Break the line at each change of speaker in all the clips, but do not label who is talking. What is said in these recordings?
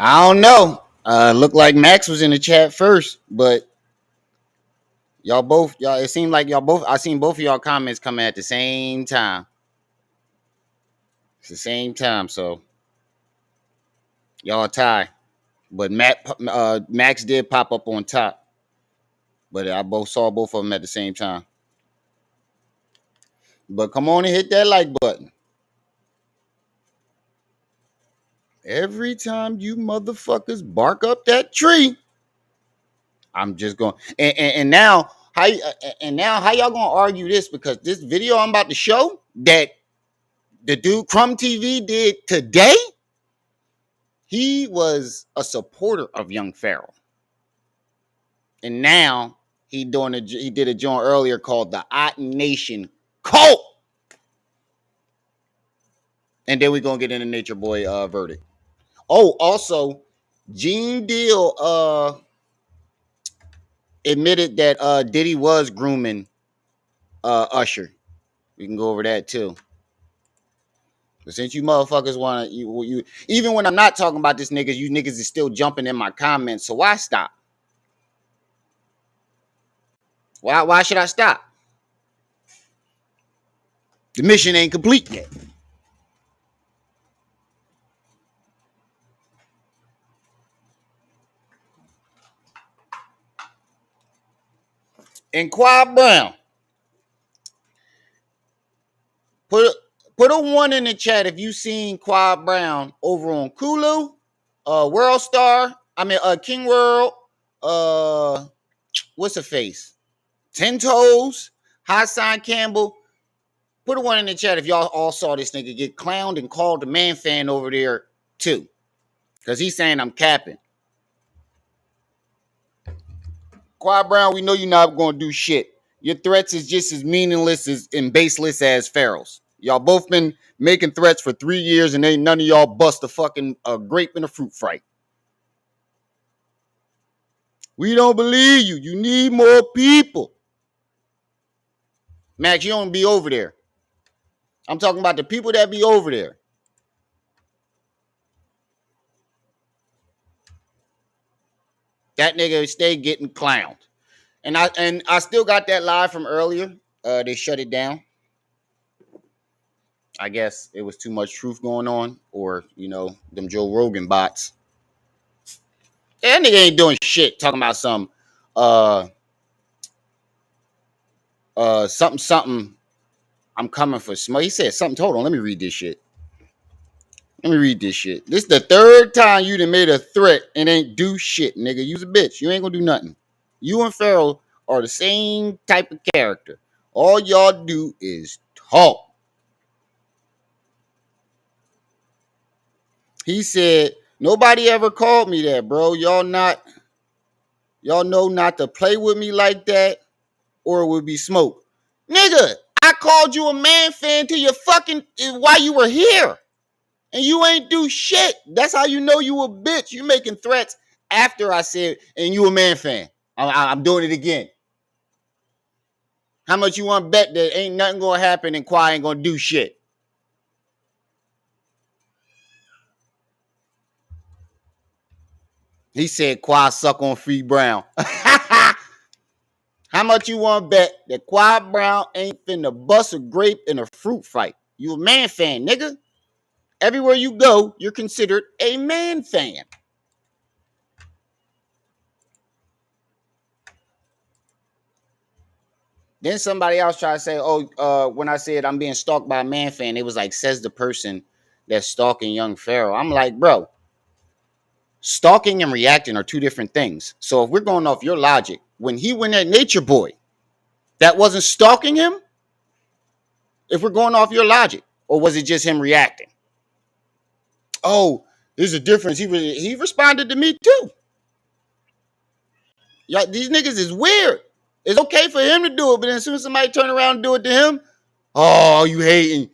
I don't know. Looked like Max was in the chat first, but y'all. It seemed like y'all both. I seen both of y'all comments coming at the same time. It's the same time, so y'all tie. But Max did pop up on top, but I saw both of them at the same time. But come on and hit that like button. Every time you motherfuckers bark up that tree, I'm just going. And now how y'all gonna argue this? Because this video I'm about to show that the dude Crumb TV did today, he was a supporter of Young Pharaoh, and now he did a joint earlier called the Aten Nation Cult, and then we're gonna get into Nature Boy verdict. Oh, also, Gene Deal admitted that Diddy was grooming Usher. We can go over that too. But since you motherfuckers want to, you even when I'm not talking about this niggas, you niggas is still jumping in my comments. So why stop? Why should I stop? The mission ain't complete yet. And Quad Brown, put a one in the chat if you seen Quad Brown over on Kulu, World Star. I mean, King World. What's her face? Ten Toes, Hassan Campbell. Put a one in the chat if y'all all saw this nigga get clowned and called the man fan over there too. Because he's saying I'm capping. Quad Brown, we know you're not going to do shit. Your threats is just as meaningless and baseless as Pharaoh's. Y'all both been making threats for 3 years and ain't none of y'all bust a fucking grape in a fruit fight. We don't believe you. You need more people. Max, you don't be over there. I'm talking about the people that be over there. That nigga stay getting clowned. And I still got that live from earlier. They shut it down. I guess it was too much truth going on, or them Joe Rogan bots. That nigga ain't doing shit. Talking about some something. I'm coming for smoke. He said something. Hold on, let me read this shit. This is the third time you done made a threat and ain't do shit, nigga. You's a bitch. You ain't gonna do nothing. You and Pharaoh are the same type of character. All y'all do is talk. He said, nobody ever called me that, bro. Y'all know not to play with me like that, or it would be smoke. Nigga, I called you a man fan to your fucking while you were here. And you ain't do shit. That's how you know you a bitch. You making threats after I said, and you a man fan. I'm doing it again. How much you want to bet that ain't nothing going to happen and Kwai ain't going to do shit? He said Kwai suck on Free Brown. How much you want to bet that Kwai Brown ain't finna bust a grape in a fruit fight? You a man fan, nigga. Everywhere you go, you're considered a man fan. Then somebody else tried to say, when I said I'm being stalked by a man fan, it was like, says the person that's stalking Young Pharaoh. I'm like, bro, stalking and reacting are two different things. So if we're going off your logic, when he went at Nature Boy, that wasn't stalking him? If we're going off your logic, or was it just him reacting? Oh, there's a difference. He responded to me too. Yeah, these niggas is weird. It's okay for him to do it, but then as soon as somebody turn around and do it to him, oh, you hating,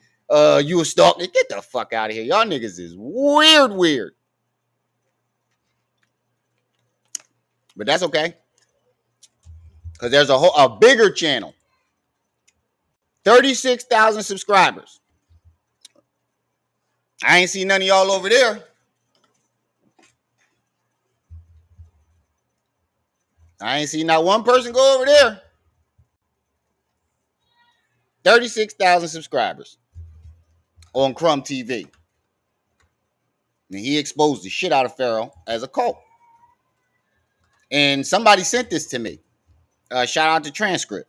you a stalker. Get the fuck out of here. Y'all niggas is weird. But that's okay. Because there's a bigger channel. 36,000 subscribers. I ain't seen none of y'all over there. I ain't seen not one person go over there. 36,000 subscribers on Crumb TV. And he exposed the shit out of Pharaoh as a cult. And somebody sent this to me. Shout out to Transcript.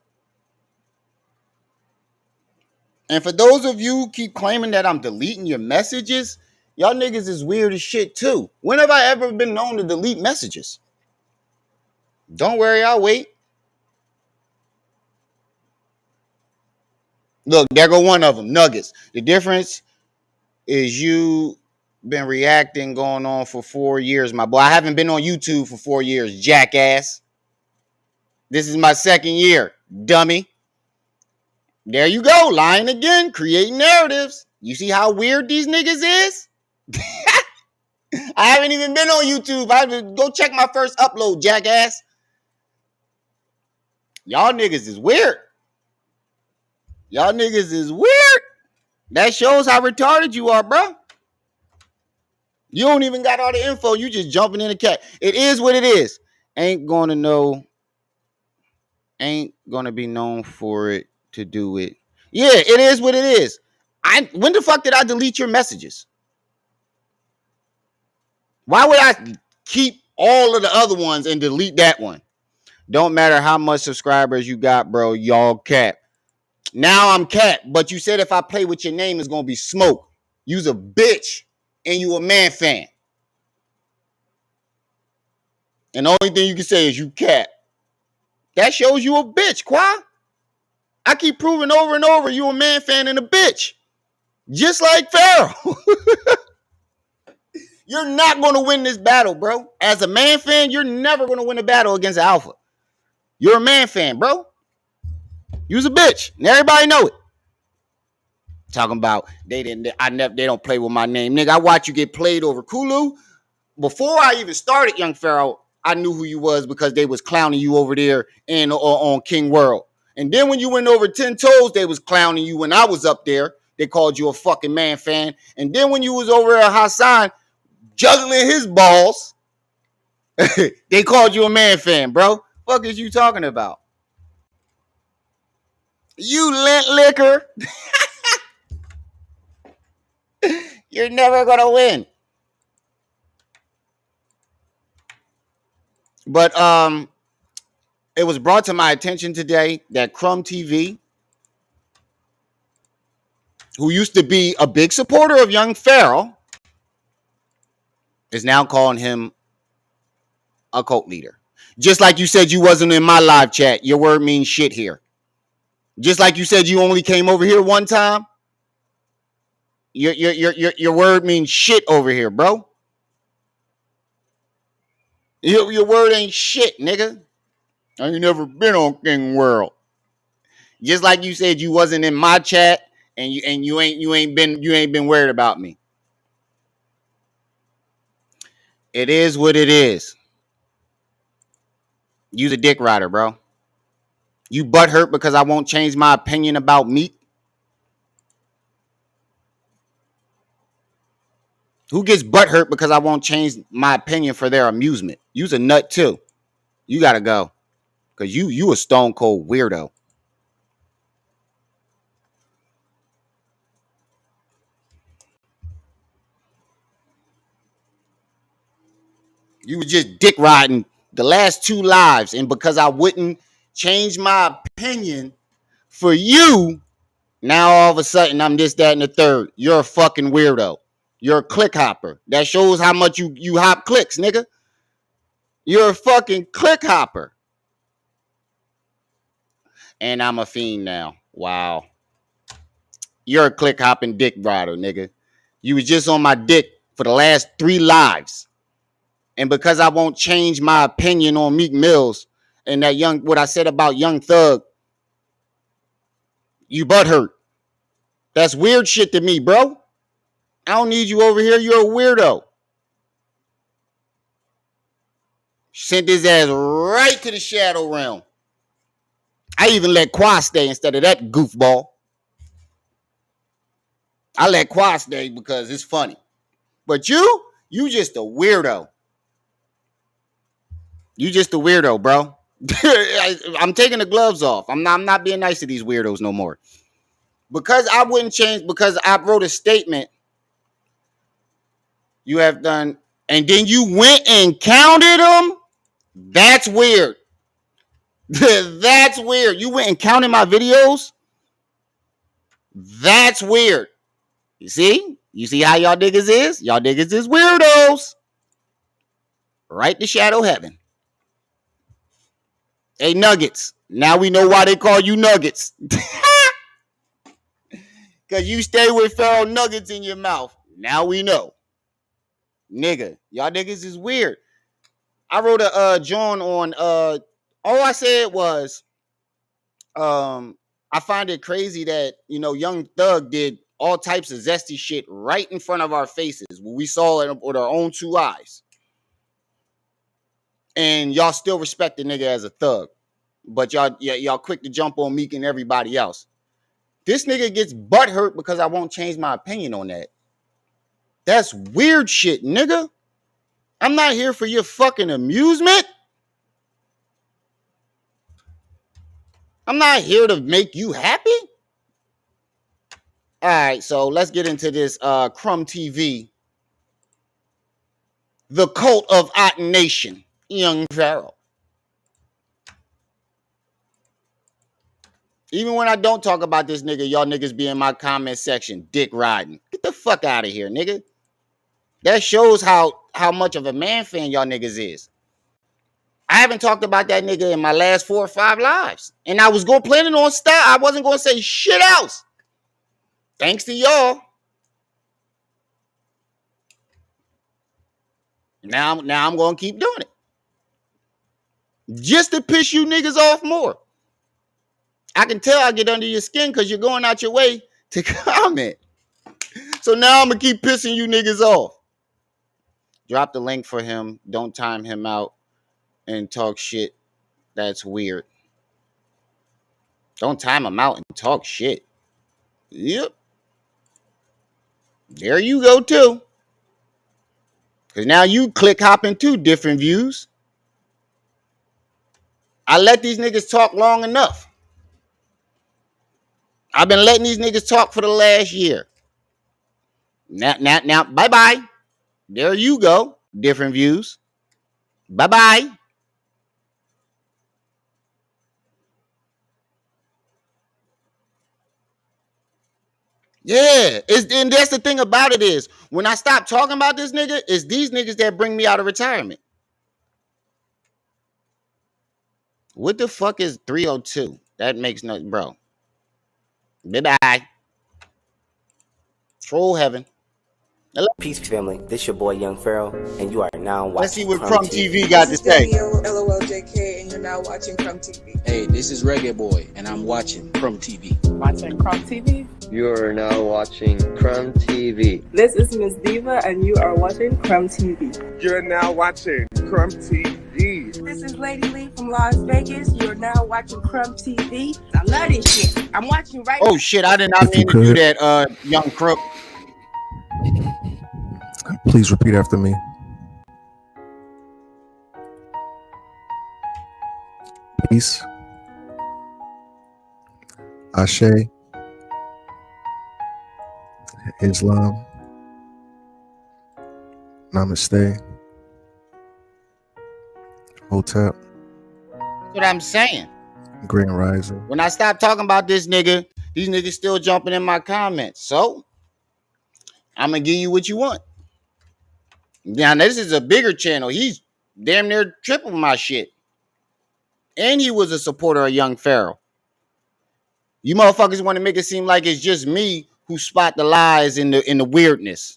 And for those of you who keep claiming that I'm deleting your messages, y'all niggas is weird as shit too. When have I ever been known to delete messages? Don't worry, I'll wait. Look, there go one of them, Nuggets. The difference is you been reacting going on for 4 years, my boy. I haven't been on YouTube for 4 years, jackass. This is my second year, dummy. There you go, lying again, creating narratives. You see how weird these niggas is? I haven't even been on YouTube. I have to go check my first upload, jackass. Y'all niggas is weird. Y'all niggas is weird. That shows how retarded you are, bro. You don't even got all the info. You just jumping in the cat. It is what it is. Ain't gonna be known for it to do it. Yeah, it is what it is. When the fuck did I delete your messages? Why would I keep all of the other ones and delete that one? Don't matter how much subscribers you got, bro. Y'all cap. Now I'm cap. But you said if I play with your name, it's gonna be smoke. You's a bitch and you a man fan. And the only thing you can say is you cap. That shows you a bitch, Qua. I keep proving over and over you a man fan and a bitch. Just like Pharaoh. You're not going to win this battle, bro. As a man fan, you're never going to win a battle against an alpha. You're a man fan, bro. You's a bitch. And everybody know it. Talking about they don't play with my name. Nigga, I watch you get played over Kulu. Before I even started Young Pharaoh, I knew who you was because they was clowning you over there on King World. And then when you went over 10 Toes, they was clowning you when I was up there. They called you a fucking man fan. And then when you was over at Hassan juggling his balls, they called you a man fan, bro. Fuck is you talking about? You lint liquor. You're never going to win. But it was brought to my attention today that Crumb TV, who used to be a big supporter of Young Pharaoh, is now calling him a cult leader. Just like you said you wasn't in my live chat. Your word means shit here. Just like you said you only came over here one time. Your word means shit over here, bro. Your word ain't shit, nigga. I ain't never been on King World. Just like you said you wasn't in my chat and you ain't been worried about me. It is what it is. You's a dick rider, bro. You butthurt because I won't change my opinion about Meek. Who gets butthurt because I won't change my opinion for their amusement? You's a nut too. You gotta go. Cause you a stone cold weirdo. You were just dick riding the last 2 lives, and because I wouldn't change my opinion for you, now all of a sudden I'm this, that, and the third. You're a fucking weirdo. You're a click hopper. That shows how much you hop clicks, nigga. You're a fucking click hopper. And I'm a fiend now. Wow. You're a click hopping dick rider, nigga. You was just on my dick for the last 3 lives. And because I won't change my opinion on Meek Mills and what I said about Young Thug, you butthurt. That's weird shit to me, bro. I don't need you over here. You're a weirdo. Sent his ass right to the shadow realm. I even let Qua stay instead of that goofball. I let Qua stay because it's funny. But you just a weirdo. You just a weirdo, bro. I'm taking the gloves off. I'm not being nice to these weirdos no more. Because I wouldn't change, because I wrote a statement. You have done, and then you went and counted them. That's weird. That's weird. You went and counted my videos. That's weird. You see? You see how y'all niggas is? Y'all niggas is weirdos. Right to shadow heaven. Hey, Nuggets. Now we know why they call you Nuggets. Because you stay with Pharaoh nuggets in your mouth. Now we know. Nigga. Y'all niggas is weird. I wrote a John on all I said was I find it crazy that, you know, Young Thug did all types of zesty shit right in front of our faces. We saw it with our own two eyes. And y'all still respect the nigga as a thug. But y'all quick to jump on Meek and everybody else. This nigga gets butthurt because I won't change my opinion on that. That's weird shit, nigga. I'm not here for your fucking amusement. I'm not here to make you happy. All right, so let's get into this Crumb TV. The Cult of Aten Nation. Young Pharaoh. Even when I don't talk about this nigga, y'all niggas be in my comment section dick riding. Get the fuck out of here, nigga. That shows how much of a man fan y'all niggas is. I haven't talked about that nigga in my last 4 or 5 lives. And I was planning on stop. I wasn't going to say shit else. Thanks to y'all. Now I'm going to keep doing it. Just to piss you niggas off more. I can tell I get under your skin because you're going out your way to comment. So now I'm going to keep pissing you niggas off. Drop the link for him. Don't time him out and talk shit. That's weird. Don't time him out and talk shit. Yep. There you go too. Because now you click hopping to different views. I let these niggas talk long enough. I've been letting these niggas talk for the last year. Now, bye-bye. There you go. Different views. Bye-bye. Yeah. And that's the thing about it is, when I stop talking about this nigga, it's these niggas that bring me out of retirement. What the fuck is 302? That makes no... Bro. Bye-bye. Troll heaven.
Peace, family. This your boy Young Pharaoh, and you are now watching.
Let's see what Crumb TV got to say.
LOLJK, and you're now watching Crumb TV.
Hey, this is Reggae Boy, and I'm watching Crumb TV.
Watching Crumb TV.
You are now watching Crumb TV.
This is Miss Diva, and you are watching Crumb TV.
You're now watching Crumb TV.
This is Lady Lee from Las Vegas. You're now watching Crumb TV. I love this shit. I'm watching right now.
Oh shit! I did not mean to do that, Young Crook.
Please repeat after me. Peace. Ashe. Islam. Namaste. Hotep.
That's what I'm saying.
Grand Rising.
When I stop talking about this nigga, these niggas still jumping in my comments. So I'm gonna give you what you want. Now this is a bigger channel. He's damn near triple my shit. And he was a supporter of Young Pharaoh. You motherfuckers want to make it seem like it's just me who spot the lies in the weirdness.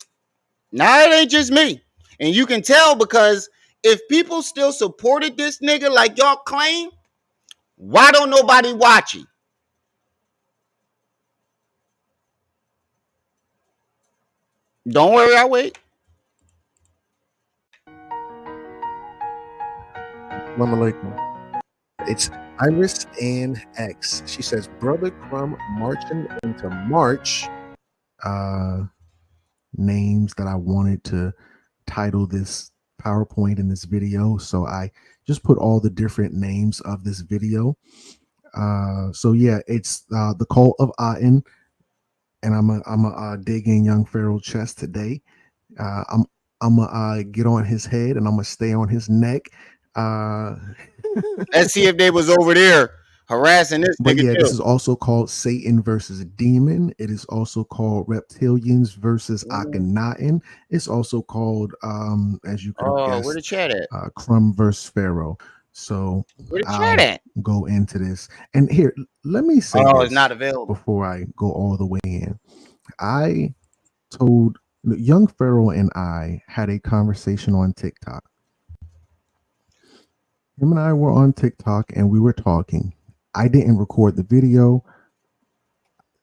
Nah, it ain't just me. And you can tell because if people still supported this nigga like y'all claim, why don't nobody watch him? Don't worry, I'll wait.
Assalamu alaikum. It's Iris Ann X. She says, Brother Crumb marching into March. Names that I wanted to title this PowerPoint in this video, so I just put all the different names of this video. So yeah, it's the cult of Aten, and I'm a dig in Young Pharaoh chest today. I'm gonna get on his head and I'm gonna stay on his neck.
Let's see if they was over there harassing this
But
nigga
yeah,
too.
this is also called Satan versus Demon. It is also called Reptilians versus Akhenaten. It's also called, as you could have
Oh, where the
guessed,
chat at?
Crumb versus Pharaoh. So
Where the
I'll
chat at?
go into this. And here, let me say
Oh,
this
it's not available.
before I go all the way in. I told Young Pharaoh and I had a conversation on TikTok. Him and I were on TikTok and we were talking. I didn't record the video.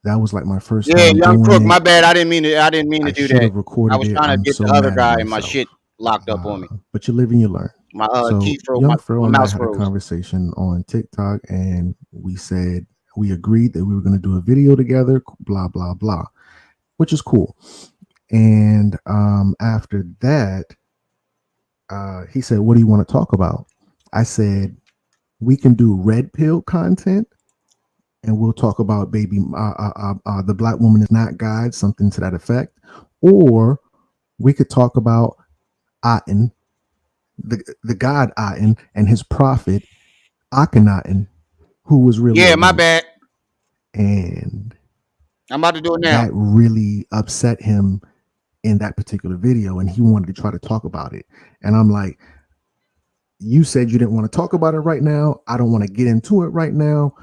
That was like my first
Yeah,
time
Young
doing
Crook.
it.
My bad. I didn't mean to. I didn't mean to
I
do
should
that.
have recorded
I was
it.
trying to
I'm
get
so
the other
mad
guy
at
and my
myself.
shit locked up on me.
But you live and you learn.
My
So
key froze.
Young
My
Pharaoh and I
mouse
had a
froze.
conversation on TikTok, and we agreed that we were going to do a video together. Blah blah blah, which is cool. And after that, he said, "What do you want to talk about?" I said, "We can do red pill content, and we'll talk about the black woman is not God, something to that effect, or we could talk about Aten, the god Aten, and his prophet Akhenaten, who was really
Yeah, my bad.
And
I'm about to do it now.
That really upset him in that particular video, and he wanted to try to talk about it. And I'm like, you said you didn't want to talk about it right now. I don't want to get into it right now.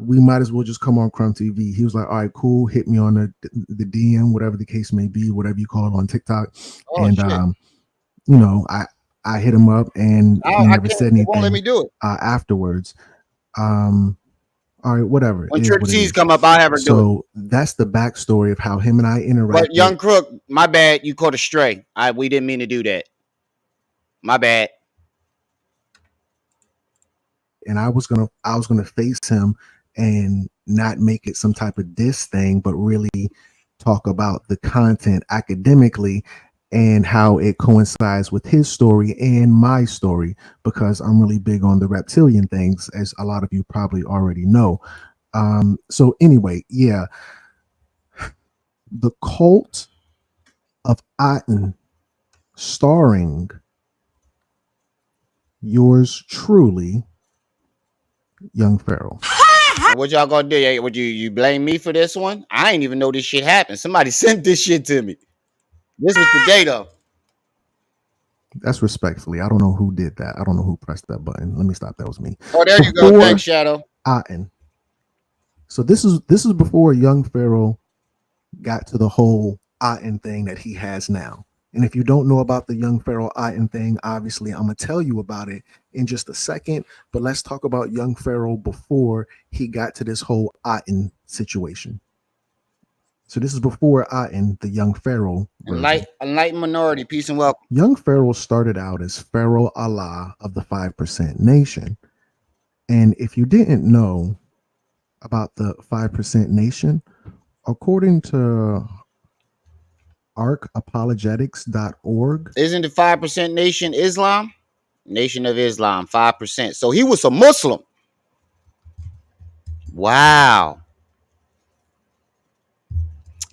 We might as well just come on Crumb TV. He was like, all right, cool. Hit me on the DM, whatever the case may be, whatever you call it on TikTok. And you know, I hit him up, and he never said anything.
Won't let me do it
afterwards. All right, whatever.
When Triple T's come up, I'll have her do it.
So that's the backstory of how him and I interacted.
But Young Crook, my bad. You caught a stray. We didn't mean to do that. My bad.
And I was gonna face him and not make it some type of diss thing, but really talk about the content academically and how it coincides with his story and my story, because I'm really big on the reptilian things, as a lot of you probably already know. So anyway, yeah, the cult of Aten, starring yours truly, Young Pharaoh.
What y'all gonna do? Would you blame me for this one? I ain't even know this shit happened. Somebody sent this shit to me. This was today though.
That's respectfully. I don't know who did that. I don't know who pressed that button. Let me stop. That was me.
Oh, there you go. Thanks, Shadow.
Aten. So this is before Young Pharaoh got to the whole Aten thing that he has now. And if you don't know about the Young Pharaoh Aten thing, obviously I'm gonna tell you about it in just a second. But let's talk about Young Pharaoh before he got to this whole Aten situation. So this is before Aten, the Young Pharaoh.
Enlightened minority, peace and welcome.
Young Pharaoh started out as Pharaoh Allah of the 5% Nation. And if you didn't know about the 5% Nation, according to arcapologetics.org.
Isn't the 5% Nation Islam? Nation of Islam, 5%. So he was a Muslim. Wow.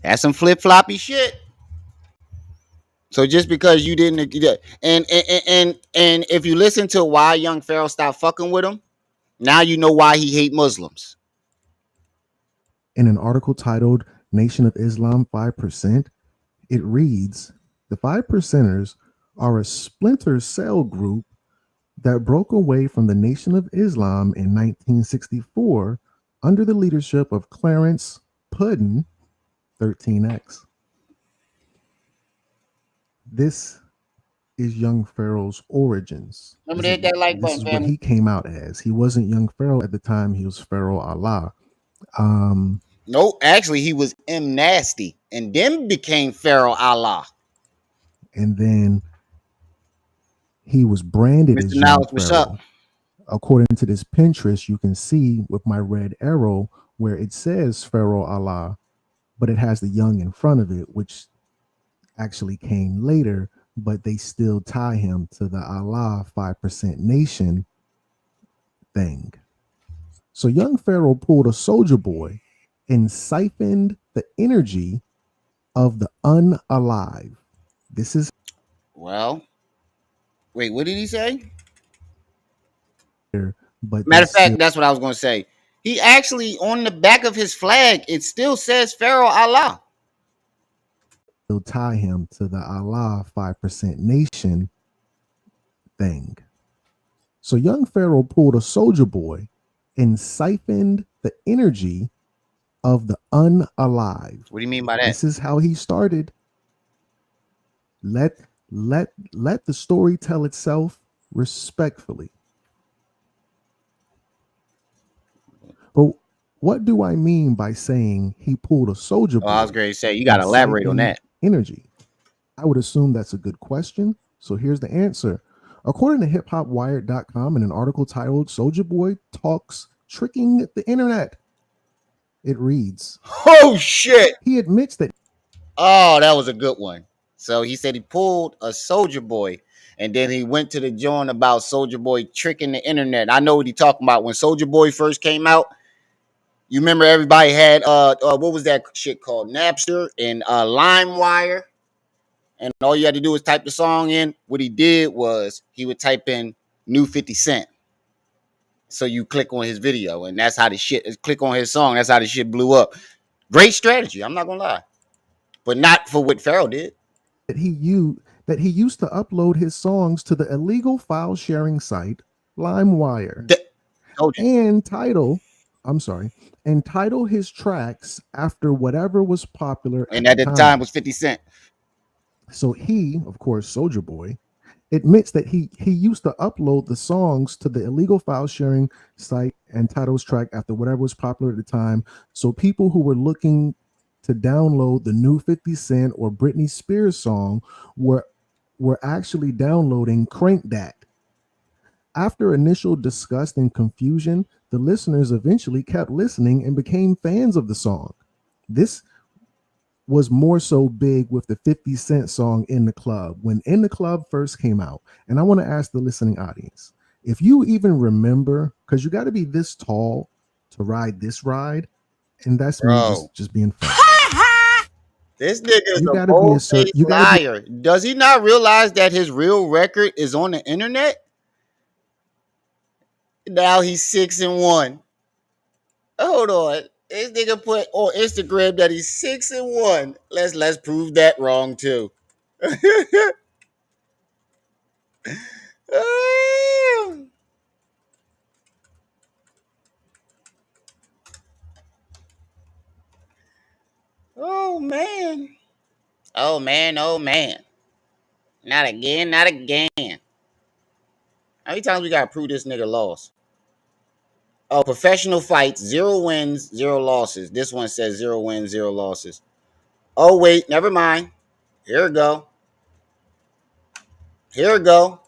That's some flip-floppy shit. So just because you didn't, and if you listen to why Young Pharaoh stopped fucking with him, now you know why he hate Muslims.
In an article titled Nation of Islam 5%, it reads, the 5%ers are a splinter cell group that broke away from the Nation of Islam in 1964 under the leadership of Clarence Puddin, 13X. This is Young Pharaoh's origins.
Remember to hit that like button,
This is what he came out as. He wasn't Young Pharaoh at the time. He was Pharaoh Allah.
No, actually, he was M Nasty, and then became Pharaoh Allah.
And then he was branded
Mr.
as Young
Knowledge, what's
Pharaoh.
up?
According to this Pinterest, you can see with my red arrow where it says Pharaoh Allah, but it has the young in front of it, which actually came later but they still tie him to the Allah 5% nation thing. So Young Pharaoh pulled a soldier boy and siphoned the energy of the unalive. This is
Well, wait, what did he say?
here, but they
Matter of
still
fact, that's what I was going to say. He actually, on the back of his flag, it still says Pharaoh Allah.
tie him to the Allah 5% nation thing. So Young Pharaoh pulled a soldier boy and siphoned the energy of the unalive.
What do you mean by that?
This is how he started. Let the story tell itself respectfully. But what do I mean by saying he pulled a soldier boy?
Oh, I was going to say, you got to elaborate on that.
Energy. I would assume that's a good question. So here's the answer. According to hiphopwired.com, in an article titled Soldier Boy Talks Tricking the Internet, it reads,
Oh, shit.
He admits that.
Oh, that was a good one. So he said he pulled a soldier boy, and then he went to the joint about Soldier Boy tricking the internet. I know what he talking about. When Soldier Boy first came out, you remember everybody had what was that shit called? Napster and LimeWire. And all you had to do was type the song in. What he did was he would type in new 50 Cent. So you click on his video, and that's how the shit click on his song. That's how the shit blew up. Great strategy, I'm not gonna lie. But not for what Pharaoh did.
That he used to upload his songs to the illegal file sharing site LimeWire and title his tracks after whatever was popular
and at the time was 50 Cent.
So he, of course, Soldier Boy, admits that he used to upload the songs to the illegal file sharing site and title his track after whatever was popular at the time. So people who were looking to download the new 50 Cent or Britney Spears song were actually downloading Crank That. After initial disgust and confusion, the listeners eventually kept listening and became fans of the song. This was more so big with the 50 Cent song In the Club, when In the Club first came out. And I want to ask the listening audience, if you even remember, because you got to be this tall to ride this ride, and that's me just being funny.
This nigga is a bold-faced liar. Does he not realize that his real record is on the internet? Now he's 6-1. Hold on. This nigga put on Instagram that he's 6-1. Let's prove that wrong too. Oh man. Oh man, oh man. Not again, not again. How many times we gotta prove this nigga lost? Oh, professional fights, 0 wins, 0 losses. This one says 0 wins, 0 losses. Oh, wait, never mind. Here we go. Here we go.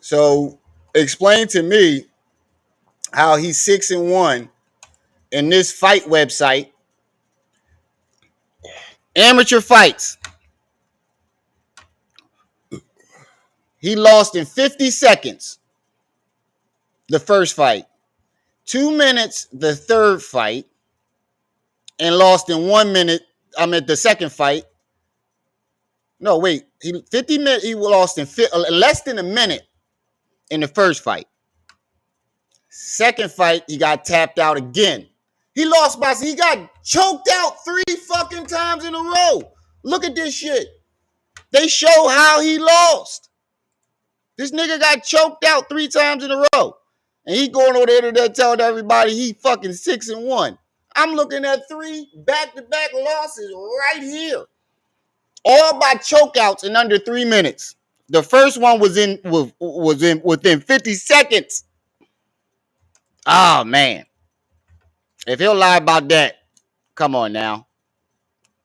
So, explain to me how he's 6-1 in this fight website. Amateur fights. He lost in 50 seconds the first fight, 2 minutes the third fight, and lost in 1 minute. I'm at the second fight. No, wait. He 50 minutes. He lost in less than a minute in the first fight. Second fight, he got tapped out again. He lost by. He got choked out 3 fucking times in a row. Look at this shit. They show how he lost. This nigga got choked out 3 times in a row. And he going over the internet telling everybody he fucking 6-1. I'm looking at 3 back-to-back losses right here. All by chokeouts in under 3 minutes. The first one was within 50 seconds. Oh man. If he'll lie about that, come on now.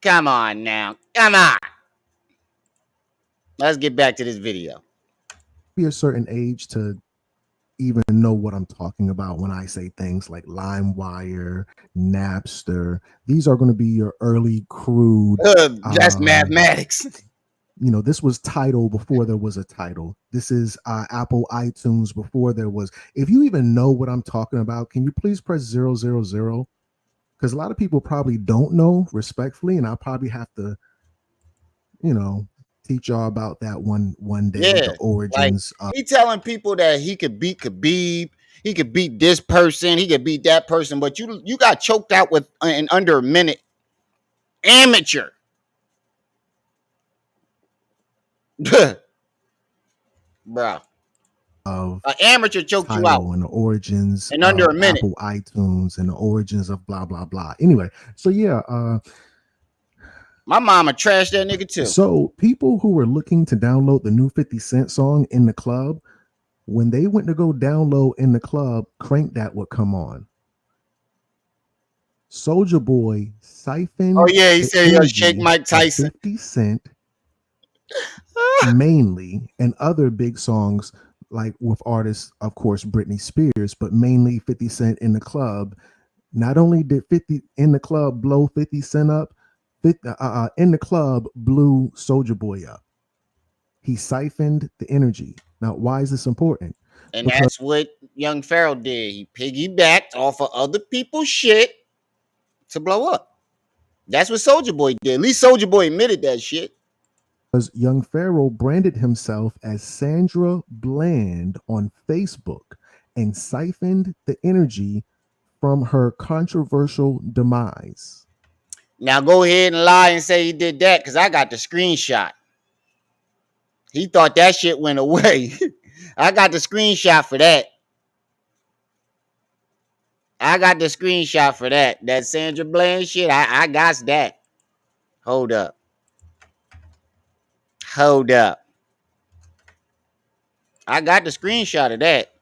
Come on now. Come on. Let's get back to this video.
Be a certain age to even know what I'm talking about when I say things like LimeWire, Napster. These are going to be your early crude.
That's mathematics.
This was Tidal before there was a title. This is Apple iTunes before there was. If you even know what I'm talking about, can you please press 000? Because a lot of people probably don't know, respectfully, and I'll probably have to, teach y'all about that one day.
Yeah,
The origins.
he telling people that he could beat Khabib, he could beat this person, he could beat that person, but you got choked out with in under a minute. Amateur. Bro.
Of
an amateur choked you out
and the origins
in under a minute.
Apple iTunes and the origins of blah blah blah. Anyway, so yeah,
my mama trashed that nigga too.
So people who were looking to download the new 50 Cent song in the club, when they went to go download in the club, Crank That would come on. Soulja Boy siphoned.
Oh yeah, he said he'll shake Mike Tyson.
50 Cent mainly, and other big songs like with artists, of course, Britney Spears, but mainly 50 Cent in the club. Not only did 50 in the club blow 50 Cent up, in the club blew Soulja Boy up. He siphoned the energy. Now, why is this important?
And that's what Young Pharaoh did. He piggybacked off of other people's shit to blow up. That's what Soulja Boy did. At least Soulja Boy admitted that shit.
Because Young Pharaoh branded himself as Sandra Bland on Facebook and siphoned the energy from her controversial demise.
Now go ahead and lie and say he did that, because I got the screenshot. He thought that shit went away. I got the screenshot for that. That Sandra Bland shit, I got that. Hold up. I got the screenshot of that.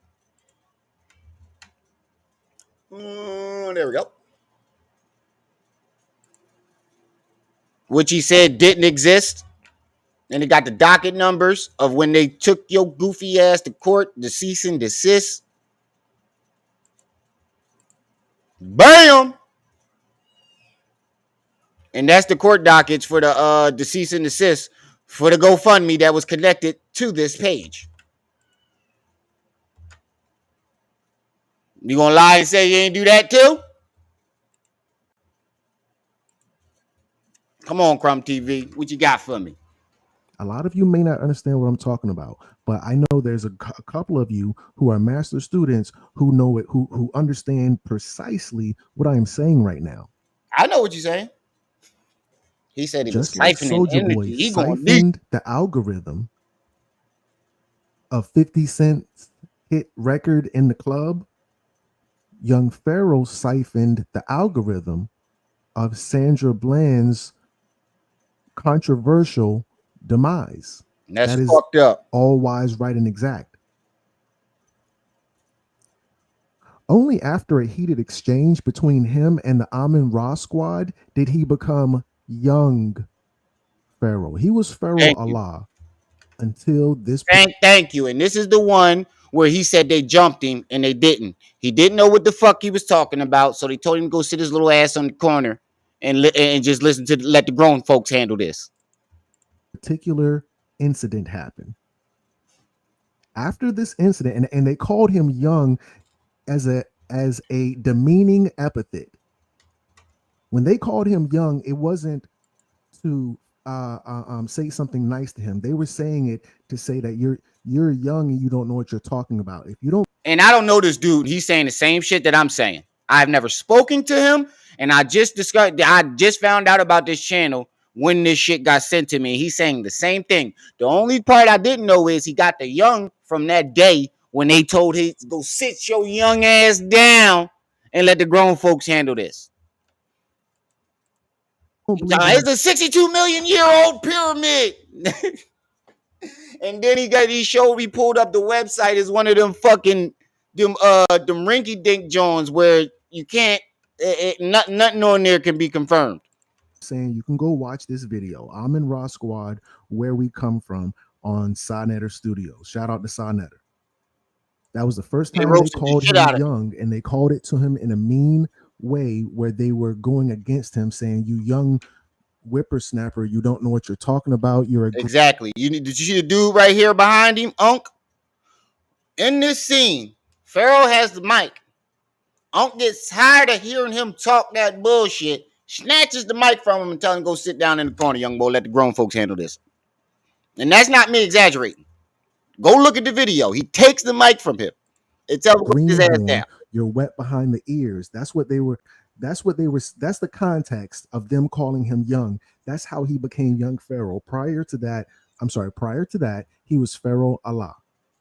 There we go. Which he said didn't exist. And he got the docket numbers of when they took your goofy ass to court, the cease and desist. Bam! And that's the court dockets for the cease and desist for the GoFundMe that was connected to this page. You gonna lie and say you ain't do that too? Come on, Crumb TV. What you got for me?
A lot of you may not understand what I'm talking about, but I know there's a couple of you who are master students who know it, who understand precisely what I am saying right now.
I know what you're saying. He said he
just
was
like
siphoning
Soulja Boy
energy. He
siphoned the algorithm of 50 Cent's hit record in the club. Young Pharaoh siphoned the algorithm of Sandra Bland's controversial demise.
That is fucked up.
All wise, right, and exact. Only after a heated exchange between him and the Amun Ra squad did he become Young Pharaoh. He was Pharaoh Allah until this.
Thank you. And this is the one where he said they jumped him and they didn't. He didn't know what the fuck he was talking about, so they told him to go sit his little ass on the corner and just listen to let the grown folks handle this.
Particular incident happened. After this incident, and they called him Young as a demeaning epithet. When they called him Young, it wasn't to say something nice to him. They were saying it to say that you're young and you don't know what you're talking about. If you don't,
and I don't know this dude, he's saying the same shit that I'm saying. I've never spoken to him, and I just found out about this channel when this shit got sent to me. He's saying the same thing. The only part I didn't know is he got the Young from that day when they told him to go sit your young ass down and let the grown folks handle this. It's a 62 million year old pyramid. And then he pulled up the website as one of them fucking them rinky dink Jones where you can't nothing on there can be confirmed.
Saying you can go watch this video, Amun Ra Squad, Where We Come From, on Sonetter Studios. Shout out to Sonetter. That was the first
They
time they
roasted the
called
shit
him
out of him.
young, and they called it to him in a mean way where they were going against him, saying, "You young whippersnapper, you don't know what you're talking about. You're a
Exactly. Did you see the dude right here behind him, Unc? In this scene, Pharaoh has the mic. Unc gets tired of hearing him talk that bullshit, snatches the mic from him and tells him, go sit down in the corner, young boy. Let the grown folks handle this. And that's not me exaggerating. Go look at the video. He takes the mic from him. It tells him to put his ass down.
greenhorn. You're wet behind the ears." That's what they were. That's what they were. That's the context of them calling him young. That's how he became young Pharaoh. Prior to that, prior to that, he was Pharaoh Allah.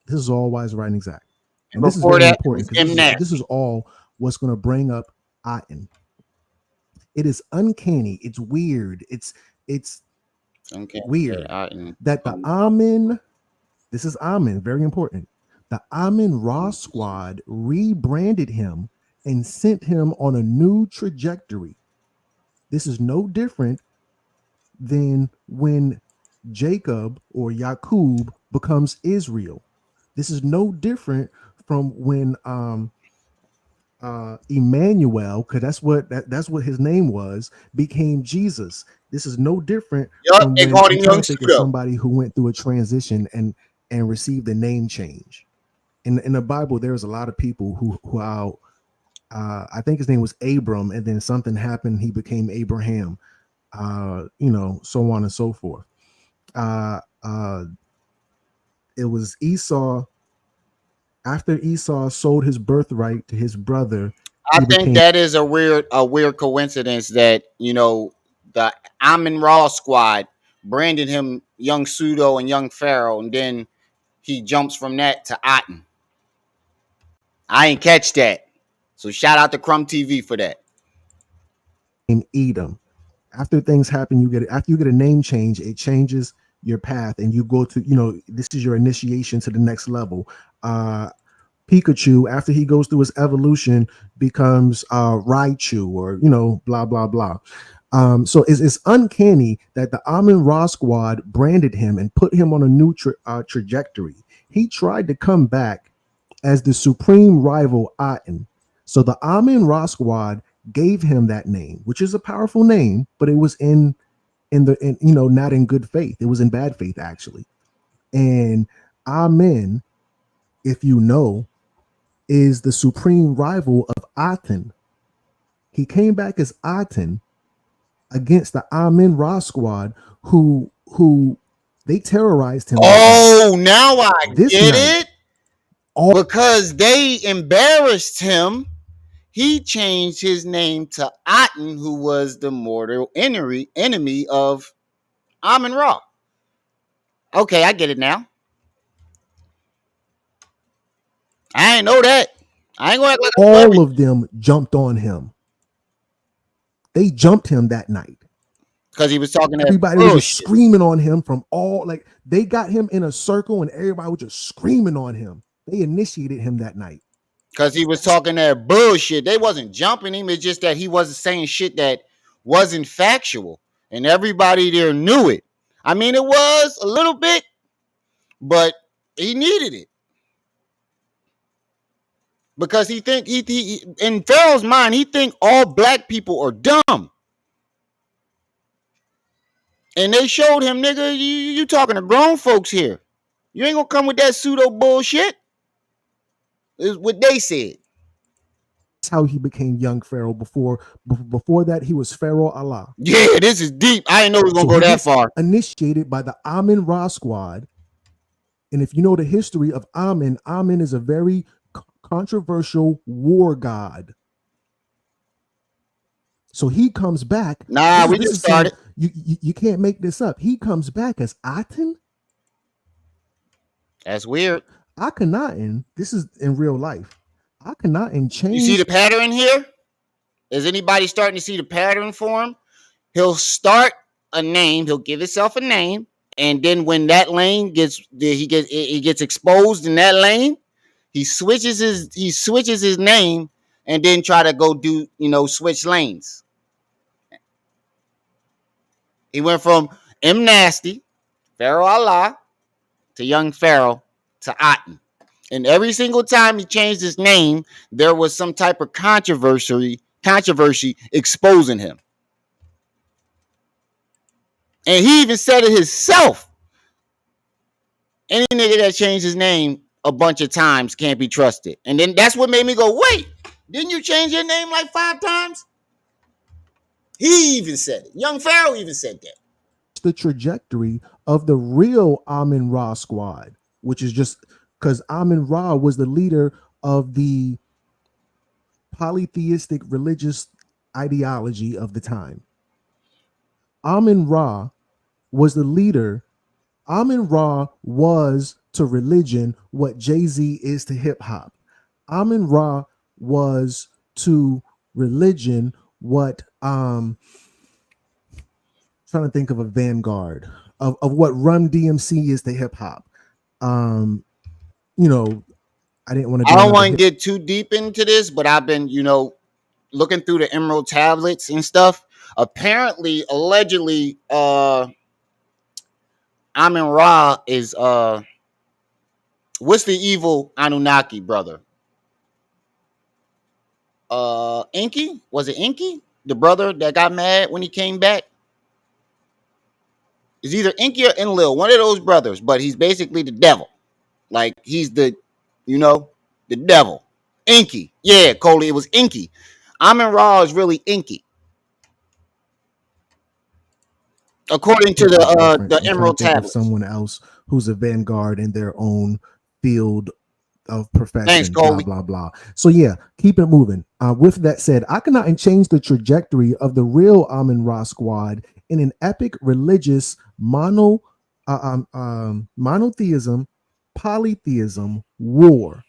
This is all wise writings act.
And
And this is
before
very
that, it
important
was
because this
nasty.
is all what's going to bring up Aten. It is uncanny. It's weird. It's
Okay.
weird
Yeah,
that the Amun, this is Amun, very important. The Amun Ra squad rebranded him and sent him on a new trajectory. This is no different than when Jacob or Yaqub becomes Israel. This is no different from when Emmanuel, because that's what his name was, became Jesus. This is no different
yup,
from
they
when
called
I'm
him
trying
Young
to think of
Pseudo.
somebody who went through a transition and received a name change. In the Bible, there's a lot of people who I think his name was Abram, and then something happened, he became Abraham. So on and so forth. It was Esau. After Esau sold his birthright to his brother,
I
he
think
became
that is a weird coincidence that, the Amun Ra squad branded him Young Pseudo and Young Pharaoh, and then he jumps from that to Aten. I ain't catch that. So shout out to Crumb TV for that.
Edom. After things happen, after you get a name change, it changes your path, and you go to, this is your initiation to the next level. Pikachu, after he goes through his evolution, becomes Raichu, or blah blah blah. So it's uncanny that the Amun Ra squad branded him and put him on a new trajectory. He tried to come back as the supreme rival Aten. So the Amun Ra squad gave him that name, which is a powerful name, but it was not in good faith. It was in bad faith, actually. And Amen, if you know, is the supreme rival of Aten. He came back as Aten against the Amen Ra squad, who they terrorized him that night.
Oh, now I
This
get
night,
it. Because they embarrassed him, he changed his name to Aten, who was the mortal enemy of Amun Ra. Okay, I get it now. I ain't know that. I ain't gonna act like I know
all
everything.
of them jumped on him. They jumped him that night.
Because he was talking that
Everybody was just
bullshit.
screaming on him from all, like, they got him in a circle and everybody was just screaming on him. They initiated him that night.
Because he was talking that bullshit. They wasn't jumping him. It's just that he wasn't saying shit that wasn't factual. And everybody there knew it. I mean, it was a little bit, but he needed it. Because he in Pharaoh's mind, he think all black people are dumb. And they showed him, nigga, you talking to grown folks here. You ain't gonna come with that pseudo bullshit. Is what they said.
That's how he became young Pharaoh. Before that, he was Pharaoh Allah.
Yeah, this is deep. I didn't know we was gonna
So
go
he
that
gets
far.
initiated by the Amun Ra squad. And if you know the history of Amun, Amun is a very controversial war god. So he comes back.
Nah, we
This
just
is some,
started.
you can't make this up. He comes back as Aten.
That's weird.
Akhenaten, this is in real life. Akhenaten
You see the
changed.
pattern here? Is anybody starting to see the pattern for him? He'll start a name. He'll give himself a name, and then when that lane gets exposed in that lane, he switches his name, and then try to go do switch lanes. He went from M Nasty, Pharaoh Allah, to Young Pharaoh, to Aten. And every single time he changed his name, there was some type of controversy exposing him. And he even said it himself. Any nigga that changed his name a bunch of times can't be trusted. And then that's what made me go, wait, didn't you change your name like 5 times? He even said it. Young Pharaoh even said that.
The trajectory of the real Amun Ra squad, which is just because Amun Ra was the leader of the polytheistic religious ideology of the time. Amun Ra was the leader. Amun Ra was to religion what Jay-Z is to hip hop. Amun Ra was to religion what trying to think of a vanguard of what Run DMC is to hip hop. You know, I didn't want to.
I don't want to get too deep into this, but I've been, looking through the Emerald tablets and stuff. Apparently, allegedly, Amun Ra is what's the evil Anunnaki brother? Inky? Was it Inky? The brother that got mad when he came back? It's either Inky or Enlil, one of those brothers, but he's basically the devil. Like he's the devil. Inky. Yeah, Coley, it was Inky. Amun Ra is really Inky. According to the Emerald tablets.
Someone else who's a vanguard in their own field of profession.
Thanks, Coley.
Blah, blah, blah. So yeah, keep it moving. With that said, Akhenaten changed the trajectory of the real Amun Ra squad in an epic religious monotheism, polytheism war.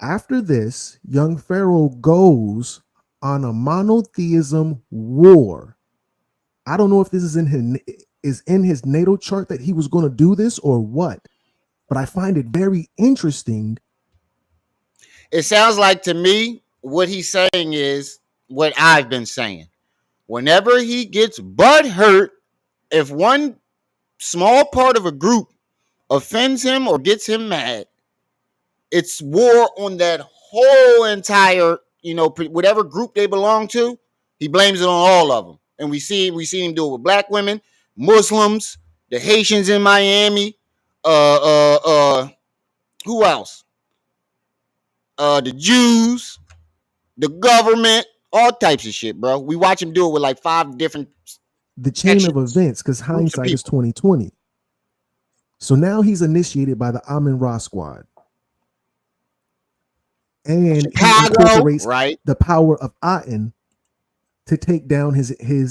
After this, Young Pharaoh goes on a monotheism war. I don't know if this is in his natal chart that he was going to do this or what, but I find it very interesting.
It sounds like to me what he's saying is what I've been saying. Whenever he gets butt hurt, if one small part of a group offends him or gets him mad, it's war on that whole entire, whatever group they belong to. He blames it on all of them. And we see him do it with black women, Muslims, the Haitians in Miami, who else? The Jews, the government, all types of shit, bro. We watch him do it with like 5 different
the chain of events, because hindsight is 2020. So now he's initiated by the Amun Ra squad. And
Chicago,
he incorporates
right,
the power of Aten to take down his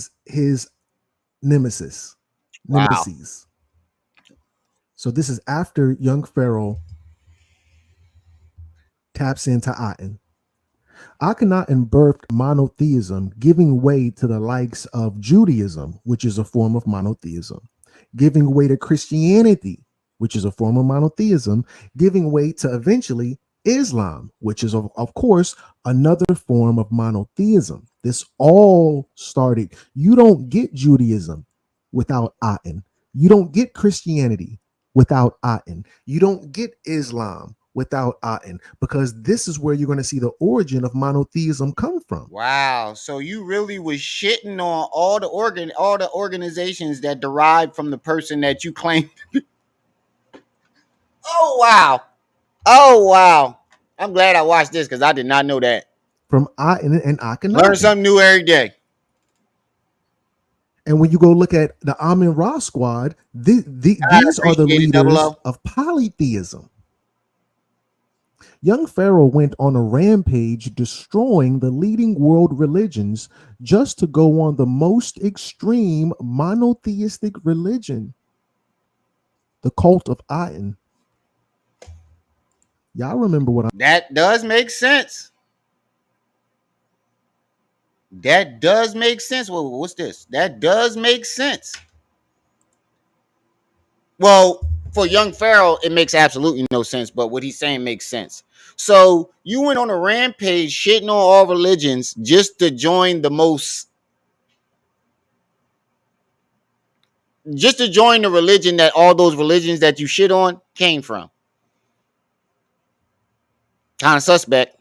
nemesis.
Wow.
Nemesis. So this is after Young Pharaoh taps into Aten. Akhenaten birthed monotheism, giving way to the likes of Judaism, which is a form of monotheism, giving way to Christianity, which is a form of monotheism, giving way to eventually Islam, which is, of course, another form of monotheism. This all started. You don't get Judaism without Aten. You don't get Christianity without Aten. You don't get Islam without Aten, because this is where you're going to see the origin of monotheism come from.
Wow. So you really was shitting on all the organizations that derived from the person that you claim. Oh, wow. Oh, wow. I'm glad I watched this because I did not know that.
From Aten and Akhenaten.
Learn something new every day.
And when you go look at the Amun Ra squad, these are the leaders of polytheism. Young Pharaoh went on a rampage, destroying the leading world religions just to go on the most extreme monotheistic religion, the cult of Aten. Y'all remember what
that does make sense. That does make sense. Well, what's this? That does make sense. Well, for Young Pharaoh, it makes absolutely no sense, but what he's saying makes sense. So you went on a rampage shitting on all religions just to join the most just to join the religion that all those religions that you shit on came from. Kind of suspect.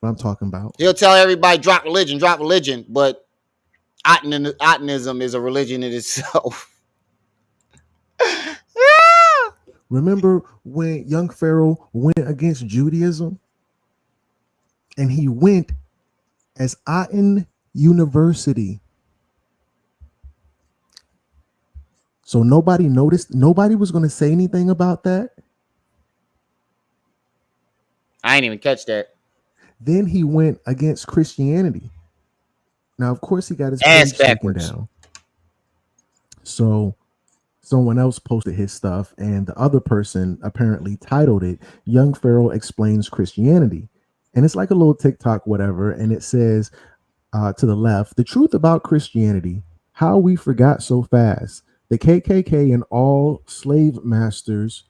What I'm talking about.
He'll tell everybody drop religion, but Atenism is a religion in itself.
Remember when Young Pharaoh went against Judaism? And he went as Aten University. So nobody noticed, nobody was going to say anything about that.
I ain't even catch that.
Then he went against Christianity. Now, of course, he got his
Ass
page taken
backwards.
down. So someone else posted his stuff, and the other person apparently titled it Young Pharaoh Explains Christianity. And it's like a little TikTok, whatever. And it says to the left, the truth about Christianity, how we forgot so fast. The KKK and all slave masters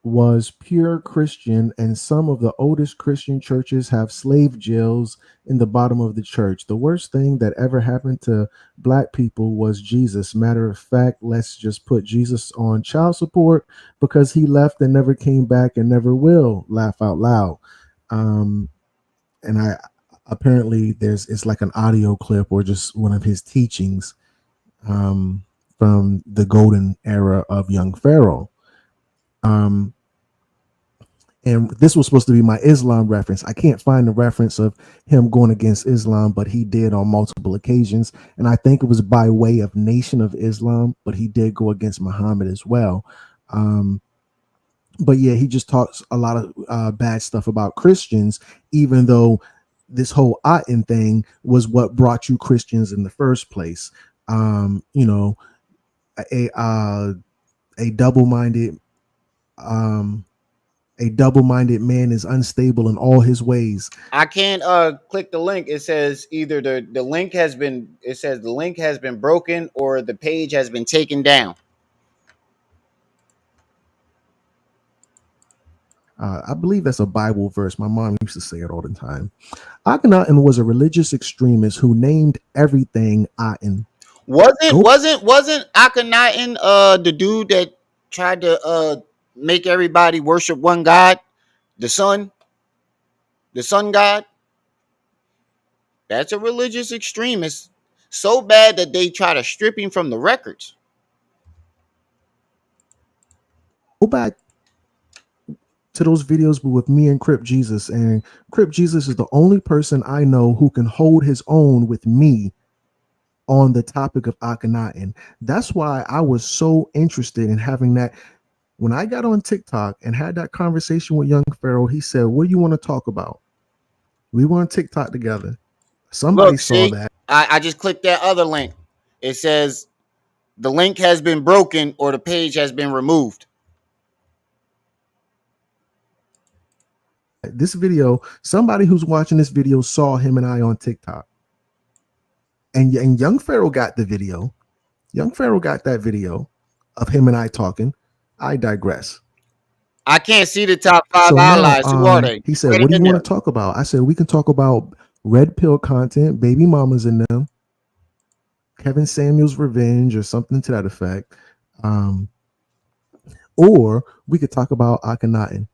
was pure Christian, and some of the oldest Christian churches have slave jails in the bottom of the church. The worst thing that ever happened to black people was Jesus. Matter of fact, let's just put Jesus on child support because he left and never came back and never will. Laugh out loud. And I apparently it's like an audio clip or just one of his teachings from the golden era of Young Pharaoh. And this was supposed to be my Islam reference. I can't find the reference of him going against Islam, but he did on multiple occasions. And I think it was by way of Nation of Islam, but he did go against Muhammad as well. But yeah, he just talks a lot of bad stuff about Christians, even though this whole Aten thing was what brought you Christians in the first place. You know, a double-minded man is unstable in all his ways.
I can't click the link. It says either the link has been broken or the page has been taken down.
I believe that's a Bible verse. My mom used to say it all the time. Akhenaten was a religious extremist who named everything Aten.
Wasn't Akhenaten the dude that tried to make everybody worship one god, the sun god? That's a religious extremist. So bad that they try to strip him from the records.
Go back to those videos with me and Crip Jesus, and Crip Jesus is the only person I know who can hold his own with me on the topic of Akhenaten. That's why I was so interested in having that. When I got on TikTok and had that conversation with Young Pharaoh, he said, what do you want to talk about? We want TikTok together. Somebody saw that.
I just clicked that other link. It says the link has been broken or the page has been removed.
This video, somebody who's watching this video saw him and I on TikTok. And Young Pharaoh got the video. Young Pharaoh got that video of him and I talking. I digress.
I can't see the top 5 allies. Who are they?
He said, what do you want to talk about? I said, we can talk about red pill content, baby mamas in them, Kevin Samuel's revenge or something to that effect. Or we could talk about Akhenaten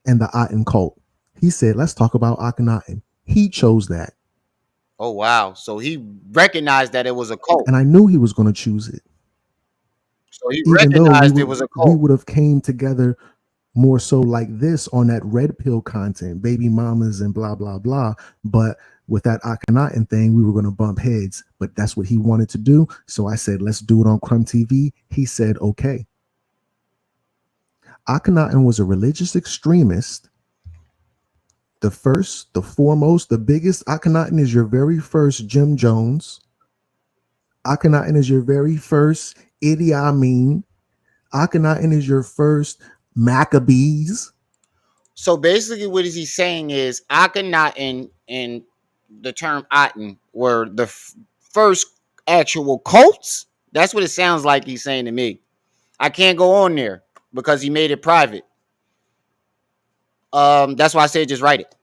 and the Aten cult. He said, let's talk about Akhenaten. He chose that.
Oh, wow. So he recognized that it was a cult.
And I knew he was going to choose it.
So he recognized it was a cult.
We would have came together more so like this on that red pill content, baby mamas and blah, blah, blah. But with that Akhenaten thing, we were going to bump heads. But that's what he wanted to do. So I said, let's do it on Crumb TV. He said, okay. Akhenaten was a religious extremist. The first, the foremost, the biggest. Akhenaten is your very first Jim Jones. Akhenaten is your very first Idi Amin. Akhenaten is your first Maccabees.
So basically what he's saying is Akhenaten and the term Aten were the first actual cults. That's what it sounds like he's saying to me. I can't go on there because he made it private. That's why I said just write it.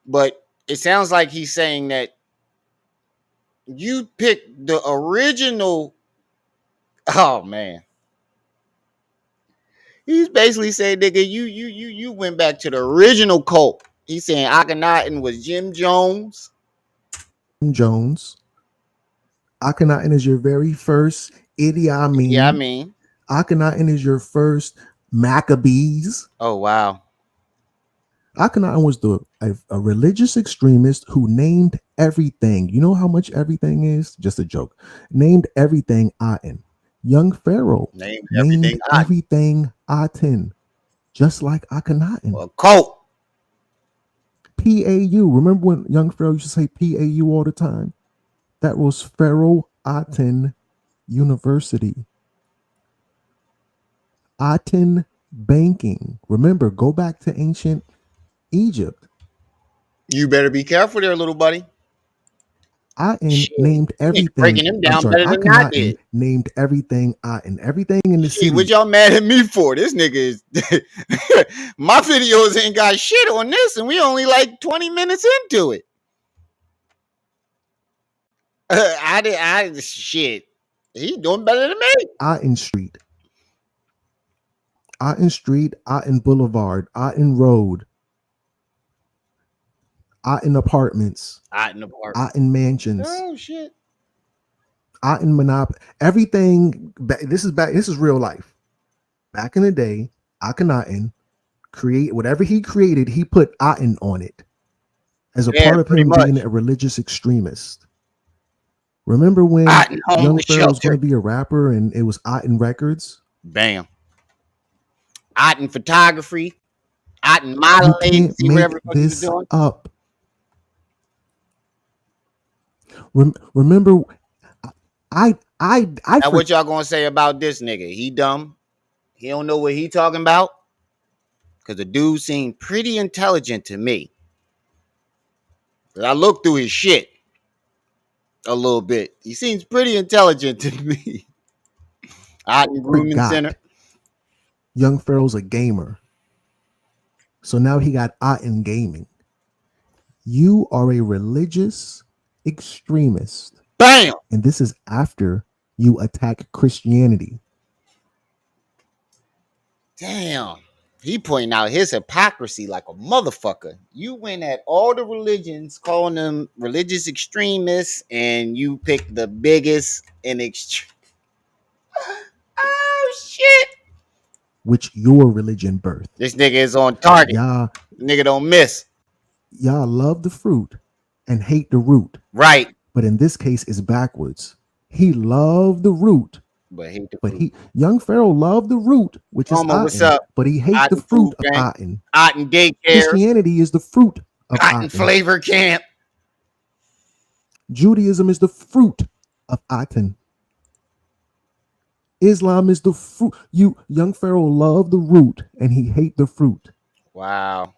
But it sounds like he's saying that You picked the original. Oh man. He's basically saying, nigga, you went back to the original cult. He's saying Akhenaten was Jim Jones.
Jones. Akhenaten is your very first Idi Amin.
Yeah, I mean.
Akhenaten is your first Maccabees.
Oh wow.
Akhenaten was a religious extremist who named everything. You know how much everything is? Just a joke. Named everything Aten. Young Pharaoh named everything Aten, just like Akhenaten.
A cult.
PAU. Remember when Young Pharaoh used to say PAU all the time? That was Pharaoh Aten University. Aten banking. Remember, go back to ancient Egypt.
You better be careful there, little buddy.
Aten named everything.
Breaking him down better than I did.
Named everything Aten. Everything in the city.
What y'all mad at me for? This nigga is my videos ain't got shit on this, and we only like 20 minutes into it. Shit. He doing better than me.
Aten Street. Aten Street, Aten Boulevard, Aten Road, Aten Apartments, Aten Mansions.
Oh shit.
Aten Monopoly. Everything. This is real life. Back in the day, Akhenaten create whatever he created. He put Aten on it as a part of him being a religious extremist. Remember when Young Pharaoh was going to be a rapper and it was Aten Records?
Bam. Aten photography. Aten modeling.
See whatever this doing. Up. Remember, I
now what y'all gonna say about this nigga? He dumb. He don't know what he talking about. Cause the dude seemed pretty intelligent to me. But I looked through his shit a little bit. He seems pretty intelligent to me. Aten Grooming Center.
Young Pharaoh's a gamer. So now he got Aten Gaming. You are a religious extremist.
Bam!
And this is after you attack Christianity.
Damn. He pointing out his hypocrisy like a motherfucker. You went at all the religions, calling them religious extremists, and you picked the biggest and oh shit.
Which your religion birthed.
This nigga is on target. Nigga don't miss.
Y'all love the fruit and hate the root.
Right.
But in this case, it's backwards. He loved the root. But Young Pharaoh loved the root, which is Aten, what's up? But he hates the fruit of Aten.
Aten daycare.
Christianity is the fruit of
Aten flavor camp.
Judaism is the fruit of Aten. Islam is the fruit. Young Pharaoh loved the root and he hate the fruit.
Wow.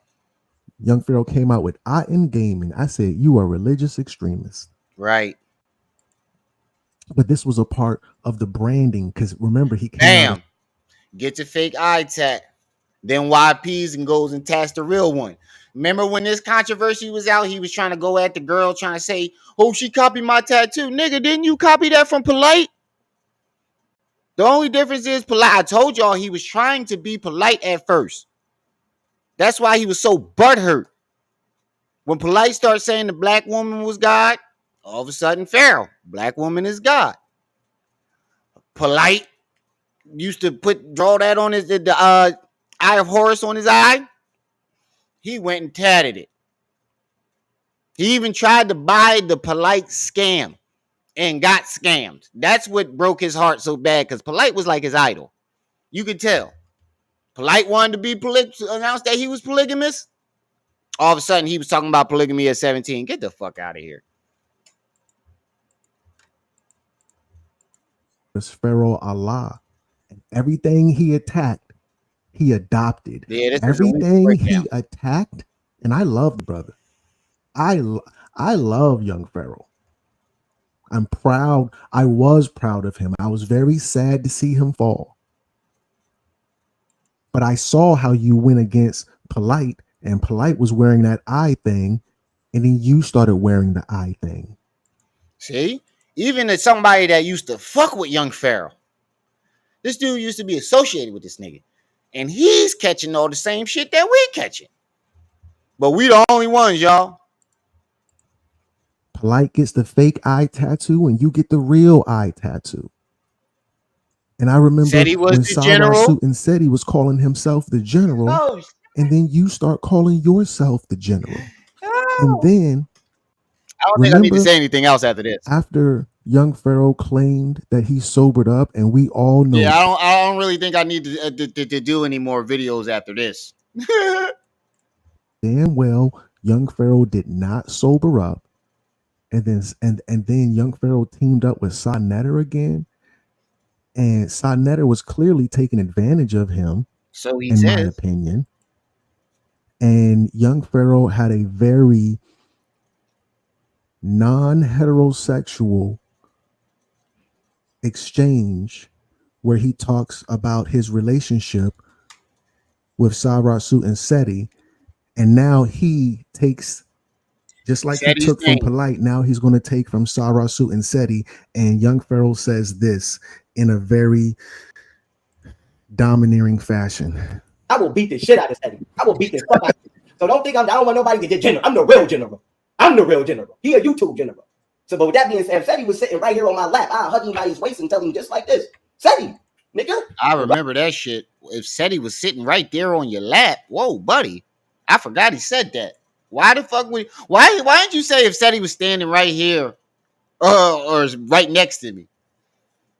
Young Pharaoh came out with Aten Gaming. I said, you are a religious extremist.
Right.
But this was a part of the branding because remember he came out.
Get your fake eye tat. Then YPs and goes and tats the real one. Remember when this controversy was out, he was trying to go at the girl trying to say, oh, she copied my tattoo. Nigga, didn't you copy that from Polite? The only difference is Polite. I told y'all he was trying to be polite at first. That's why he was so butthurt. When Polite started saying the black woman was God, all of a sudden Pharaoh, black woman is God. Polite used to draw that on his the eye of Horus on his eye. He went and tatted it. He even tried to buy the Polite scam and got scammed. That's what broke his heart so bad because Polite was like his idol. You could tell. Polite wanted to be announced that he was polygamous. All of a sudden, he was talking about polygamy at 17. Get the fuck out of here.
It's Pharaoh Allah. And everything he attacked, he adopted.
Yeah,
everything he attacked, and I love the brother. I love Young Pharaoh. I'm proud. I was proud of him. I was very sad to see him fall. But I saw how you went against Polite, and Polite was wearing that eye thing, and then you started wearing the eye thing.
See, even as somebody that used to fuck with Young Pharaoh, this dude used to be associated with this nigga, and he's catching all the same shit that we catching. But we the only ones, y'all.
Polite gets the fake eye tattoo, and you get the real eye tattoo. And I remember
Seti was
when
the general.
Sarah and Seti was calling himself the general, and then you start calling yourself the general. And then
I don't think I need to say anything else after this.
After Young Pharaoh claimed that he sobered up, and we all know.
Yeah, I don't really think I need to do any more videos after this.
Damn well, Young Pharaoh did not sober up, and then Young Pharaoh teamed up with Sa Neter again, and Sa Neter was clearly taking advantage of him.
So he
in my opinion. And Young Pharaoh had a very non-heterosexual exchange where he talks about his relationship with Sarah and Seti, and now he takes, just like Seti's he took from Polite, now he's going to take from Sarah and Seti. And Young Pharaoh says this in a very domineering fashion.
I will beat the shit out of Seti. I will beat the fuck out of him. So don't think I don't want nobody to get general. I'm the real general. I'm the real general. He a YouTube general. So, but with that being said, if Seti was sitting right here on my lap, I'll hug him by his waist and tell him just like this, Seti, nigga.
I remember that shit. If Seti was sitting right there on your lap, whoa, buddy. I forgot he said that. Why the fuck would why didn't you say if Seti was standing right here or right next to me?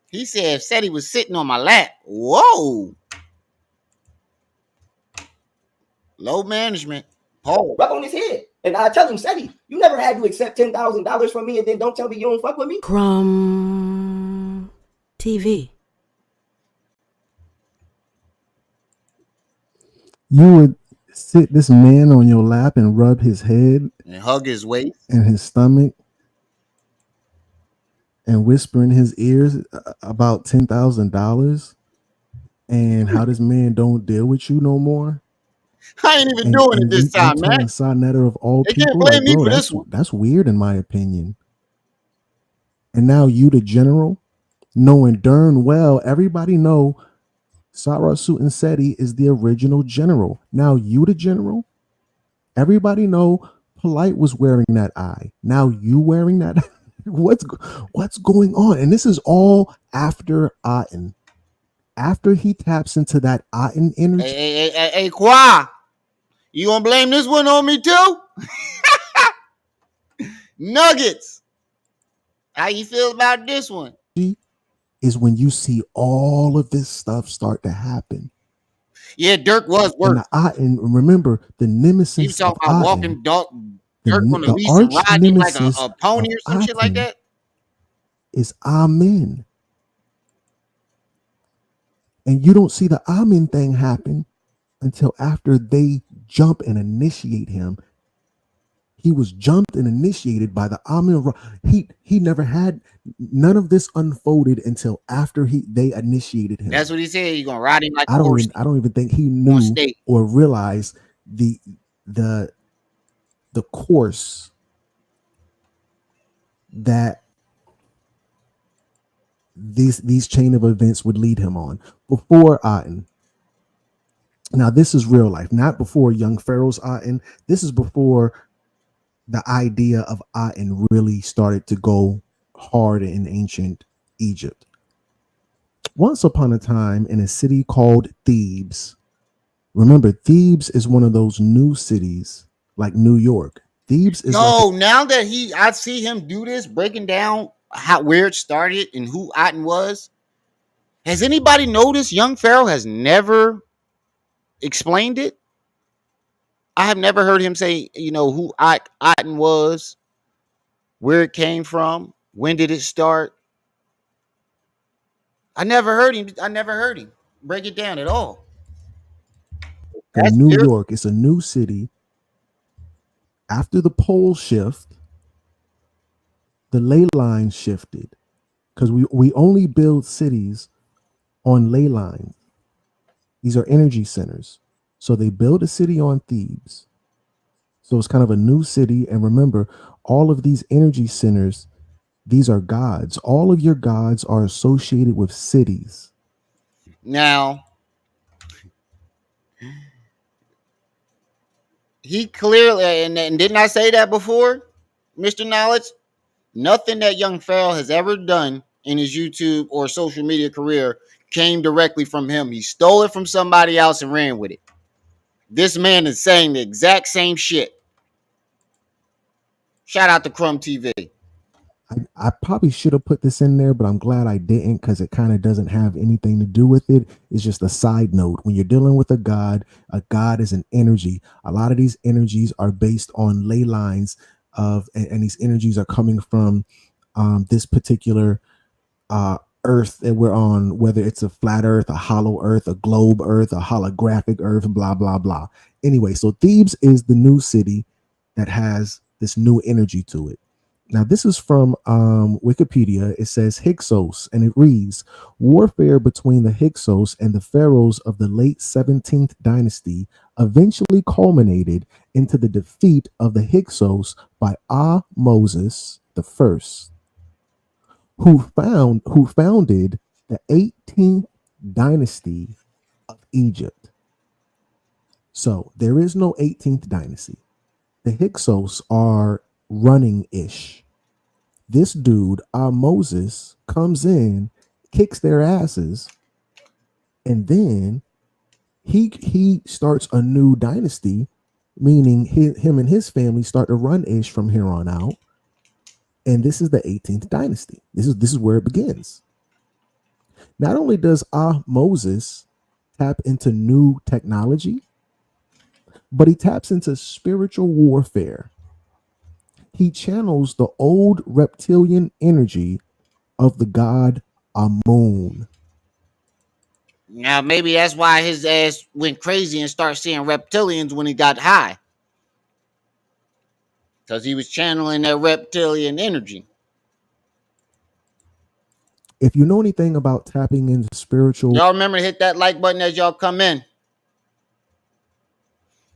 He said if Seti was sitting on my lap. Whoa. Low management. Paul.
Rub on his head. And I tell him, Seti, you never had to accept $10,000 from me and then don't tell me you don't fuck with me.
Crumb TV.
You would sit this man on your lap and rub his head
and hug his waist
and his stomach and whisper in his ears about $10,000 and how this man don't deal with you no more.
I ain't even doing it this time, man.
Sa Neter of all
they
people,
can't blame me for this one.
That's weird in my opinion. And now you, the general, knowing darn well, everybody know Sarah and Seti is the original general. Now you, the general, everybody know Polite was wearing that eye. Now you wearing that. What's going on? And this is all after Aten. After he taps into that Aten energy.
Hey, Qua, you gonna blame this one on me too? Nuggets. How you feel about this one?
Is when you see all of this stuff start to happen.
Yeah, Dirk was working.
And remember, the nemesis.
He was talking about walking dog. Dirk on the leash and riding like a pony or some shit like that.
Is Amun. And you don't see the Amun thing happen until after they jump and initiate him. He was jumped and initiated by the Amun. He never had none of this unfolded until after they initiated him.
That's what he said. You're gonna ride him like a horse.
I don't even think he knew or realized the course that these chain of events would lead him on before Aten. Now this is real life, not before Young Pharaoh's Aten. This is before the idea of Aten really started to go hard in ancient Egypt. Once upon a time in a city called Thebes. Remember, Thebes is one of those new cities like New York. Thebes is
now that I see him do this, breaking down where it started and who Aten was. Has anybody noticed Young Pharaoh has never explained it? I have never heard him say, who Aten was, where it came from, when did it start. I never heard him break it down at all.
In New York, it's a new city. After the pole shift, the ley line shifted because we only build cities on ley lines. These are energy centers. So they build a city on Thebes. So it's kind of a new city. And remember, all of these energy centers These are gods. All of your gods are associated with cities.
Now, he clearly, and didn't I say that before, Mr. Knowledge? Nothing that Young Pharaoh has ever done in his YouTube or social media career came directly from him. He stole it from somebody else and ran with it. This man is saying the exact same shit. Shout out to Crumb TV.
I probably should have put this in there, but I'm glad I didn't because it kind of doesn't have anything to do with it. It's just a side note. When you're dealing with a god is an energy. A lot of these energies are based on ley lines and these energies are coming from this particular earth that we're on, whether it's a flat earth, a hollow earth, a globe earth, a holographic earth, blah, blah, blah. Anyway, so Thebes is the new city that has this new energy to it. Now, this is from Wikipedia. It says Hyksos, and it reads, warfare between the Hyksos and the pharaohs of the late 17th dynasty eventually culminated into the defeat of the Hyksos by Moses the First, who founded the 18th dynasty of Egypt. So there is no 18th dynasty. The Hyksos are running-ish. This dude, Moses, comes in, kicks their asses, and then he starts a new dynasty, meaning him and his family start to run-ish from here on out. And this is the 18th dynasty. This is where it begins. Not only does Moses tap into new technology, but he taps into spiritual warfare. He channels the old reptilian energy of the god Amun.
Now, maybe that's why his ass went crazy and started seeing reptilians when he got high. Because he was channeling that reptilian energy.
If you know anything about tapping into spiritual,
y'all remember to hit that like button as y'all come in.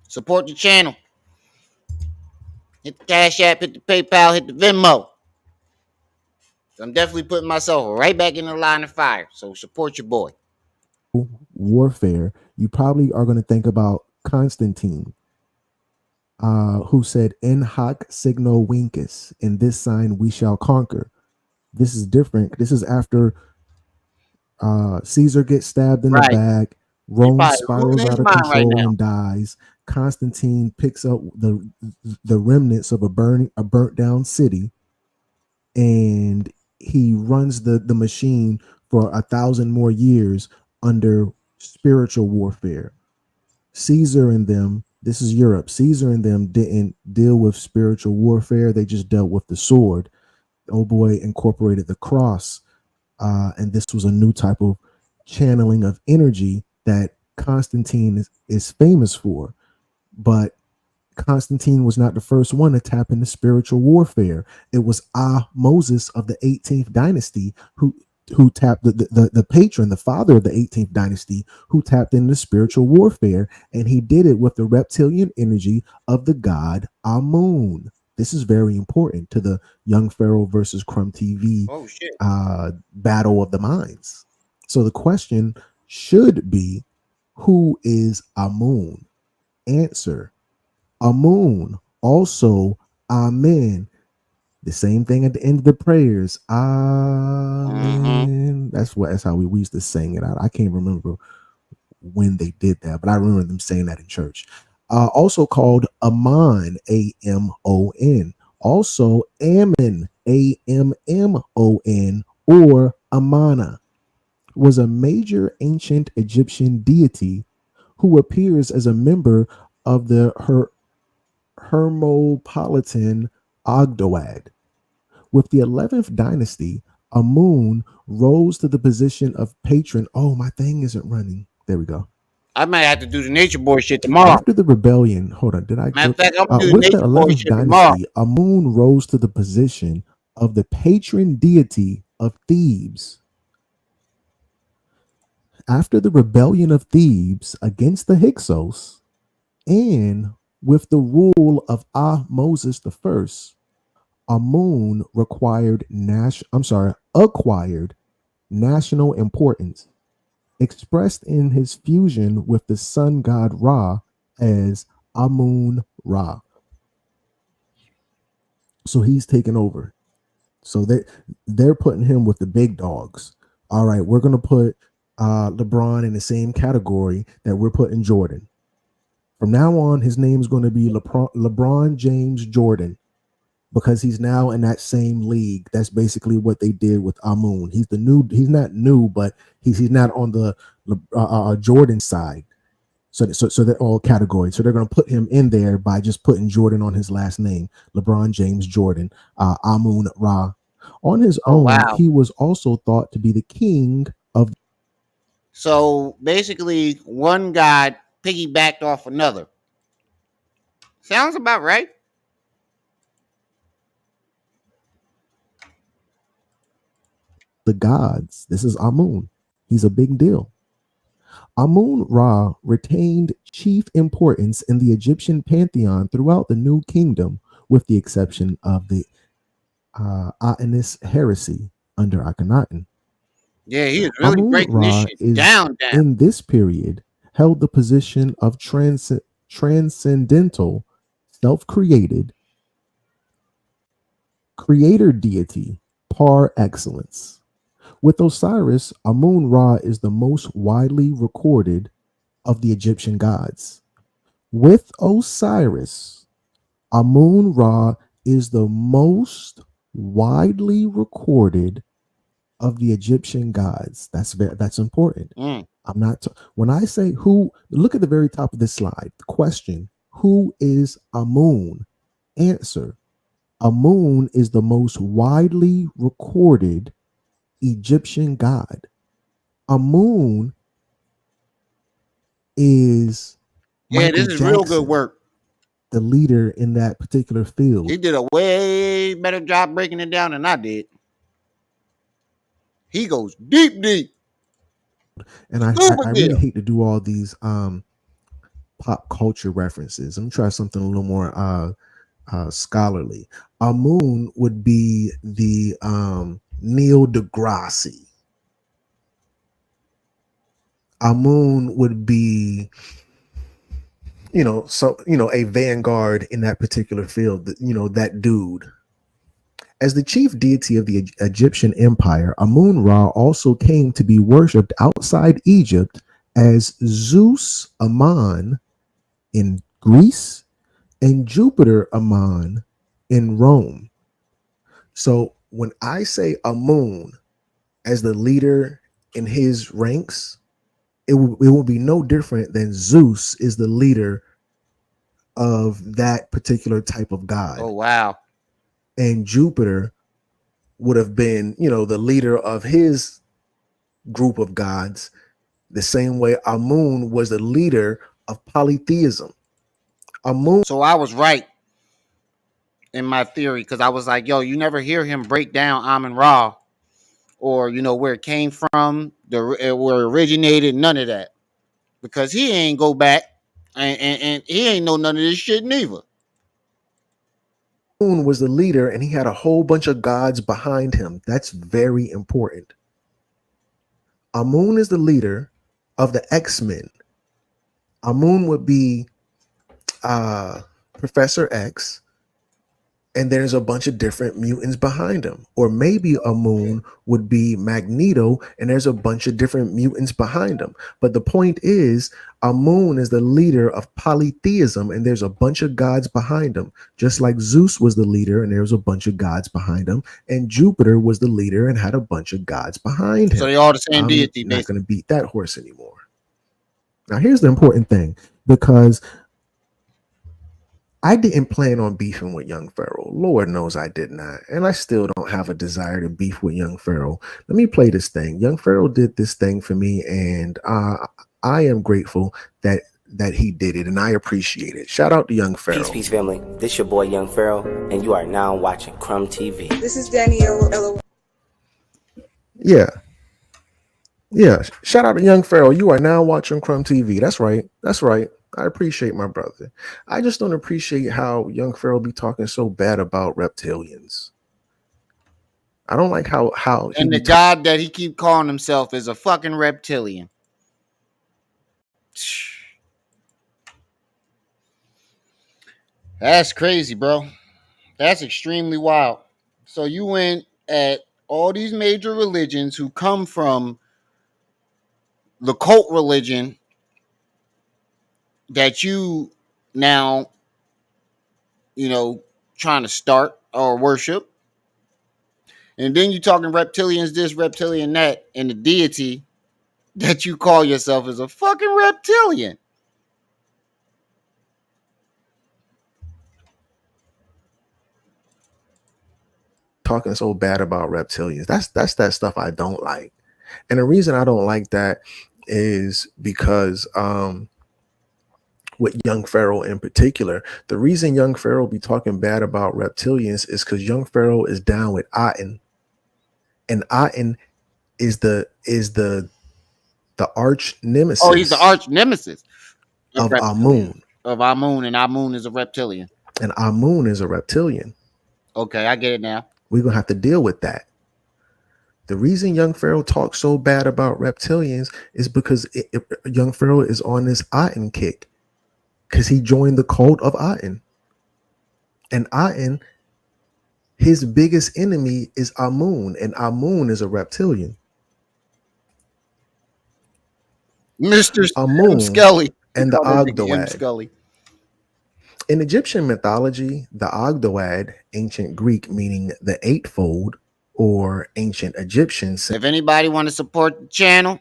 Support the channel. Hit the Cash App, hit the PayPal, hit the Venmo. I'm definitely putting myself right back in the line of fire. So support your boy.
warfare, you probably are going to think about Constantine, who said, "In hoc signo vinces, in this sign we shall conquer." This is different. This is after Caesar gets stabbed in the back, Rome spirals out of control and dies. Constantine picks up the remnants of a burnt down city, and he runs the machine for 1,000 more years under spiritual warfare. Caesar and them, this is Europe, Caesar and them didn't deal with spiritual warfare. They just dealt with the sword. Oh boy incorporated the cross. And this was a new type of channeling of energy that Constantine is famous for. But Constantine was not the first one to tap into spiritual warfare. It was Moses of the 18th dynasty who tapped the patron, the father of the 18th dynasty, who tapped into spiritual warfare, and he did it with the reptilian energy of the god Amun. This is very important to the Young Pharaoh versus Crumb TV battle of the minds. So the question should be, who is Amun? Answer: Amun, also Amen. The same thing at the end of the prayers. Amen. That's how we used to sing it out. I can't remember when they did that, but I remember them saying that in church. Also called Amun, Amon. Also Ammon, Ammon, or Amana, was a major ancient Egyptian deity who appears as a member of the Hermopolitan Ogdoad. With the 11th dynasty, Amun rose to the position of patron. Oh, my thing isn't running. There we go.
I might have to do the Nature Boy shit tomorrow.
After the rebellion, hold on, did I?
Matter of fact, I'm doing
with the
Nature Boy
11th
shit
dynasty,
tomorrow.
Amun rose to the position of the patron deity of Thebes. After the rebellion of Thebes against the Hyksos, and with the rule of Moses the First, Amun acquired national importance, expressed in his fusion with the sun god Ra as Amun Ra. So he's taken over. So they're putting him with the big dogs. All right, we're gonna put LeBron in the same category that we're putting Jordan. From now on, his name is going to be LeBron James Jordan, because he's now in that same league. That's basically what they did with Amun. He's not new, but he's not on the Jordan side. So they're all categories. So they're going to put him in there by just putting Jordan on his last name, LeBron James Jordan, Amun Ra. On his own,
wow.
he was also thought to be the king of.
So basically, one god piggybacked off another. Sounds about right.
The gods. This is Amun. He's a big deal. Amun Ra retained chief importance in the Egyptian pantheon throughout the New Kingdom, with the exception of the Atenist heresy under Akhenaten.
Yeah, he is really
Amun
breaking this
Ra
shit
is
down.
in this period held the position of transcendental, self-created creator deity par excellence. With Osiris, Amun Ra is the most widely recorded of the Egyptian gods. With Osiris, Amun Ra is the most widely recorded of the Egyptian gods. That's important. I'm not when I say who. Look at the very top of this slide. The question: who is Amun? Answer: Amun is the most widely recorded Egyptian god. Amun is Michael
this is
Jackson,
real good work.
the leader in that particular field.
He did a way better job breaking it down than I did. He goes deep.
And I really hate to do all these pop culture references. I'm gonna try something a little more scholarly. Amun would be the Neil deGrasse. Amun would be, a vanguard in that particular field. That dude. As the chief deity of the Egyptian empire, Amun Ra also came to be worshipped outside Egypt as Zeus Amun in Greece and Jupiter Amun in Rome. So when I say Amun as the leader in his ranks, it will be no different than Zeus is the leader of that particular type of god.
Oh, wow.
And Jupiter would have been, the leader of his group of gods, the same way Amun was the leader of polytheism.
So I was right in my theory, because I was like, yo, you never hear him break down Amun Ra or, where it came from, where it originated, none of that. Because he ain't go back and he ain't know none of this shit neither.
Amun was the leader and he had a whole bunch of gods behind him. That's very important. Amun is the leader of the X-Men. Amun would be Professor X, and there's a bunch of different mutants behind him. Or maybe Amun would be Magneto, and there's a bunch of different mutants behind him. But the point is, Amun is the leader of polytheism, and there's a bunch of gods behind him. Just like Zeus was the leader, and there was a bunch of gods behind him, and Jupiter was the leader and had a bunch of gods behind him.
So they all the same deity.
I'm not going to beat that horse anymore. Now, here's the important thing, because I didn't plan on beefing with Young Pharaoh. Lord knows I did not. And I still don't have a desire to beef with Young Pharaoh. Let me play this thing. Young Pharaoh did this thing for me, and I am grateful that he did it, and I appreciate it. Shout out to Young Pharaoh.
Peace, family. This your boy, Young Pharaoh, and you are now watching Crumb TV.
This is Danielle.
Yeah. Shout out to Young Pharaoh. You are now watching Crumb TV. That's right. I appreciate my brother. I just don't appreciate how Young Pharaoh be talking so bad about reptilians. I don't like how he
And the
be
god that he keep calling himself is a fucking reptilian. That's crazy, bro. That's extremely wild. So you went at all these major religions who come from the cult religion that you now, you know, trying to start or worship. And then you talking reptilians this, reptilian that, and the deity that you call yourself is a fucking reptilian.
talking so bad about reptilians. That's that stuff I don't like. And the reason I don't like that is because with Young Pharaoh in particular, the reason Young Pharaoh be talking bad about reptilians is because Young Pharaoh is down with Aten, and Aten is the arch nemesis.
Oh, he's the arch nemesis
of Amun,
and Amun is a reptilian.
And Amun is a reptilian.
Okay, I get it now.
We're gonna have to deal with that. The reason Young Pharaoh talks so bad about reptilians is because Young Pharaoh is on this Aten kick, because he joined the cult of Aten. And Aten, his biggest enemy is Amun, and Amun is a reptilian.
Mr.
Amun
Scully
and the
Ogdoad.
Ogdoad. In Egyptian mythology, the Ogdoad, ancient Greek meaning the eightfold, or ancient Egyptian.
If anybody want to support the channel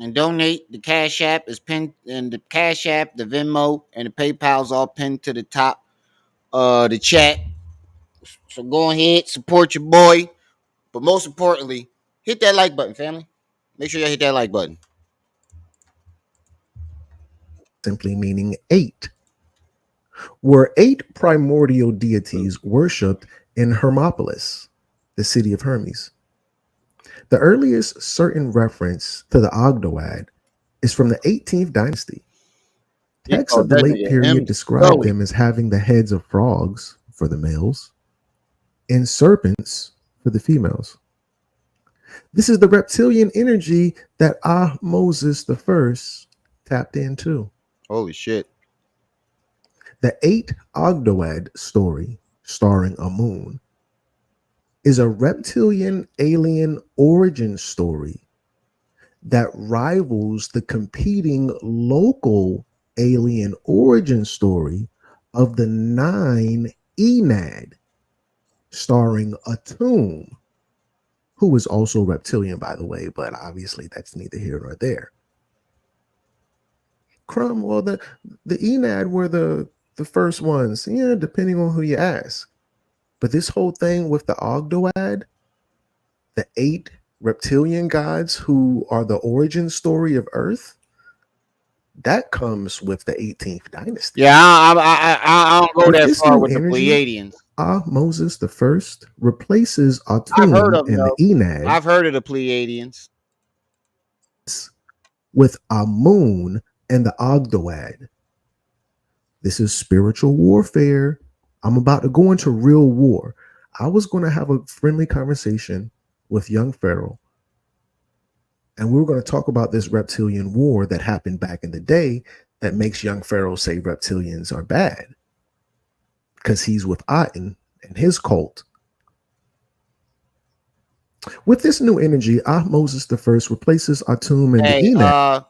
and donate, the Cash App is pinned, and the Cash App, the Venmo, and the PayPal's all pinned to the top of the chat. So go ahead, support your boy. But most importantly, hit that like button, family. Make sure you hit that like button.
Simply meaning eight, were 8 primordial deities worshipped in Hermopolis, the city of Hermes. The earliest certain reference to the Ogdoad is from the 18th dynasty. Texts of the late period describe them as having the heads of frogs for the males and serpents for the females. This is the reptilian energy that Moses I tapped into.
Holy shit.
The 8 Ogdoad story, starring Amun, is a reptilian alien origin story that rivals the competing local alien origin story of the 9 Enad, starring Aten, who is also reptilian, by the way, but obviously that's neither here nor there. Crumb, well, the Enad were the first ones, yeah, depending on who you ask. But this whole thing with the Ogdoad, the 8 reptilian gods who are the origin story of Earth, that comes with the 18th dynasty.
Yeah, I don't go that far with the Pleiadians.
Moses I replaces Aten and the Enad.
I've heard of the Pleiadians.
With Amun and the Ogdoad. This is spiritual warfare. I'm about to go into real war. I was going to have a friendly conversation with Young Pharaoh, and we were going to talk about this reptilian war that happened back in the day that makes Young Pharaoh say reptilians are bad, because he's with Aten and his cult. With this new energy, Moses I replaces Atum and the Enad.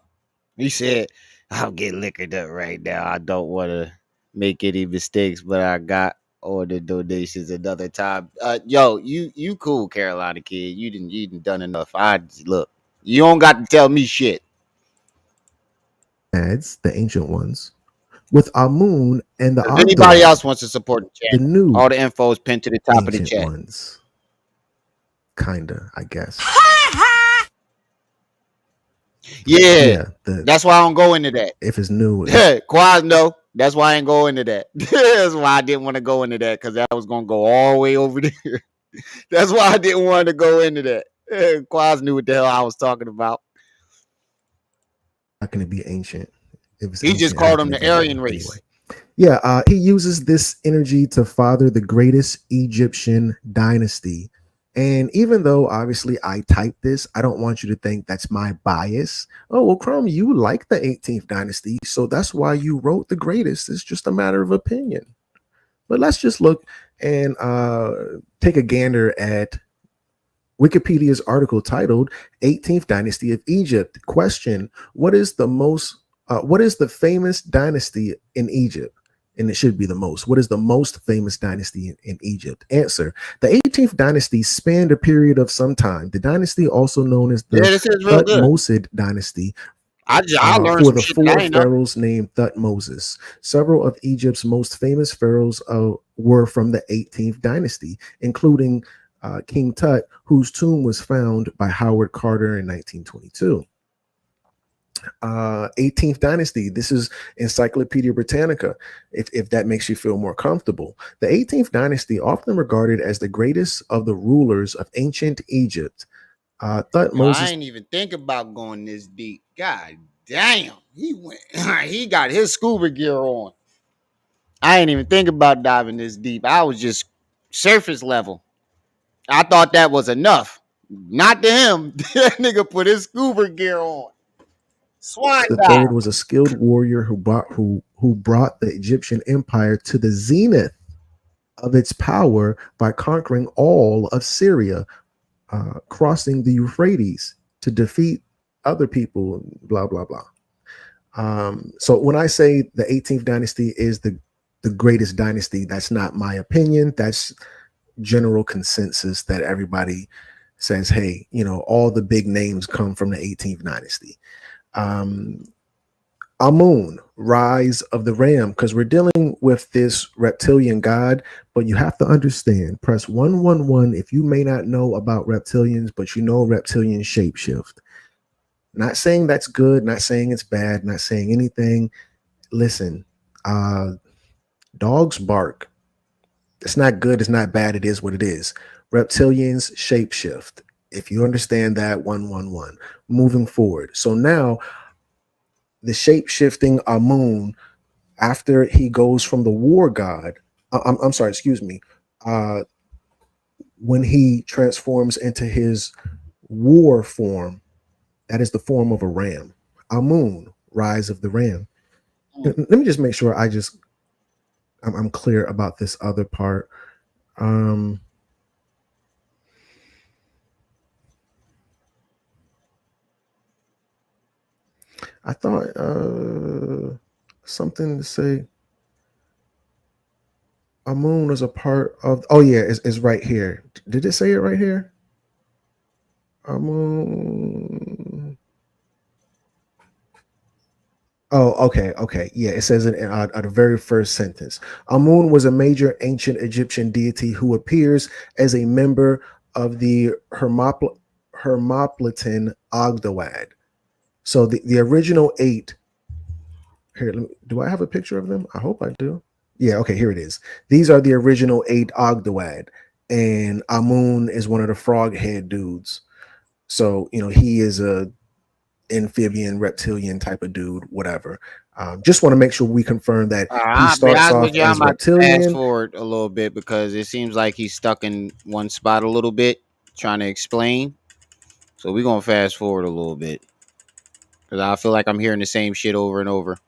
He said, "I'm getting liquored up right now. I don't want to make any mistakes, but I got all the donations another time." Yo, you cool, Carolina kid. You didn't done enough. Look, you don't got to tell me shit.
Adds the ancient ones with Amun and the
If anybody else wants to support the channel,
new
all the info is pinned to the top of the chat.
Ones. Kinda, I guess.
Yeah, that's why I don't go into that.
If it's new,
Quaz, no, that's why I ain't go into that. That's why I didn't want to go into that, because that was gonna go all the way over there. That's why I didn't want to go into that. Quaz knew what the hell I was talking about.
Not going to be ancient. If it's
He just
ancient
called them
African,
the
it doesn't
Aryan
matter.
race.
Anyway. Yeah, he uses this energy to father the greatest Egyptian dynasty. And even though obviously I typed this, I don't want you to think that's my bias. Oh, well, Crumb, you like the 18th dynasty, so that's why you wrote the greatest. It's just a matter of opinion. But let's just look and take a gander at Wikipedia's article titled 18th Dynasty of Egypt. Question: what is the famous dynasty in Egypt? And it should be the most. What is the most famous dynasty in Egypt? Answer: the 18th dynasty spanned a period of some time. The dynasty, also known as the
This is real good.
Thutmose dynasty,
I learned
for
some
the
shit that I
four
ain't know.
pharaohs named Thutmoses. Several of Egypt's most famous pharaohs were from the 18th dynasty, including King Tut, whose tomb was found by Howard Carter in 1922. 18th dynasty. This is Encyclopedia Britannica, if that makes you feel more comfortable. The 18th dynasty, often regarded as the greatest of the rulers of ancient Egypt. Thutmose.
I ain't even think about going this deep. God damn, he went. He got his scuba gear on. I ain't even think about diving this deep. I was just surface level. I thought that was enough. Not to him. That nigga put his scuba gear on. Swine
the
dive.
third was a skilled warrior who brought the Egyptian empire to the zenith of its power by conquering all of Syria, crossing the Euphrates to defeat other people, blah blah blah. So when I say the 18th dynasty is the greatest dynasty, that's not my opinion. That's general consensus that everybody says, hey, all the big names come from the 18th dynasty. Amun, rise of the ram, because we're dealing with this reptilian god, but you have to understand, press 111 if you may not know about reptilians, but you know reptilian shapeshift. Not saying that's good, not saying it's bad, not saying anything. Listen, dogs bark. It's not good, it's not bad, it is what it is. Reptilians shapeshift. If you understand that, 111. Moving forward. So now, the shape-shifting Amun, after he goes from the war god, I'm sorry, excuse me, when he transforms into his war form, that is the form of a ram. Amun, rise of the ram. Let me just make sure I'm clear about this other part. I thought something to say. Amun was a part of. Oh yeah, it's right here. Did it say it right here? Amun. Oh, okay. Yeah, it says it at the very first sentence. Amun was a major ancient Egyptian deity who appears as a member of the Hermopolitan Ogdoad. So the original 8. Here, do I have a picture of them? I hope I do. Yeah, okay, here it is. These are the original 8 Ogdoad, and Amun is one of the frog head dudes. So, he is a amphibian, reptilian type of dude, whatever. Just want to make sure we confirm that he starts off as reptilian.
Fast forward a little bit because it seems like he's stuck in one spot a little bit, trying to explain. So we're going to fast forward a little bit because I feel like I'm hearing the same shit over and over.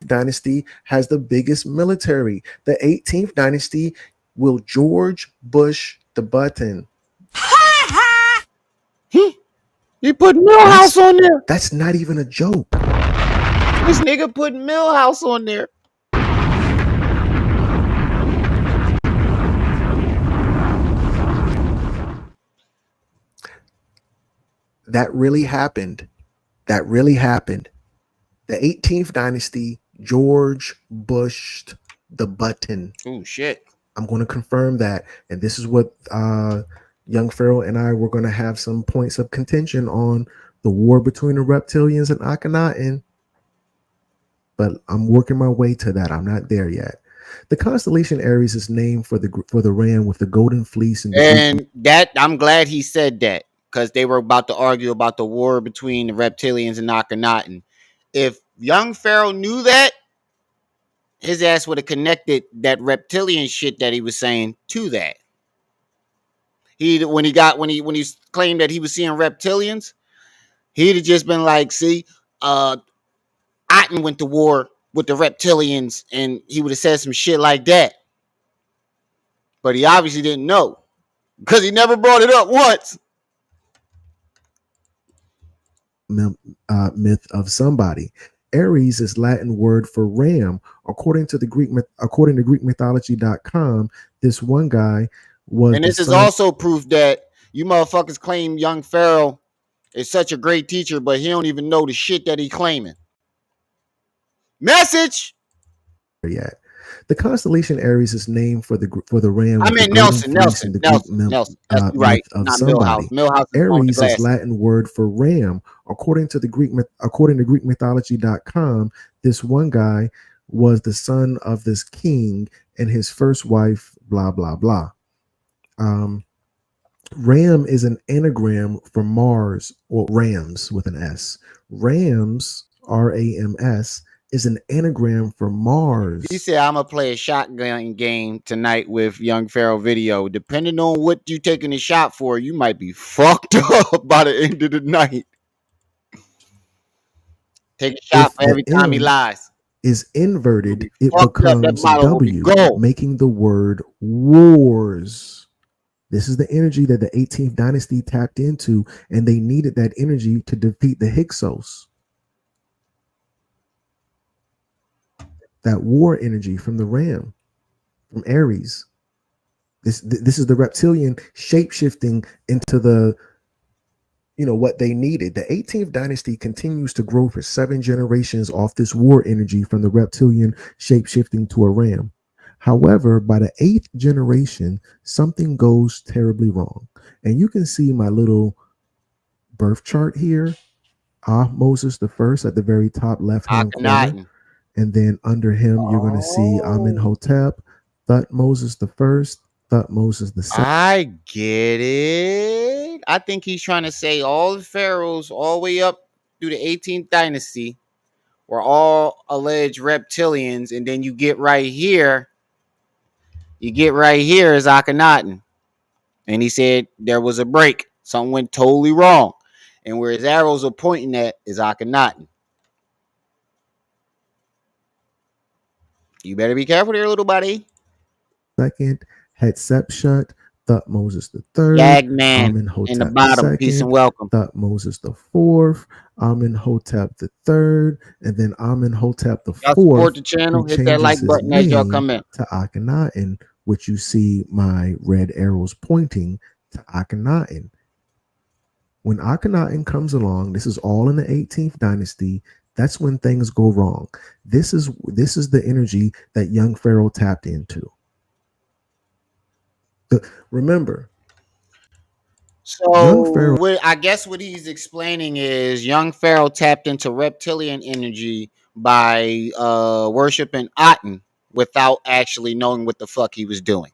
Dynasty has the biggest military. The 18th dynasty will George Bush the button.
He put Millhouse on there.
That's not even a joke.
This nigga put Millhouse on there.
That really happened. The 18th dynasty, George Bush the button.
Oh shit.
I'm going to confirm that. And this is what Young Pharaoh and I were going to have some points of contention on the war between the reptilians and Akhenaten. But I'm working my way to that. I'm not there yet. The constellation Aries is named for the ram with the golden fleece, and
that I'm glad he said that because they were about to argue about the war between the reptilians and Akhenaten. If young Pharaoh knew that, his ass would have connected that reptilian shit that he was saying to that. When he claimed that he was seeing reptilians, he'd have just been like, see, Aten went to war with the reptilians, and he would have said some shit like that. But he obviously didn't know because he never brought it up once.
Myth of somebody. Aries is Latin word for ram. According to Greek mythology.com, this one guy was.
And this is also proof that you motherfuckers claim young Pharaoh is such a great teacher, but he don't even know the shit that he claiming. Message.
Yet. The constellation Aries is named for the ram.
I mean Nelson. That's right.
Of
not
somebody.
Millhouse
Aries is Latin word for ram. According to Greek mythology.com, this one guy was the son of this king and his first wife. Blah blah blah. Ram is an anagram for Mars, or Rams with an S. Rams, RAMS, is an anagram for Mars.
He said, I'm going to play a shotgun game tonight with Young Pharaoh video. Depending on what you taking a shot for, you might be fucked up by the end of the night. Take a shot for every time he lies.
Is inverted, it becomes W, making the word wars. This is the energy that the 18th dynasty tapped into, and they needed that energy to defeat the Hyksos. That war energy from the ram, from Aries. This is the reptilian shape-shifting into the, what they needed. The 18th dynasty continues to grow for 7 generations off this war energy from the reptilian shape-shifting to a ram. However, by the 8th generation, something goes terribly wrong. And you can see my little birth chart here. Moses the first at the very top left-hand corner. And then under him, you're going to see Amenhotep, Thutmose the first, Thutmose the second.
I get it. I think he's trying to say all the pharaohs all the way up through the 18th dynasty were all alleged reptilians. And then you get right here is Akhenaten. And he said there was a break. Something went totally wrong. And where his arrows are pointing at is Akhenaten. You better be careful there, little buddy.
Second, Hatshepsut, Thutmose the third,
Amenhotep in the bottom. Second, peace and welcome.
Thutmose the fourth, Amenhotep the third, and then Amenhotep the fourth.
Support the channel. Hit that like button as y'all come in.
To Akhenaten, which you see my red arrows pointing to Akhenaten. When Akhenaten comes along, this is all in the 18th dynasty. That's when things go wrong. This is the energy that young Pharaoh tapped into. Remember.
So I guess what he's explaining is young Pharaoh tapped into reptilian energy by worshiping Aten without actually knowing what the fuck he was doing.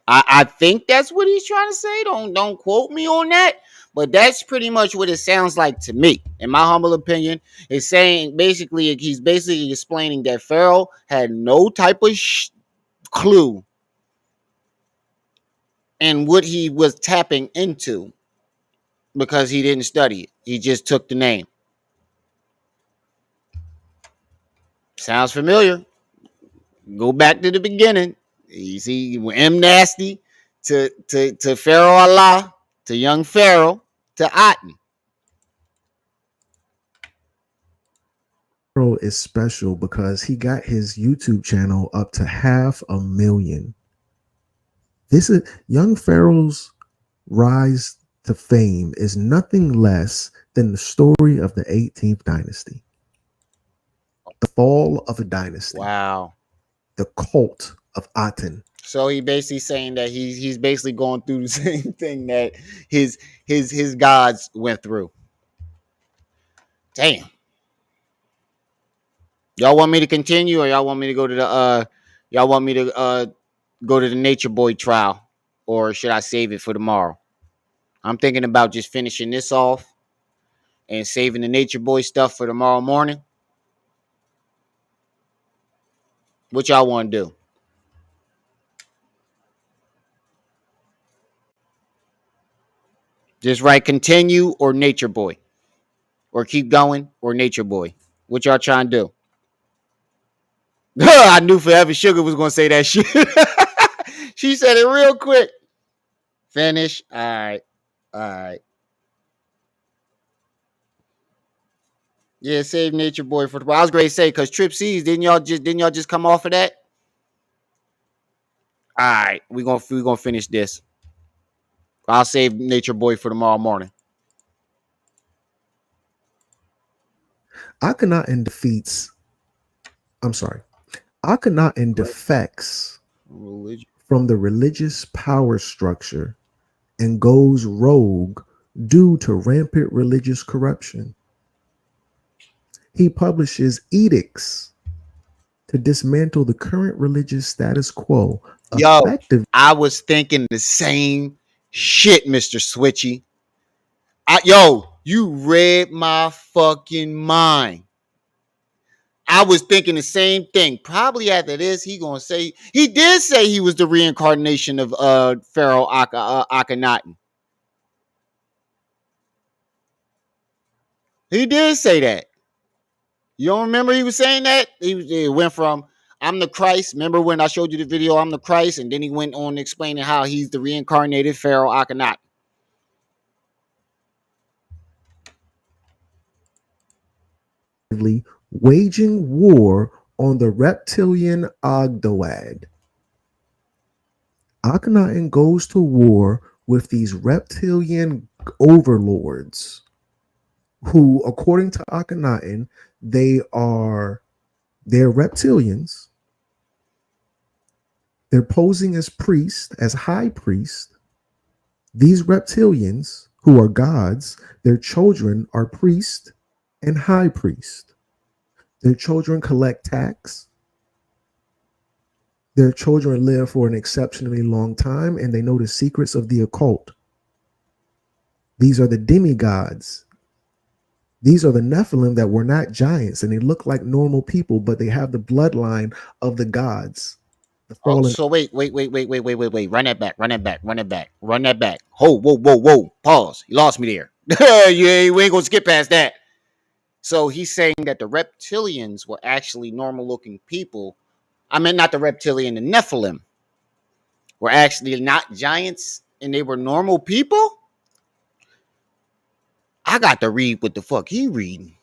I think that's what he's trying to say. Don't quote me on that. But that's pretty much what it sounds like to me. In my humble opinion, it's saying he's basically explaining that Pharaoh had no type of clue in what he was tapping into because he didn't study it. He just took the name. Sounds familiar. Go back to the beginning. You see, M Nasty to Pharaoh Allah, to young Pharaoh, to Aten.
Pharaoh is special because he got his YouTube channel up to 500,000. This is young Pharaoh's rise to fame is nothing less than the story of the 18th dynasty. The fall of a dynasty.
Wow.
The cult of Aten.
So he basically saying that he's basically going through the same thing that his gods went through. Damn. Y'all want me to continue, or y'all want me to go to the go to the Nature Boy trial, or should I save it for tomorrow? I'm thinking about just finishing this off and saving the Nature Boy stuff for tomorrow morning. What y'all want to do? Just write continue or Nature Boy, or keep going or Nature Boy. What y'all trying to do? I knew Forever Sugar was gonna say that shit. She said it real quick. Finish. All right. All right. Yeah, save Nature Boy for. I was going to say because Trip C's didn't y'all just come off of that? All right, we gonna finish this. I'll save Nature Boy for tomorrow morning.
Akhenaten defeats. I'm sorry. Akhenaten defects
Religion.
from the religious power structure and goes rogue due to rampant religious corruption. He publishes edicts to dismantle the current religious status quo.
Yo, I was thinking the same shit, Mr. Switchy. You read my fucking mind. I was thinking the same thing. Probably after this, he did say he was the reincarnation of Pharaoh Akhenaten. He did say that. You don't remember he was saying that? He went from I'm the Christ. Remember when I showed you the video, I'm the Christ, and then he went on explaining how he's the reincarnated Pharaoh Akhenaten.
Waging war on the reptilian Ogdoad. Akhenaten goes to war with these reptilian overlords who, according to Akhenaten, they're reptilians. They're posing as priests, as high priests. These reptilians, who are gods, their children are priests and high priests. Their children collect tax. Their children live for an exceptionally long time, and they know the secrets of the occult. These are the demigods. These are the Nephilim that were not giants, and they look like normal people, but they have the bloodline of the gods.
So wait. Run that back. Whoa. Pause. You lost me there. We ain't gonna skip past that. So he's saying that the reptilians were actually normal looking people. I mean, not the reptilian, the Nephilim were actually not giants and they were normal people? I got to read what the fuck he reading.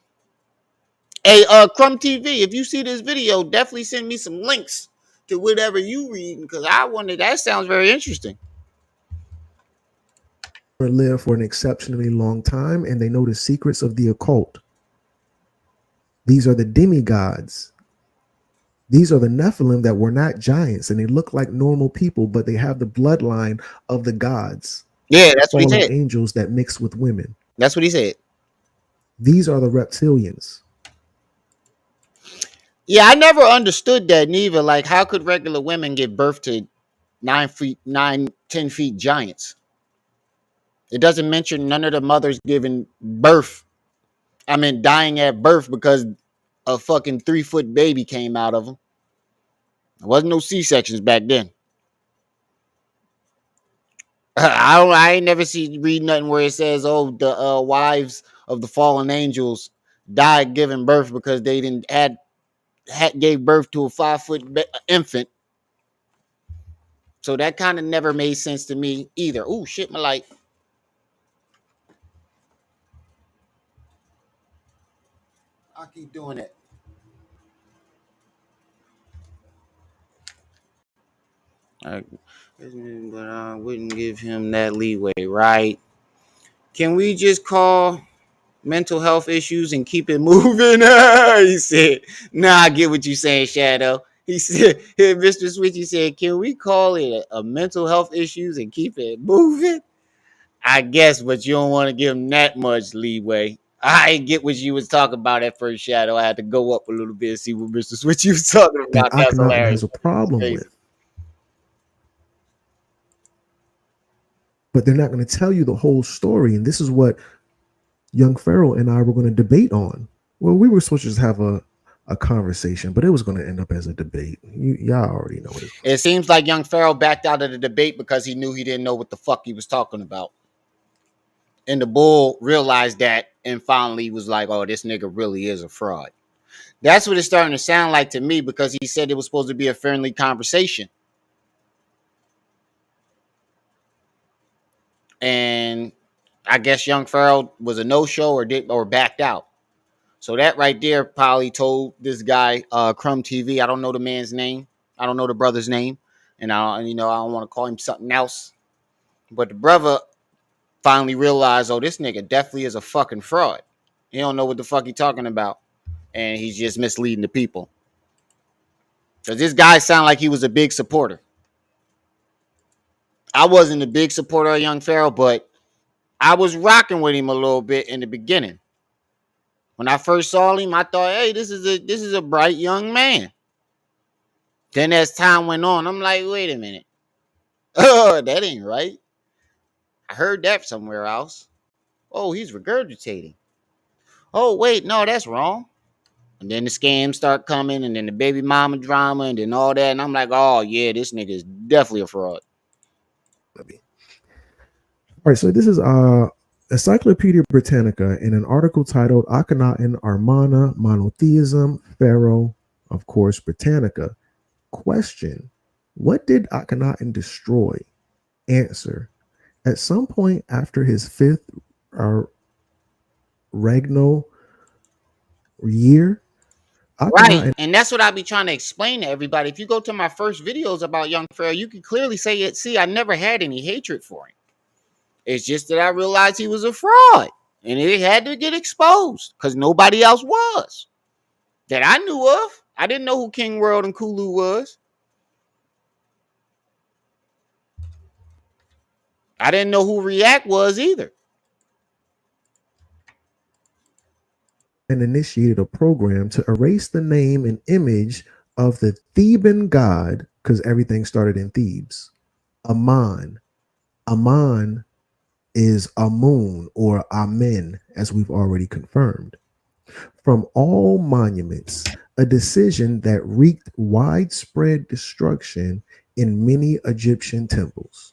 Hey, Crumb TV, if you see this video, definitely send me some links to whatever you reading, because I wonder, that sounds very interesting.
Live for an exceptionally long time, and they know the secrets of the occult. These are the demigods. These are the Nephilim that were not giants, and they look like normal people, but they have the bloodline of the gods.
Yeah, that's what he said.
Angels that mix with women.
That's what he said.
These are the reptilians.
Yeah, I never understood that neither. Like, how could regular women give birth to 10 feet giants? It doesn't mention none of the mothers giving birth. I mean, dying at birth because a fucking 3-foot baby came out of them. There wasn't no C-sections back then. I ain't never read nothing where it says, oh, the wives of the fallen angels died giving birth because they didn't gave birth to a 5-foot infant. So that kind of never made sense to me either. Oh shit, my light. I keep doing it. But I wouldn't give him that leeway, right? Can we just call mental health issues and keep it moving? He said, nah, I get what you're saying, Shadow. He said, Mr. Switchy said, can we call it a mental health issues and keep it moving? I guess, but you don't want to give him that much leeway. I get what you was talking about at first, Shadow. I had to go up a little bit and see what Mr. Switchy was talking about. That's hilarious.
Has a problem with. but they're not going to tell you the whole story. And this is what Young Pharaoh and I were going to debate on. Well, we were supposed to just have a conversation, but it was going to end up as a debate. Y'all already know what it is.
It seems like Young Pharaoh backed out of the debate because he knew he didn't know what the fuck he was talking about. And the bull realized that and finally was like, oh, this nigga really is a fraud. That's what it's starting to sound like to me, because he said it was supposed to be a friendly conversation. And I guess Young Pharaoh was a no-show or backed out. So that right there probably told this guy, Crumb TV. I don't know the man's name. I don't know the brother's name. And I don't want to call him something else. But the brother finally realized, oh, this nigga definitely is a fucking fraud. He don't know what the fuck he talking about. And he's just misleading the people. Because this guy sounded like he was a big supporter. I wasn't a big supporter of Young Pharaoh, but I was rocking with him a little bit in the beginning. When I first saw him, I thought, hey, this is a bright young man. Then as time went on, I'm like, wait a minute. Oh, that ain't right. I heard that somewhere else. Oh, he's regurgitating. Oh, wait, no, that's wrong. And then the scams start coming, and then the baby mama drama, and then all that. And I'm like, oh, yeah, this nigga is definitely a fraud.
All right, so this is Encyclopedia Britannica in an article titled Akhenaten Armana Monotheism Pharaoh, of course, Britannica. Question: what did Akhenaten destroy? Answer: at some point after his fifth regnal year,
Right, and that's what I be trying to explain to everybody. If you go to my first videos about Young Pharaoh, you can clearly say it. See, I never had any hatred for him. It's just that I realized he was a fraud, and it had to get exposed because nobody else was that I knew of. I didn't know who King World and Kulu was. I didn't know who React was either.
And initiated a program to erase the name and image of the Theban god, because everything started in Thebes, Amun. Amun is Amun or Amen, as we've already confirmed. From all monuments, a decision that wreaked widespread destruction in many Egyptian temples.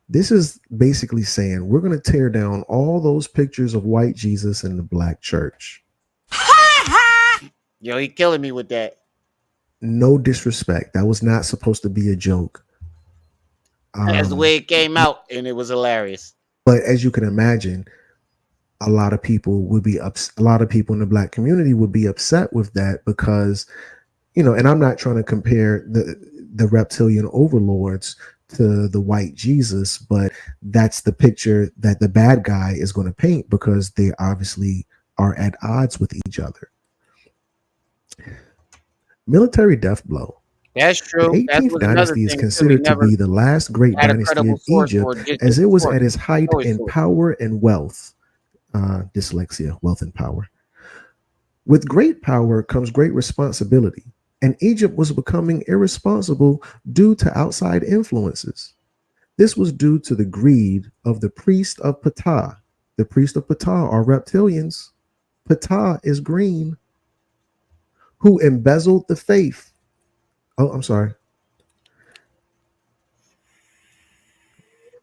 This is basically saying we're going to tear down all those pictures of white Jesus in the black church.
Yo, he killing me with that.
No disrespect. That was not supposed to be a joke.
That's the way it came out, and it was hilarious.
But as you can imagine, a lot of people would be a lot of people in the black community would be upset with that because, and I'm not trying to compare the reptilian overlords to the white Jesus, but that's the picture that the bad guy is going to paint because they obviously are at odds with each other. Military death blow.
That's true.
The 18th dynasty is considered to be the last great dynasty of Egypt, as it was at its height in power and wealth. Dyslexia, wealth and power. With great power comes great responsibility, and Egypt was becoming irresponsible due to outside influences. This was due to the greed of the priest of Ptah. The priest of Ptah are reptilians. Ptah is green, who embezzled the faith. Oh, I'm sorry.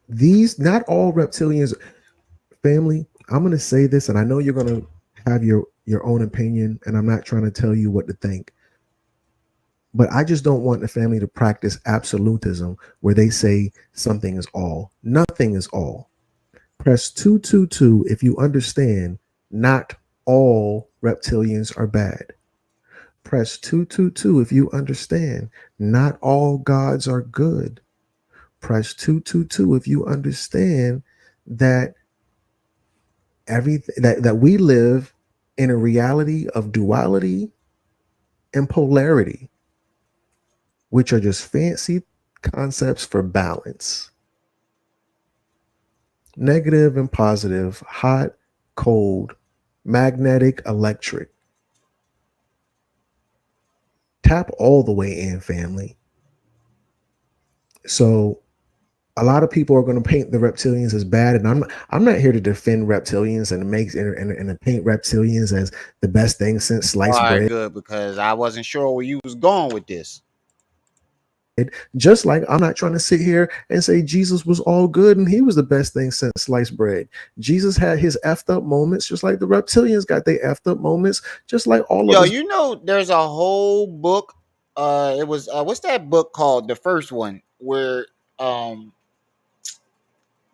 These, not all reptilians, family, I'm going to say this, and I know you're going to have your own opinion, and I'm not trying to tell you what to think. But I just don't want the family to practice absolutism where they say something is all. Nothing is all. Press 222 if you understand not all reptilians are bad. Press 222 if you understand not all gods are good. Press 222 if you understand that everything that we live in a reality of duality and polarity, which are just fancy concepts for balance. Negative and positive, hot, cold, magnetic, electric. Tap all the way in, family. So a lot of people are going to paint the reptilians as bad, and I'm not here to defend reptilians and paint reptilians as the best thing since
All
sliced
right,
bread.
good, because I wasn't sure where you was going with this.
Just like I'm not trying to sit here and say Jesus was all good and he was the best thing since sliced bread. Jesus had his effed up moments, just like the reptilians got their effed up moments, just like all of
Yo,
us.
you know, there's a whole book. It was what's that book called? The first one, where um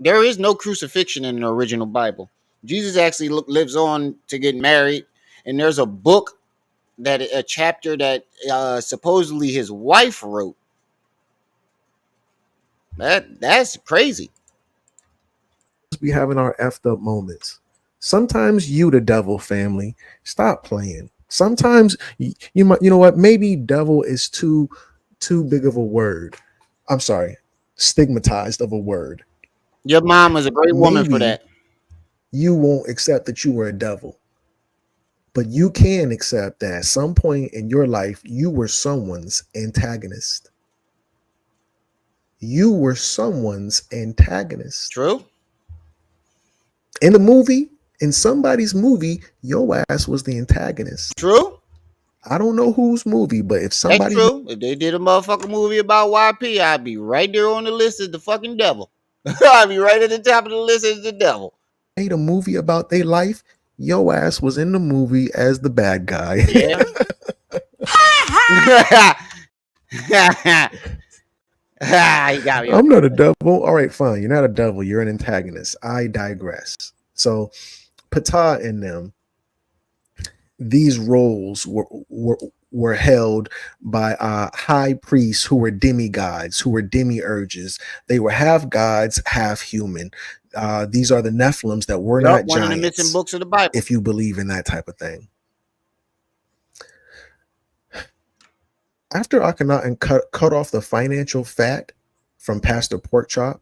there is no crucifixion in the original Bible. Jesus actually lives on to get married, and there's a book that a chapter that supposedly his wife wrote. That's crazy.
Be having our effed up moments. Sometimes you the devil, family. Stop playing. Sometimes you might, you know what? Maybe devil is too big of a word. I'm sorry, stigmatized of a word.
Your mom was a great woman for
Maybe
that.
you won't accept that you were a devil, but you can accept that at some point in your life you were someone's antagonist. You were someone's antagonist.
True.
In a movie, in somebody's movie, your ass was the antagonist.
True.
I don't know whose movie, but if
That's
somebody
true. If they did a motherfucking movie about YP, I'd be right there on the list as the fucking devil. I'd be right at the top of the list as the devil.
made a movie about their life, your ass was in the movie as the bad guy.
Yeah. He got me.
I'm not a devil. All right, fine. You're not a devil. You're an antagonist. I digress. So, Ptah and them, these roles were held by high priests who were demigods, who were demiurges. They were half gods, half human. These are the Nephilims that were not
One of the
giants,
missing books of the Bible.
if you believe in that type of thing. After Akhenaten cut off the financial fat from Pastor Porkchop,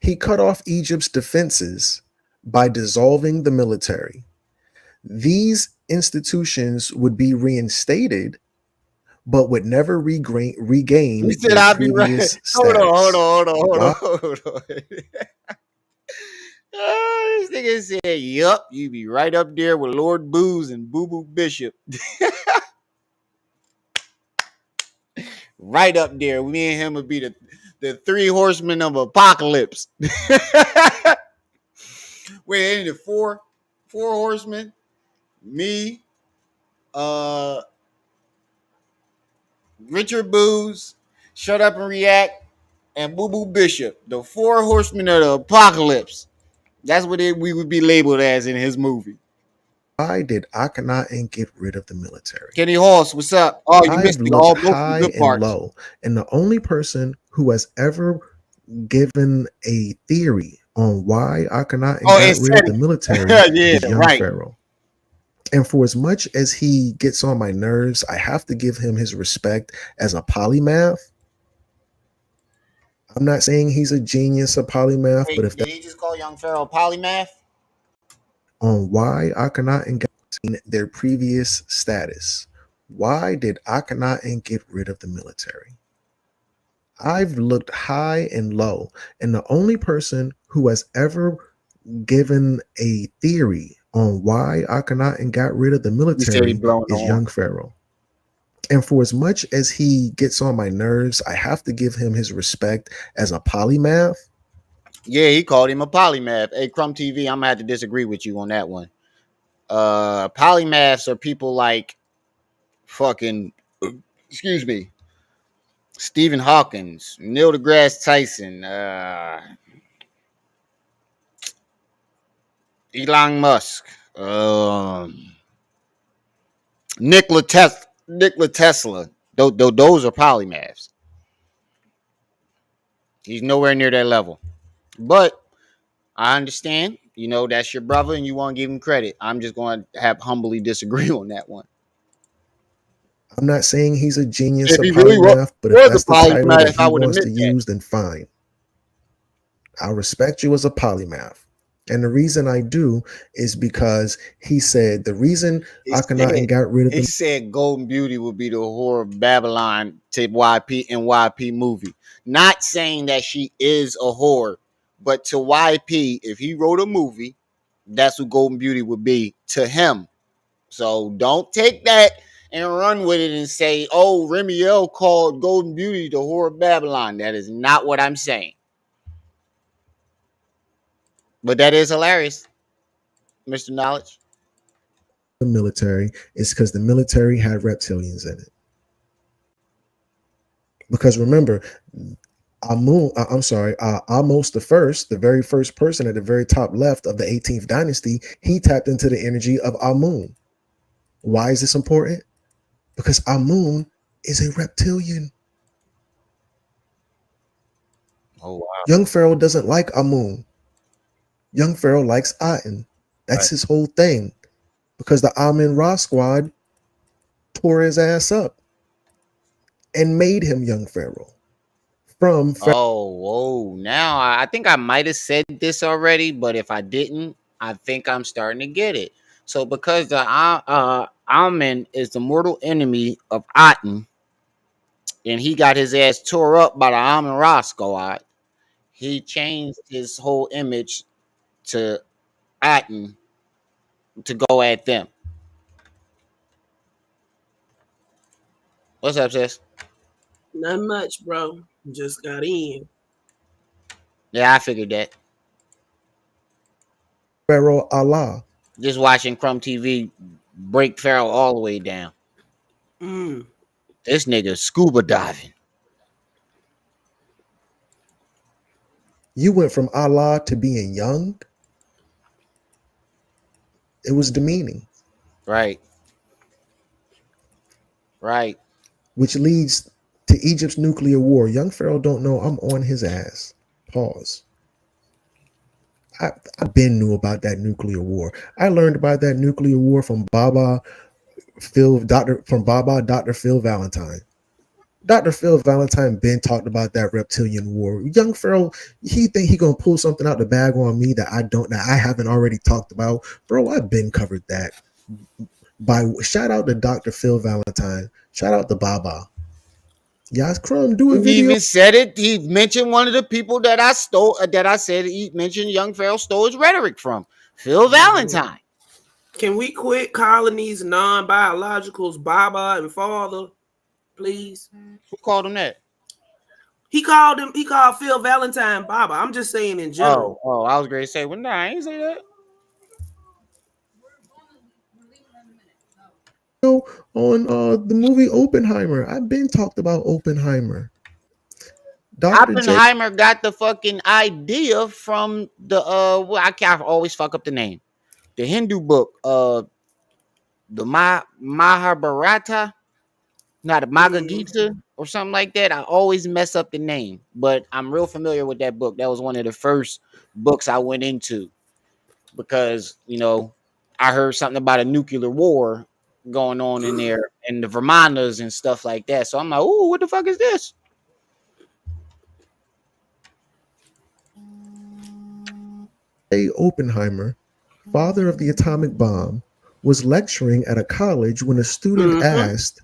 he cut off Egypt's defenses by dissolving the military. These institutions would be reinstated, but would never regain
He said,
their
"I'll be right."
previous
Hold
status.
on. This nigga said, "Yup, you be right up there with Lord Booze and Boo Boo Bishop." Right up there. Me and him would be the three horsemen of apocalypse. Wait, ain't it four horsemen? Me, Richard Booze, Shut Up and React, and Boo Boo Bishop. The four horsemen of the apocalypse. That's what we would be labeled as in his movie.
Why did Akhenaten get rid of the military?
Kenny Hoss, what's up? Oh, you missed
I've
it.
looked
All both
high
good
and
parts.
low, and the only person who has ever given a theory on why Akhenaten got rid
Seti.
of the military is Young Pharaoh. And for as much as he gets on my nerves, I have to give him his respect as a polymath. I'm not saying he's a genius, a polymath, but if
did he just call Young Pharaoh a polymath?
On why Akhenaten got their previous status. Why did Akhenaten get rid of the military? I've looked high and low, and the only person who has ever given a theory on why Akhenaten got rid of the military is Young Pharaoh. And for as much as he gets on my nerves, I have to give him his respect as a polymath.
Yeah, he called him a polymath. Hey, Crumb TV, I'm gonna have to disagree with you on that one. Polymaths are people like fucking, excuse me, Stephen Hawkins, Neil deGrasse Tyson, Elon Musk, Nikola Tesla. Those are polymaths. He's nowhere near that level. But I understand, you know, that's your brother and you want to give him credit. I'm just going to have humbly disagree on that one.
I'm not saying he's a genius,
If
a
he really
polymath, but if that's the title that
I
he
would
wants
admit
to
that.
use, then fine. I'll respect you as a polymath. And the reason I do is because he said the reason
He
Akhenaten got rid of
he
the
said Golden Beauty would be the whore of Babylon to YP movie. Not saying that she is a whore, but to YP, if he wrote a movie, that's who Golden Beauty would be to him. So don't take that and run with it and say, oh, Remiel called Golden Beauty the whore of Babylon. That is not what I'm saying. But that is hilarious, Mr. Knowledge.
military is because the military had reptilians in it. Because remember, Amos the first, the very first person at the very top left of the 18th dynasty, he tapped into the energy of Amun. Why is this important? Because Amun is a reptilian.
Oh, wow.
Young Pharaoh doesn't like Amun. Young Pharaoh likes Aten. That's
Right.
his whole thing. Because the Amun Ra squad tore his ass up and made him Young Pharaoh. From
Oh, whoa. Now, I think I might have said this already, but if I didn't, I think I'm starting to get it. So, because the Amun is the mortal enemy of Aten, and he got his ass tore up by the Amun Ra squad, he changed his whole image to Aten to go at them. What's up, sis?
Not much, bro. Just got in.
Yeah, I figured that.
Pharaoh Allah.
Just watching Crumb TV break Pharaoh all the way down.
Mm.
This nigga scuba diving.
You went from Allah to being young. It was demeaning.
Right. Right.
Which leads to Egypt's nuclear war. Young Pharaoh don't know I'm on his ass. Pause. I been knew about that nuclear war. I learned about that nuclear war from Dr. Phil Valentine. Dr. Phil Valentine been talked about that reptilian war. Young Pharaoh, he think he gonna pull something out the bag on me that I haven't already talked about. Bro, I've been covered that. Shout out to Dr. Phil Valentine. Shout out to Baba. Yes, Crumb, do a
He
video.
even said it. He mentioned one of the people that I stole, that I said he mentioned Young Pharaoh stole his rhetoric from. Phil Valentine.
Can we quit calling these non-biologicals Baba and Father, please?
Who called him that?
He called Phil Valentine Baba. I'm just saying in general.
Oh, I was going to say, well, nah, I ain't say that.
On the movie Oppenheimer. I've been talked about Oppenheimer.
Oppenheimer got the fucking idea from the I can't always fuck up the name. The Hindu book, the Mahabharata, not a Bhagavad Gita or something like that. I always mess up the name, but I'm real familiar with that book. That was one of the first books I went into because, I heard something about a nuclear war going on in there and the Vermontas and stuff like that. So I'm like, ooh, what the fuck is this?
Oppenheimer, father of the atomic bomb, was lecturing at a college when a student asked,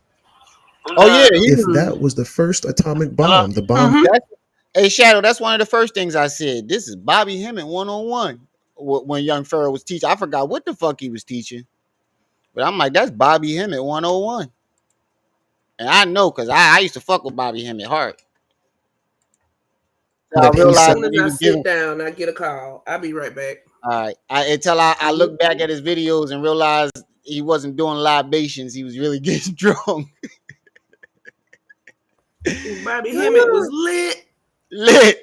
"Oh yeah,
if that was the first atomic bomb, the bomb."
Hey Shadow, that's one of the first things I said. This is Bobby Hemmett 101. When Young Pharaoh was teaching, I forgot what the fuck he was teaching, but I'm like, that's Bobby Hemmett 101, and I know because I used to fuck with Bobby Hemmett hard. So I realized
as soon as I sit down, I get a call. I'll be right back.
All right. Until I look back at his videos and realized he wasn't doing libations. He was really getting drunk.
Bobby Hemmett was lit.
Lit.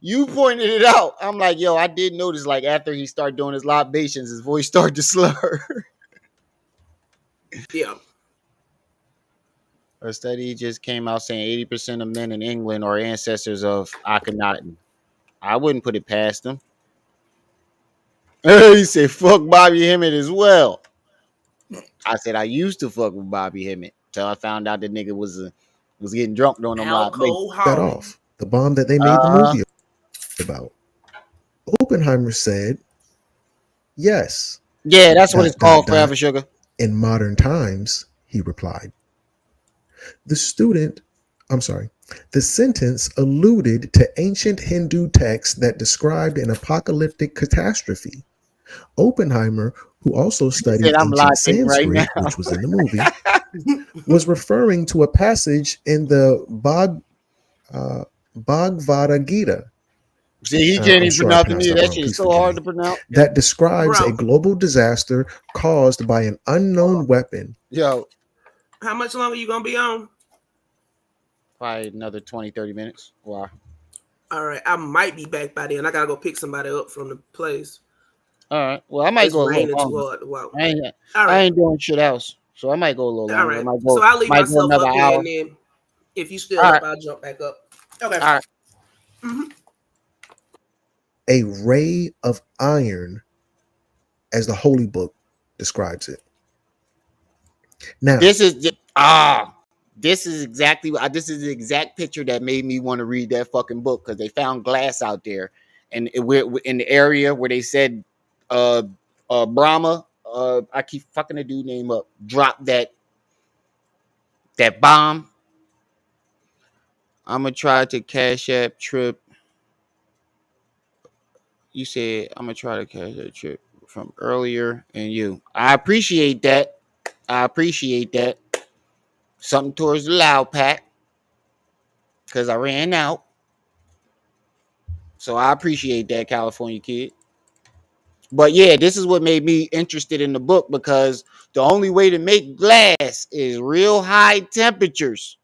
You pointed it out. I'm like, yo, I did notice, like, after he started doing his libations, his voice started to slur.
Yeah.
A study just came out saying 80% of men in England are ancestors of Akhenaten. I wouldn't put it past them. He said, fuck Bobby Hemmett as well. I said, I used to fuck with Bobby Hemmett till I found out the nigga was getting drunk during them live.
That off. The bomb that they made the movie about. Oppenheimer said, yes.
Yeah, that's what it's called, Forever Sugar.
In modern times, he replied. The sentence alluded to ancient Hindu texts that described an apocalyptic catastrophe. Oppenheimer, who also studied
I'm
ancient
live right now.
Sanskrit, which was in the movie, was referring to a passage in the Bhagavad Gita.
See, he can't
I'm
even
sure I
pronounce
pronounced
it.
that
That
wrong.
shit is
Please
so
forgive
hard
me.
to pronounce.
That describes
Bro.
a global disaster caused by an unknown weapon.
Yo,
How much longer you gonna be on?
probably another 20, 30 minutes. Wow.
All right, I might be back by then. I gotta go pick somebody up from the place.
All right. Well, I might
It's
go a little
raining too
longer.
hard to walk.
I
All right.
ain't doing shit else, so I might go a little
All
longer.
right.
I
So I'll leave
might go
myself
another
up here,
hour.
and then if you still
All
up,
right.
I'll jump back up. Okay.
All right.
A ray of iron, as the Holy Book describes it. Now,
This is exactly this is the exact picture that made me want to read that fucking book, because they found glass out there, and we're in the area where they said Brahma, I keep fucking the dude name up, dropped that bomb. I'm gonna try to Cash App Trip. You said I'm gonna try to Cash App Trip from earlier, and I appreciate that. Something towards the loud pack, because I ran out. So I appreciate that, California kid. But yeah, this is what made me interested in the book, because the only way to make glass is real high temperatures.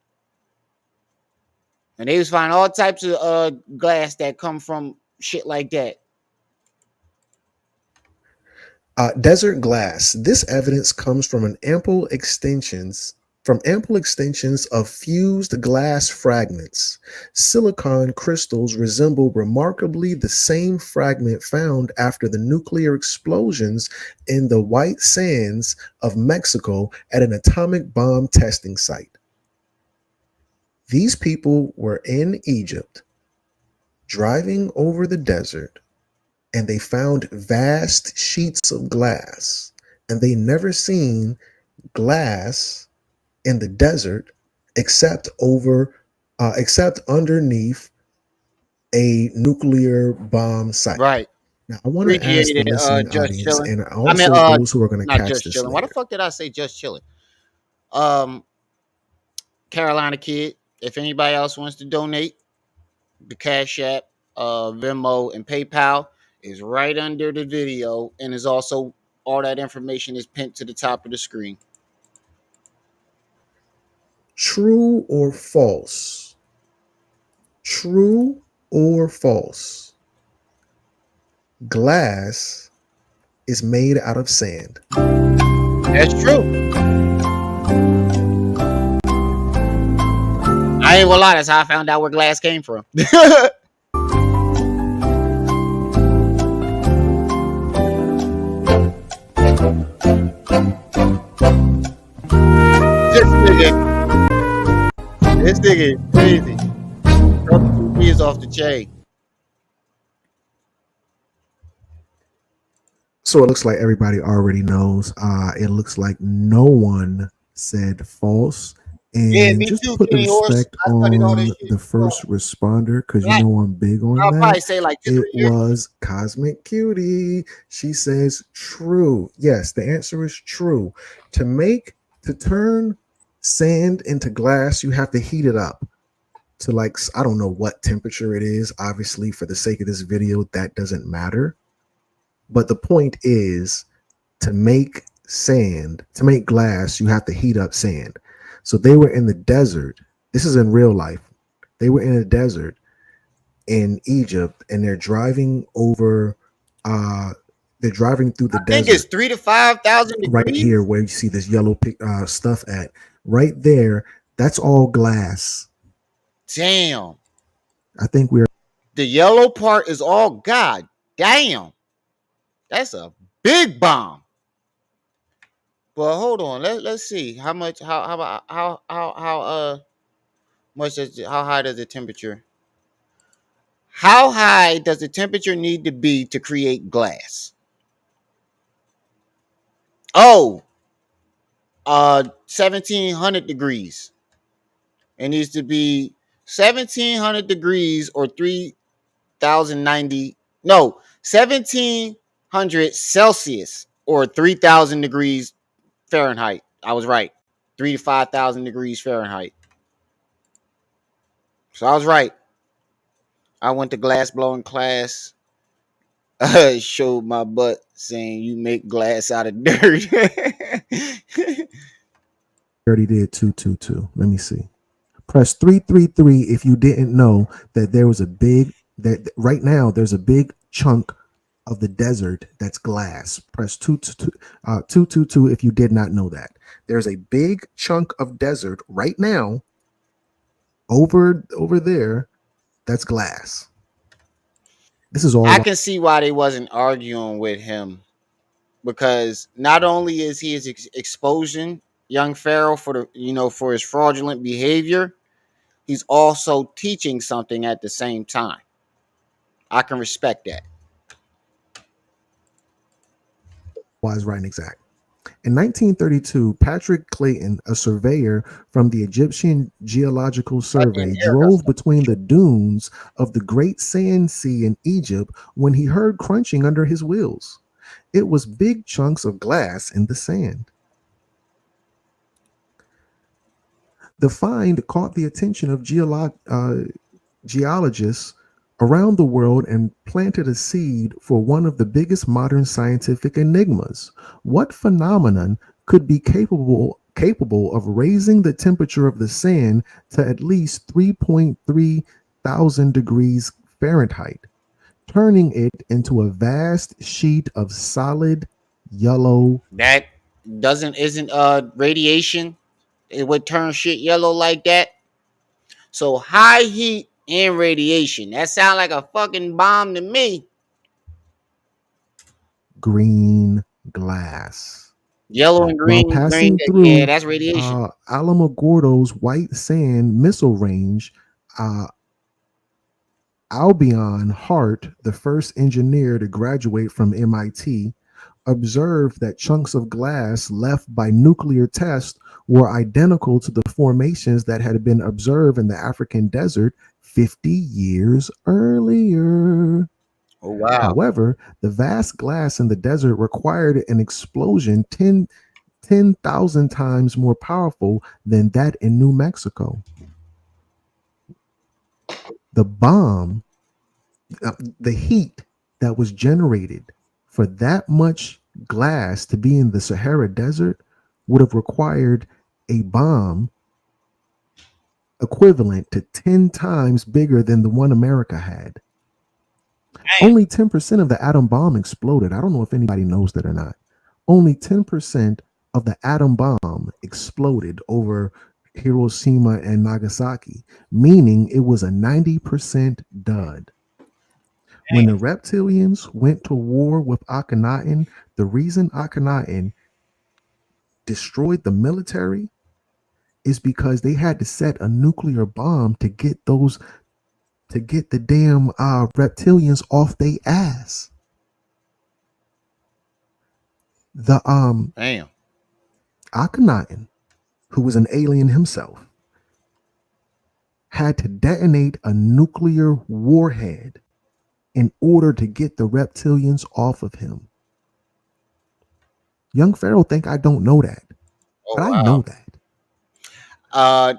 And they was finding all types of glass that come from shit like that.
desert glass. This evidence comes from ample extensions of fused glass fragments. Silicon crystals resemble remarkably the same fragment found after the nuclear explosions in the white sands of Mexico at an atomic bomb testing site. These people were in Egypt, driving over the desert, and they found vast sheets of glass, and they never seen glass in the desert except underneath a nuclear bomb site.
Right.
Now, I want to ask
Appreciate
the
it,
listening
just
audience,
chilling.
and also those who are going to
not
catch
just
this
chilling. Why the
later.
fuck did I say just chilling? Carolina kid. If anybody else wants to donate, the Cash App, Venmo, and PayPal is right under the video, and is also all that information is pinned to the top of the screen.
True or false? True or false? Glass is made out of sand.
That's true. I ain't gonna lie, that's how I found out where glass came from. This nigga is crazy. Crumb TV is off the chain.
So it looks like everybody already knows. It looks like no one said false. And
me
just
too,
to put the
Kenny Horse.
respect
I studied all this
on
shit.
the first responder, because you
Right.
know I'm big on
I'll probably
that.
say like this
It
right here.
was Cosmic Cutie. She says true. Yes, the answer is true. To turn sand into glass, you have to heat it up to, like, I don't know what temperature it is. Obviously, for the sake of this video, that doesn't matter. But the point is, to make glass, you have to heat up sand. So they were in the desert. This is in real life. They were in a desert in Egypt, and they're driving over. They're driving through the desert.
I think it's 3,000 to 5,000 degrees.
Right here, where you see this yellow stuff at. Right there, that's all glass.
Damn.
I think we're.
The yellow part is all God damn. That's a big bomb. But hold on, let's see how much much is how high does the temperature? How high does the temperature need to be to create glass? Oh, 1700 degrees. It needs to be 1700 degrees or 3090. No, 1700 Celsius or 3000 degrees Fahrenheit. I was right. 3 to 5,000 degrees Fahrenheit. So I was right. I went to glass blowing class. I showed my butt saying you make glass out of dirt.
Already did 222. Let me see. Press 333 if you didn't know that there was a big, that right now there's a big chunk of the desert that's glass. Press 222 if you did not know that. There's a big chunk of desert right now over there that's glass. This is all
I can see why they wasn't arguing with him, because not only is he exposing young Pharaoh for for his fraudulent behavior, he's also teaching something at the same time. I can respect that.
wise, right, and exact. In 1932, Patrick Clayton, a surveyor from the Egyptian Geological Survey, drove between the dunes of the Great Sand Sea in Egypt when he heard crunching under his wheels. It was big chunks of glass in the sand. The find caught the attention of geologists around the world and planted a seed for one of the biggest modern scientific enigmas. What phenomenon could be capable of raising the temperature of the sand to at least 3.3 thousand degrees Fahrenheit, turning it into a vast sheet of solid yellow?
That isn't radiation. It would turn shit yellow like that. So high heat and radiation. That sounds like a fucking bomb to me.
Green glass.
Yellow and
While
green,
passing
yeah,
through
that's radiation.
Alamogordo's White Sand Missile Range, Albion Hart, the first engineer to graduate from MIT, observed that chunks of glass left by nuclear tests were identical to the formations that had been observed in the African desert 50 years earlier.
Oh, wow.
However, the vast glass in the desert required an explosion 10,000 times more powerful than that in New Mexico. The bomb, the heat that was generated for that much glass to be in the Sahara Desert would have required a bomb equivalent to 10 times bigger than the one America had. Damn. Only 10% of the atom bomb exploded. I don't know if anybody knows that or not. Only 10% of the atom bomb exploded over Hiroshima and Nagasaki, meaning it was a 90% dud. When the reptilians went to war with Akhenaten, the reason Akhenaten destroyed the military is because they had to set a nuclear bomb to get the damn reptilians off their ass. The
Damn.
Akhenaten, who was an alien himself, had to detonate a nuclear warhead in order to get the reptilians off of him. Young Pharaoh think I don't know that, but I know that.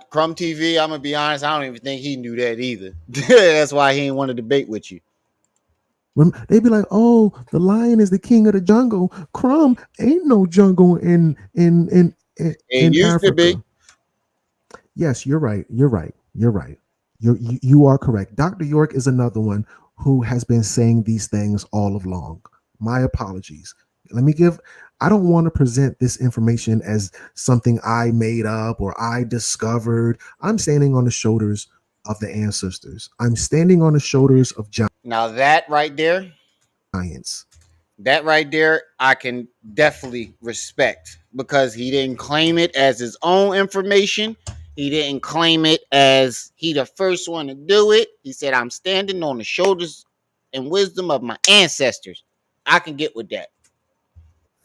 Crumb TV, I'm gonna be honest, I don't even think he knew that either. That's why he didn't want to debate with you.
They'd be like, "Oh, the lion is the king of the jungle. Crumb ain't no jungle in
used
Africa."
To be.
Yes, you're right. You're right. You are correct. Dr. York is another one who has been saying these things all along. My apologies. I don't want to present this information as something I made up or I discovered. I'm standing on the shoulders of the ancestors. I'm standing on the shoulders of giants.
Now that right there, I can definitely respect, because he didn't claim it as his own information. He didn't claim it as he the first one to do it. He said, I'm standing on the shoulders and wisdom of my ancestors. I can get with that.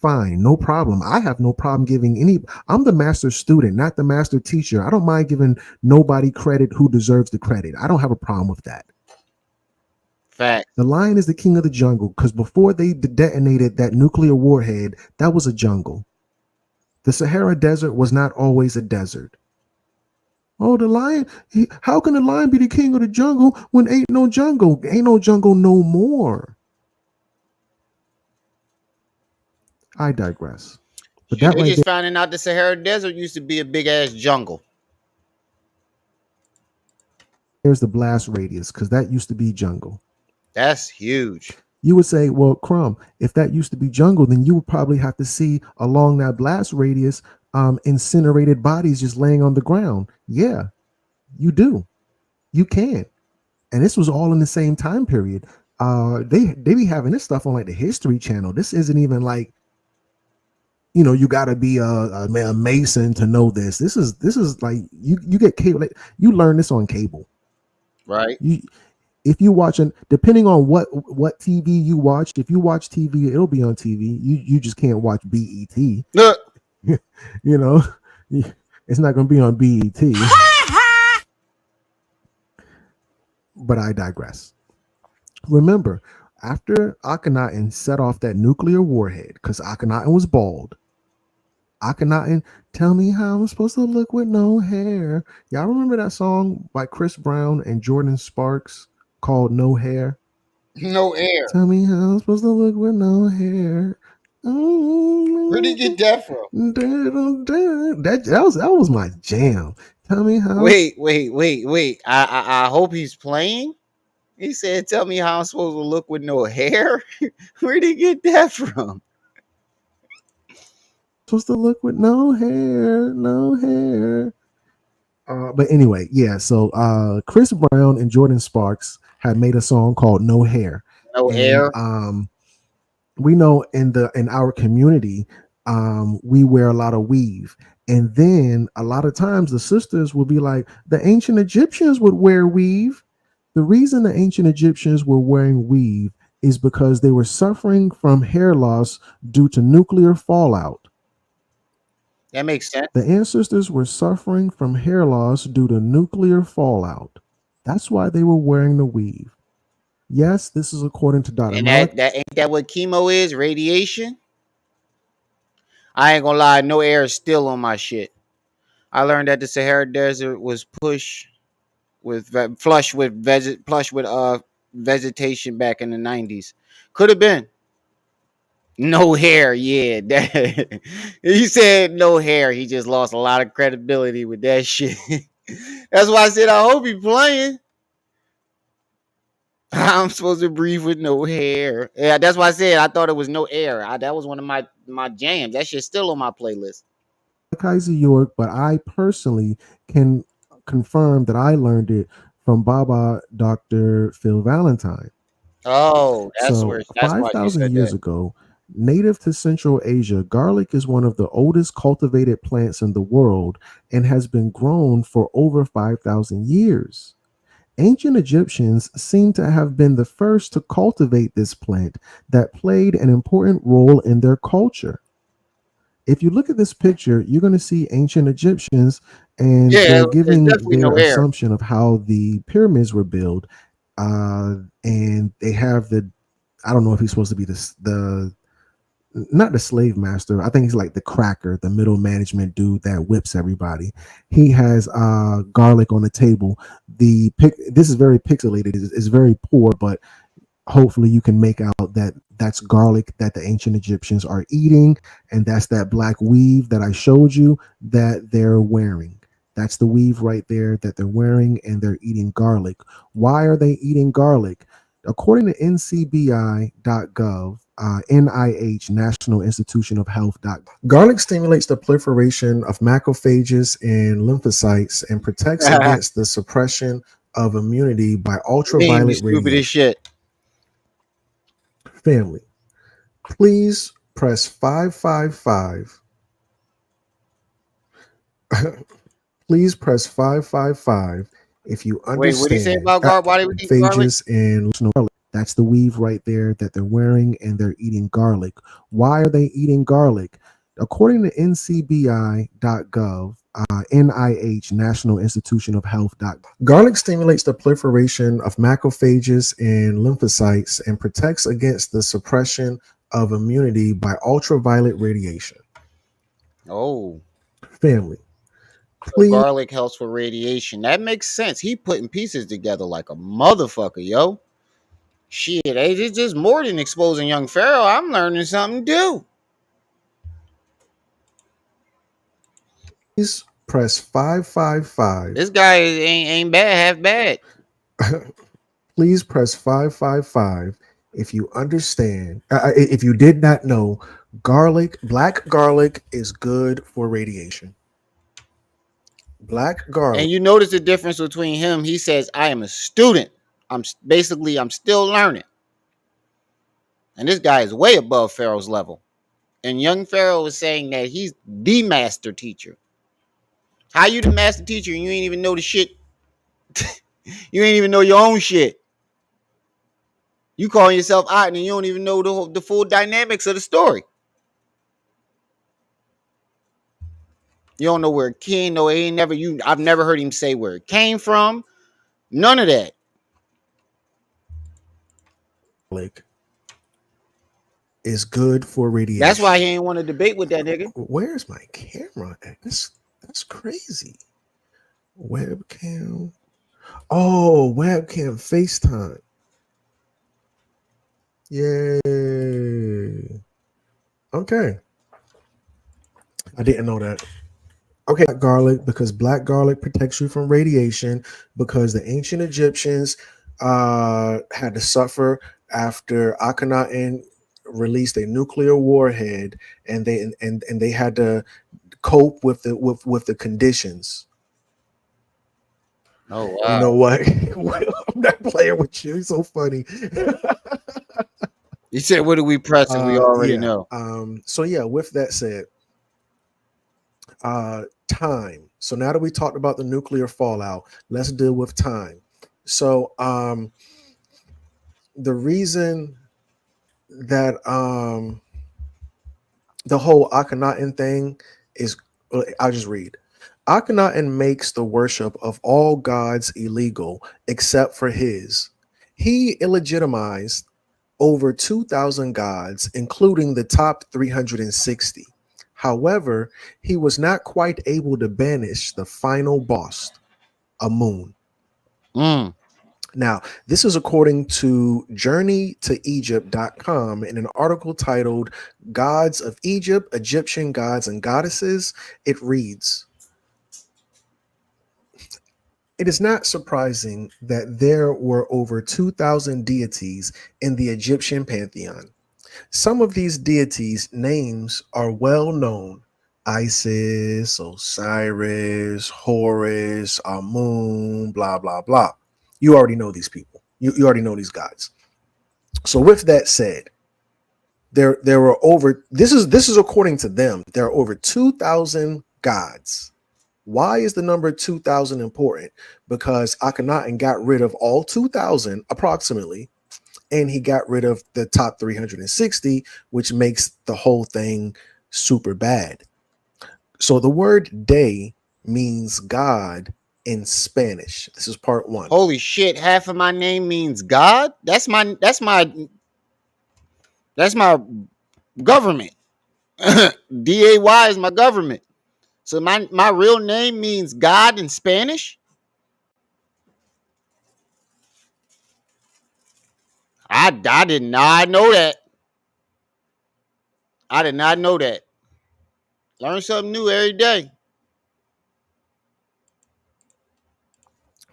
Fine, no problem. I have no problem giving any. I'm the master student, not the master teacher. I don't mind giving nobody credit who deserves the credit. I don't have a problem with that.
Fact.
The lion is the king of the jungle because before they detonated that nuclear warhead, that was a jungle. The Sahara Desert was not always a desert. Oh, the lion. How can the lion be the king of the jungle when ain't no jungle? Ain't no jungle no more. I digress. But
Shit,
that
they
right
just
there,
finding out the Sahara Desert used to be a big ass jungle.
there's the blast radius because that used to be jungle.
That's huge.
You would say, well, Crumb, if that used to be jungle, then you would probably have to see along that blast radius incinerated bodies just laying on the ground. Yeah, you do. You can. And this was all in the same time period. They be having this stuff on like the History Channel. This isn't even like, you know, you got to be a Mason to know this. This is like you get cable. Like, you learn this on cable,
right?
If you watching, depending on what TV you watch, if you watch TV, it'll be on TV. You just can't watch BET.
Look,
you know, it's not going to be on BET. But I digress. Remember, after Akhenaten set off that nuclear warhead, because Akhenaten was bald. Akhenaten, tell me how I'm supposed to look with no hair. Y'all remember that song by Chris Brown and Jordan Sparks called No Hair?
No air.
Tell me how I'm supposed to look with no hair.
Where did you get that from?
That was my jam. Tell me how.
Wait. I hope he's playing. He said, tell me how I'm supposed to look with no hair. Where did he get that from?
Supposed to look with no hair. But anyway, yeah. So Chris Brown and Jordan Sparks had made a song called "No Hair."
No hair.
We know in our community, we wear a lot of weave, and then a lot of times the sisters will be like, the ancient Egyptians would wear weave. The reason the ancient Egyptians were wearing weave is because they were suffering from hair loss due to nuclear fallout.
That makes sense.
The ancestors were suffering from hair loss due to nuclear fallout. That's why they were wearing the weave. Yes, this is according to Dr.
And
Malik.
that ain't that what chemo is? Radiation? I ain't gonna lie, no air is still on my shit. I learned that the Sahara Desert was flush with vegetation back in the 90s. Could have been. No hair, yeah. He said no hair. He just lost a lot of credibility with that shit. That's why I said I hope he playing. I'm supposed to breathe with no hair. Yeah, that's why I said I thought it was no air. That was one of my jams. That shit's still on my playlist.
Kaiser York, but I personally can confirm that I learned it from Baba Dr. Phil Valentine.
Oh, that's
So
that's why you
5,000
said
years
that.
ago, native to Central Asia, garlic is one of the oldest cultivated plants in the world and has been grown for over 5,000 years. Ancient Egyptians seem to have been the first to cultivate this plant that played an important role in their culture. If you look at this picture, you're going to see ancient Egyptians, and
Yeah,
they're
it's
giving
definitely
their
no air.
assumption of how the pyramids were built. And they have I don't know if he's supposed to be the not the slave master. I think he's like the cracker, the middle management dude that whips everybody. He has garlic on the table. This is very pixelated. It's very poor, but hopefully you can make out that that's garlic that the ancient Egyptians are eating, and that's that black weave that I showed you that they're wearing. That's the weave right there that they're wearing, and they're eating garlic. Why are they eating garlic? According to ncbi.gov, NIH, National Institution of Health. Garlic stimulates the proliferation of macrophages and lymphocytes and protects against the suppression of immunity by
You
ultraviolet
stupid as
radiation.
shit.
Family, please press 555. Please press 555 if you
Wait, what did he say
understand
about garlic? Why they would eat garlic?
phages and garlic. That's the weave right there that they're wearing, and they're eating garlic. Why are they eating garlic? According to ncbi.gov, NIH, National Institution of Health. Garlic stimulates the proliferation of macrophages and lymphocytes and protects against the suppression of immunity by ultraviolet radiation.
Oh,
Family,
so
please.
garlic helps for radiation. That makes sense. He putting pieces together like a motherfucker, yo. Shit, it's just more than exposing Young Pharaoh. I'm learning something new.
Please press 555.
This guy ain't bad, half bad.
Please press 555 if you understand. If you did not know, black garlic is good for radiation. Black garlic.
And you notice the difference between him. He says, I am a student. I'm still learning. And this guy is way above Pharaoh's level. And Young Pharaoh is saying that he's the master teacher. How you the master teacher and you ain't even know the shit? You ain't even know your own shit. You calling yourself Aten and you don't even know the full dynamics of the story. You don't know where it came. No, I've never heard him say where it came from. None of that.
Is good for radiation.
That's why he ain't want to debate with that nigga.
Where's my camera at? That's crazy. Webcam. Oh, webcam FaceTime. Yay. Okay. I didn't know that. Okay, garlic, because black garlic protects you from radiation, because the ancient Egyptians had to suffer after Akhenaten released a nuclear warhead, and they had to cope with the conditions.
Oh wow.
You know what? I'm not playing with you. It's so funny.
You said, what do we press if we already know?
So yeah, with that said, time. So now that we talked about the nuclear fallout, let's deal with time. So the reason that the whole Akhenaten thing is, I'll just read. Akhenaten makes the worship of all gods illegal except for his. He illegitimized over 2,000 gods, including the top 360. However, he was not quite able to banish the final boss, Amun. Now, this is according to journeytoegypt.com in an article titled Gods of Egypt, Egyptian Gods and Goddesses. It reads, it is not surprising that there were over 2,000 deities in the Egyptian pantheon. Some of these deities' names are well known: Isis, Osiris, Horus, Amun, blah, blah, blah. You already know these people. You already know these gods. So with that said, there were over, this is according to them, there are over 2,000 gods. Why is the number 2,000 important? Because Akhenaten got rid of all 2,000 approximately, and he got rid of the top 360, which makes the whole thing super bad. So the word day means God in Spanish. This is part one.
Holy shit, half of my name means God? That's my government. DAY is my government. So my real name means God in Spanish? I did not know that. I did not know that. Learn something new every day.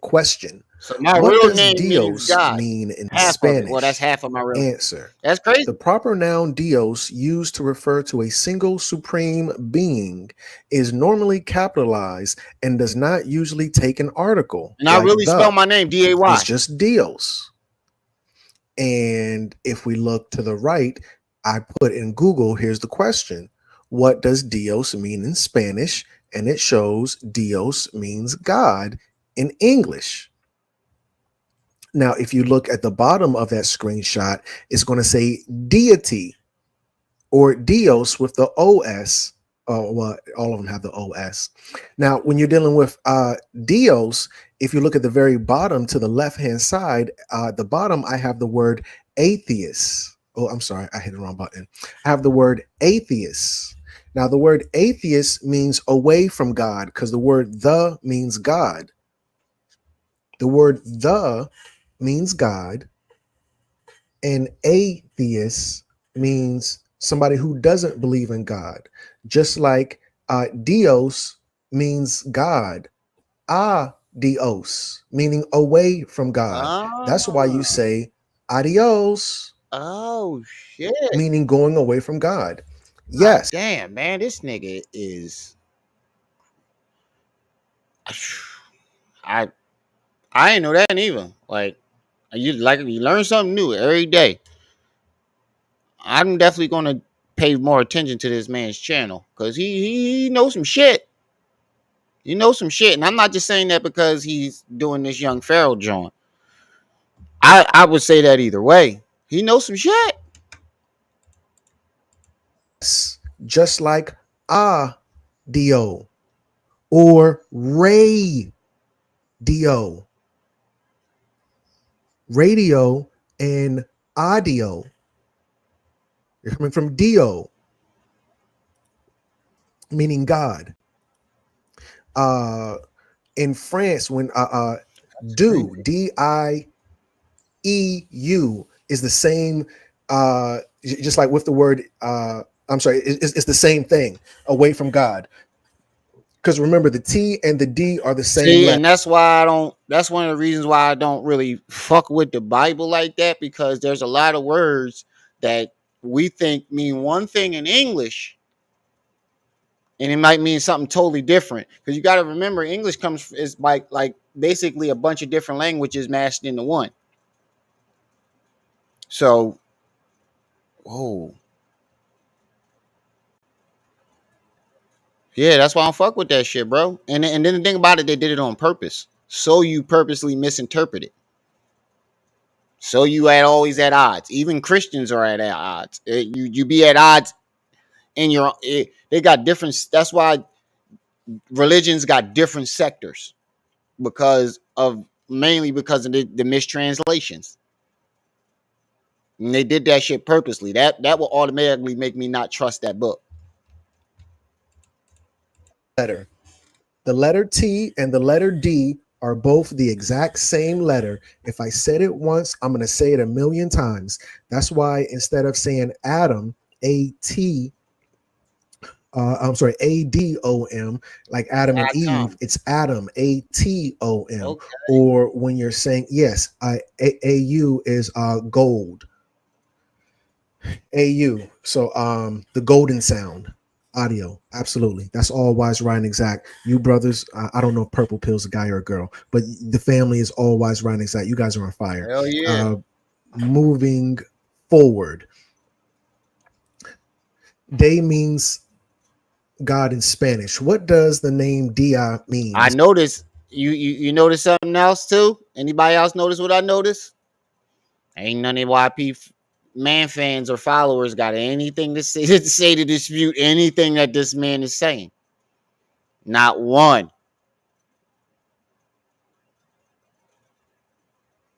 Question.
So my
what
real
does
name means
Dios
God.
mean in
Half
Spanish?
of it. Well, that's half of my real name.
Answer.
That's crazy.
The proper noun Dios, used to refer to a single supreme being, is normally capitalized and does not usually take an article.
And I really spell my name DAY.
It's just Dios. And if we look to the right, I put in Google, here's the question. What does Dios mean in Spanish? and it shows Dios means God in English. Now, if you look at the bottom of that screenshot, it's going to say deity or Dios with the OS. Oh, well, all of them have the OS. Now, when you're dealing with Dios, if you look at the very bottom to the left-hand side, the bottom, I have the word atheist. Oh, I'm sorry, I hit the wrong button. I have the word atheist. Now, the word atheist means away from God because the word the means God. The word the means God, and atheist means somebody who doesn't believe in God. Just like Dios means God. Dios, meaning away from God. That's why you say adios,
Oh shit.
meaning going away from God.
God
Yes.
damn, man, this nigga is I I ain't know that either. Like you learn something new every day. I'm definitely gonna pay more attention to this man's channel because he knows some shit. He knows some shit, and I'm not just saying that because he's doing this Young Pharaoh joint. I would say that either way. He knows some shit.
Just like Dio or radio. Radio and audio. You're coming from Dio, meaning God. In France, when DIEU is the same, just like with the word, I'm sorry, it's the same thing, away from God. Because remember, the T and the D are the same
See,
letter.
and that's why I don't. That's one of the reasons why I don't really fuck with the Bible like that, because there's a lot of words that we think mean one thing in English, and it might mean something totally different. Because you got to remember, English comes is like basically a bunch of different languages mashed into one. So, oh yeah, that's why I don't fuck with that shit, bro. And then the thing about it, they did it on purpose, so you purposely misinterpret it. So you always at odds. Even Christians are at odds. You be at odds in your. They got different. That's why religions got different sectors, because of mainly because of the mistranslations. And they did that shit purposely. That will automatically make me not trust that book.
Letter. The letter T and the letter D are both the exact same letter. If I said it once, I'm going to say it a million times. That's why instead of saying Adam, A-T, I'm sorry, A-D-O-M, like Adam and Eve, it's Adam, A-T-O-M.
Okay.
Or when you're saying, yes, A-U is gold. A-U. So the golden sound. Audio, absolutely. That's all wise, right, and exact. You brothers, I don't know if Purple Pill's a guy or a girl, but the family is all wise, right, and exact. You guys are on fire.
Hell yeah.
Moving forward, Day means God in Spanish. What does the name Dia mean?
I noticed you notice something else too. Anybody else notice what I noticed? Ain't none of YP man fans or followers got anything to say to dispute anything that this man is saying. Not one.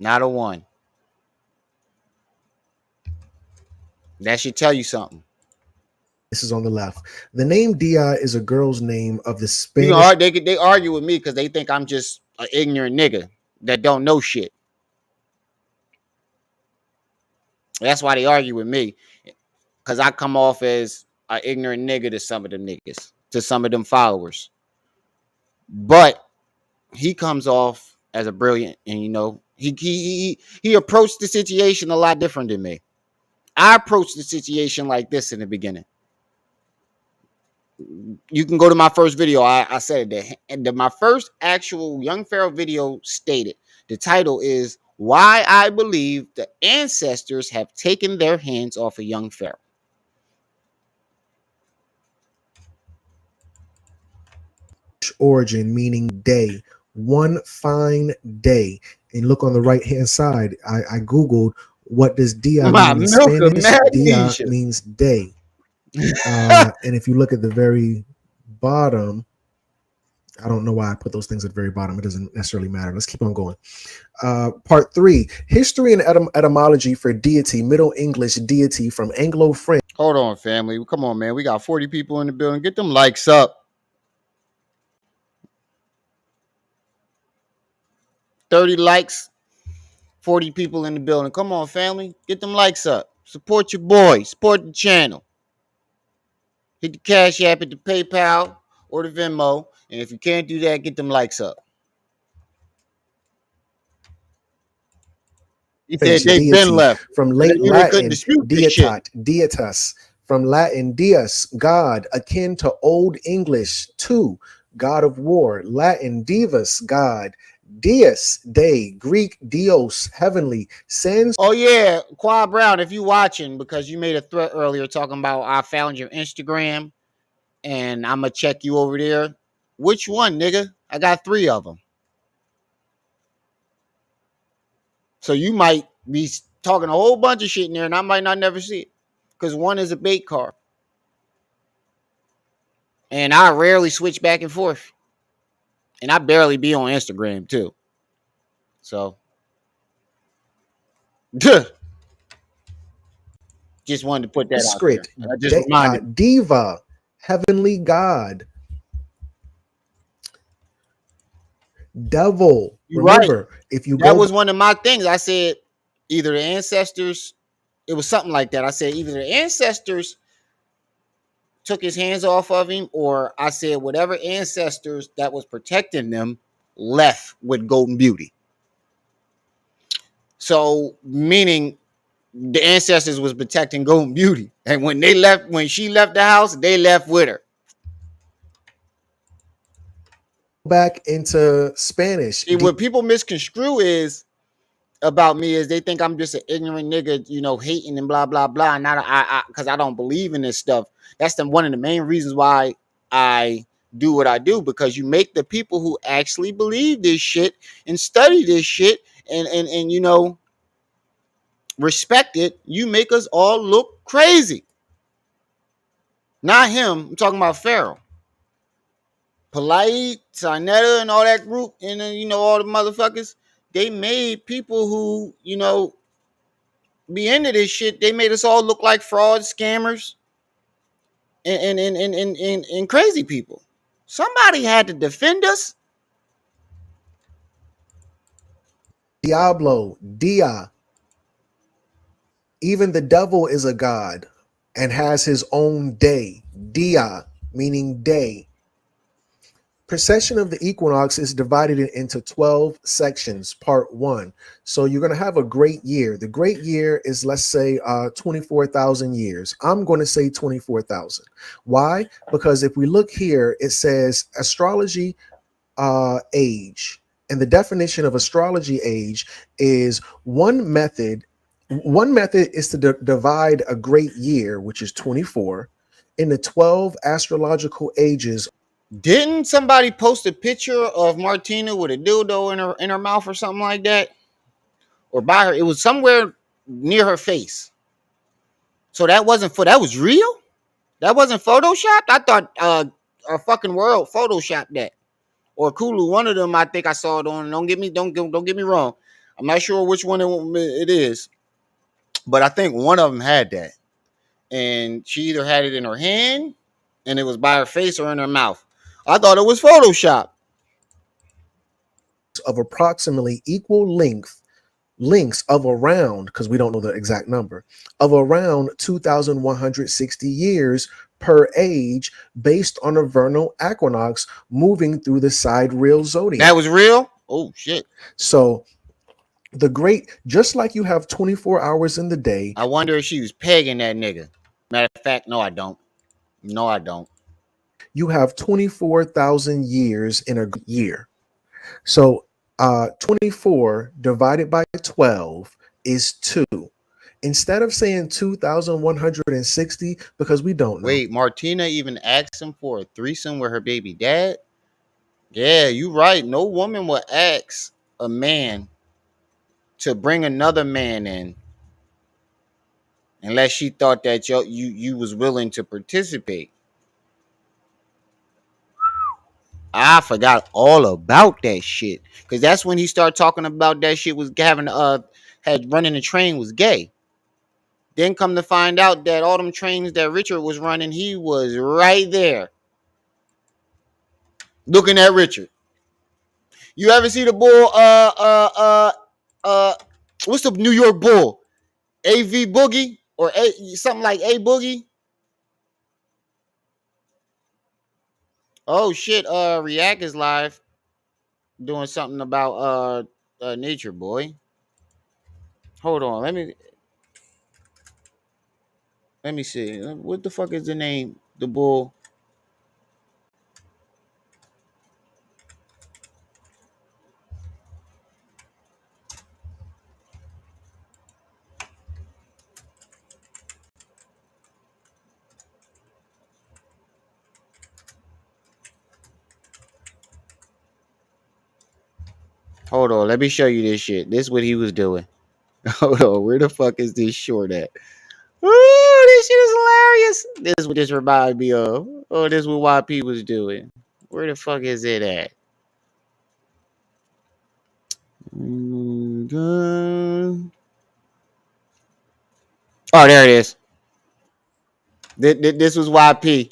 Not a one. That should tell you something.
This is on the left. The name Dia is a girl's name of the
You
Spanish.
know, they argue with me because they think I'm just an ignorant nigga that don't know shit. That's why they argue with me, because I come off as an ignorant nigga to some of them niggas, to some of them followers. But he comes off as a brilliant, and you know, he approached the situation a lot different than me. I approached the situation like this in the beginning. You can go to my first video. I said that, and my first actual Young Pharaoh video stated the title is "Why I Believe the Ancestors Have Taken Their Hands Off of Young Pharaoh."
origin, meaning day, one fine day. And look on the right hand side. I googled what does dia
My
mean in
milk of
Spanish. Dia
magnesia.
means day. And if you look at the very bottom, I don't know why I put those things at the very bottom. It doesn't necessarily matter. Let's keep on going. Part 3, history and etymology for deity, Middle English deity from Anglo-French.
Hold on, family. Come on, man. We got 40 people in the building. Get them likes up. 30 likes, 40 people in the building. Come on, family. Get them likes up. Support your boy. Support the channel. Hit the Cash App at the PayPal or the Venmo. And if you can't do that, get them likes up. He said they been
Deity
left.
from
But
late
you couldn't
Latin
dispute this shit.
dietat, dietas, from Latin dies, God, akin to Old English two, God of war, Latin divus, God, Deus, day, Greek dios, heavenly, sans.
Oh yeah, Quad Brown, if you watching, because you made a threat earlier talking about I found your Instagram and I'm gonna check you over there. Which one, nigga? I got 3 of them. So you might be talking a whole bunch of shit in there, and I might not never see it, because one is a bait card, and I rarely switch back and forth, and I barely be on Instagram too. So, just wanted to put that out there.
Script,
I just reminded.
diva, heavenly God, devil.
You're
Remember,
right.
if you
That
go,
was one of my things. I said either the ancestors, it was something like that. I said either the ancestors took his hands off of him, or I said whatever ancestors that was protecting them left with Golden Beauty. So meaning the ancestors was protecting Golden Beauty, and when they left, when she left the house, they left with her.
back into Spanish.
See, what people misconstrue is about me is they think I'm just an ignorant nigga, you know, hating and blah blah blah. And I because I don't believe in this stuff. That's one of the main reasons why I do what I do, because you make the people who actually believe this shit and study this shit and you know, respect it. You make us all look crazy. Not him. I'm talking about Pharaoh. Polite, Sinetta, and all that group, and then, you know, all the motherfuckers. They made people who, you know, be into this shit. They made us all look like frauds, scammers, and crazy people. Somebody had to defend us.
Diablo, dia. Even the devil is a god and has his own day. Dia, meaning day. Precession of the equinox is divided into 12 sections, part 1. So you're going to have a great year. The great year is, let's say, 24,000 years. I'm going to say 24,000. Why? Because if we look here, it says astrology age. And the definition of astrology age is one method. One method is to divide a great year, which is 24, into 12 astrological ages.
Didn't somebody post a picture of Martina with a dildo in her mouth or something like that? Or by her, it was somewhere near her face. So that was real? That wasn't photoshopped? I thought a fucking world photoshopped that. Or Kulu, one of them I think I saw it on. Don't get me wrong. I'm not sure which one it is. But I think one of them had that. And she either had it in her hand and it was by her face or in her mouth. I thought it was Photoshop.
Of approximately equal lengths of around, because we don't know the exact number, of around 2,160 years per age based on a vernal equinox moving through the sidereal zodiac.
That was real? Oh, shit.
So just like you have 24 hours in the day.
I wonder if she was pegging that nigga. Matter of fact, no, I don't. No, I don't.
You have 24,000 years in a year. So 24 divided by 12 is 2. Instead of saying 2,160, because we don't know.
Wait, Martina even asked him for a threesome with her baby dad? Yeah, you right. No woman would ask a man to bring another man in unless she thought that you was willing to participate. I forgot all about that shit because that's when he started talking about that shit was having had running a train was gay. Then come to find out that all them trains that Richard was running, he was right there looking at Richard. You ever see the bull? What's the New York bull? AV Boogie or something like A Boogie? Oh shit! React is live doing something about Nature Boy. Hold on, let me see. What the fuck is the name? The bull. Hold on, let me show you this shit. This is what he was doing. Hold on, where the fuck is this short at? Ooh, this shit is hilarious. This is what this reminds me of. Oh, this is what YP was doing. Where the fuck is it at? Oh, there it is. This was YP.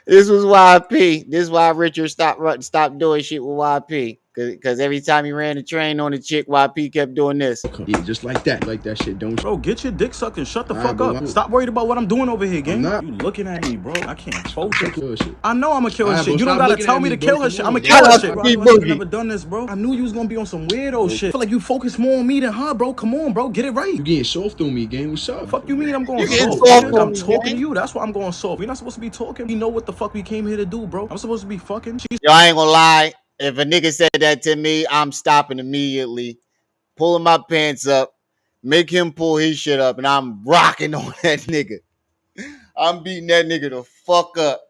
This was YP. This is why Richard stopped doing shit with YP. Cause every time he ran the train on the chick, YP kept doing this.
Yeah, just like that shit. Don't.
Bro, get your dick sucked and shut the fuck up. Stop worried about what I'm doing over here, gang. You looking at me, bro. I can't focus. I know I'ma kill her shit. You don't gotta tell me to kill her shit. I'ma kill her shit, bro. I never done this, bro. I knew you was gonna be on some weirdo shit. I feel like you focus more on me than her, bro. Come on, bro. Get it right.
You getting soft on me, gang. What's up?
Fuck you mean I'm going soft? I'm talking to you. That's why I'm going soft. We're not supposed to be talking. We know what the fuck we came here to do, bro. I'm supposed to be fucking.
Yo, I ain't gonna lie. If a nigga said that to me, I'm stopping immediately, pulling my pants up, make him pull his shit up, and I'm rocking on that nigga. I'm beating that nigga the fuck up.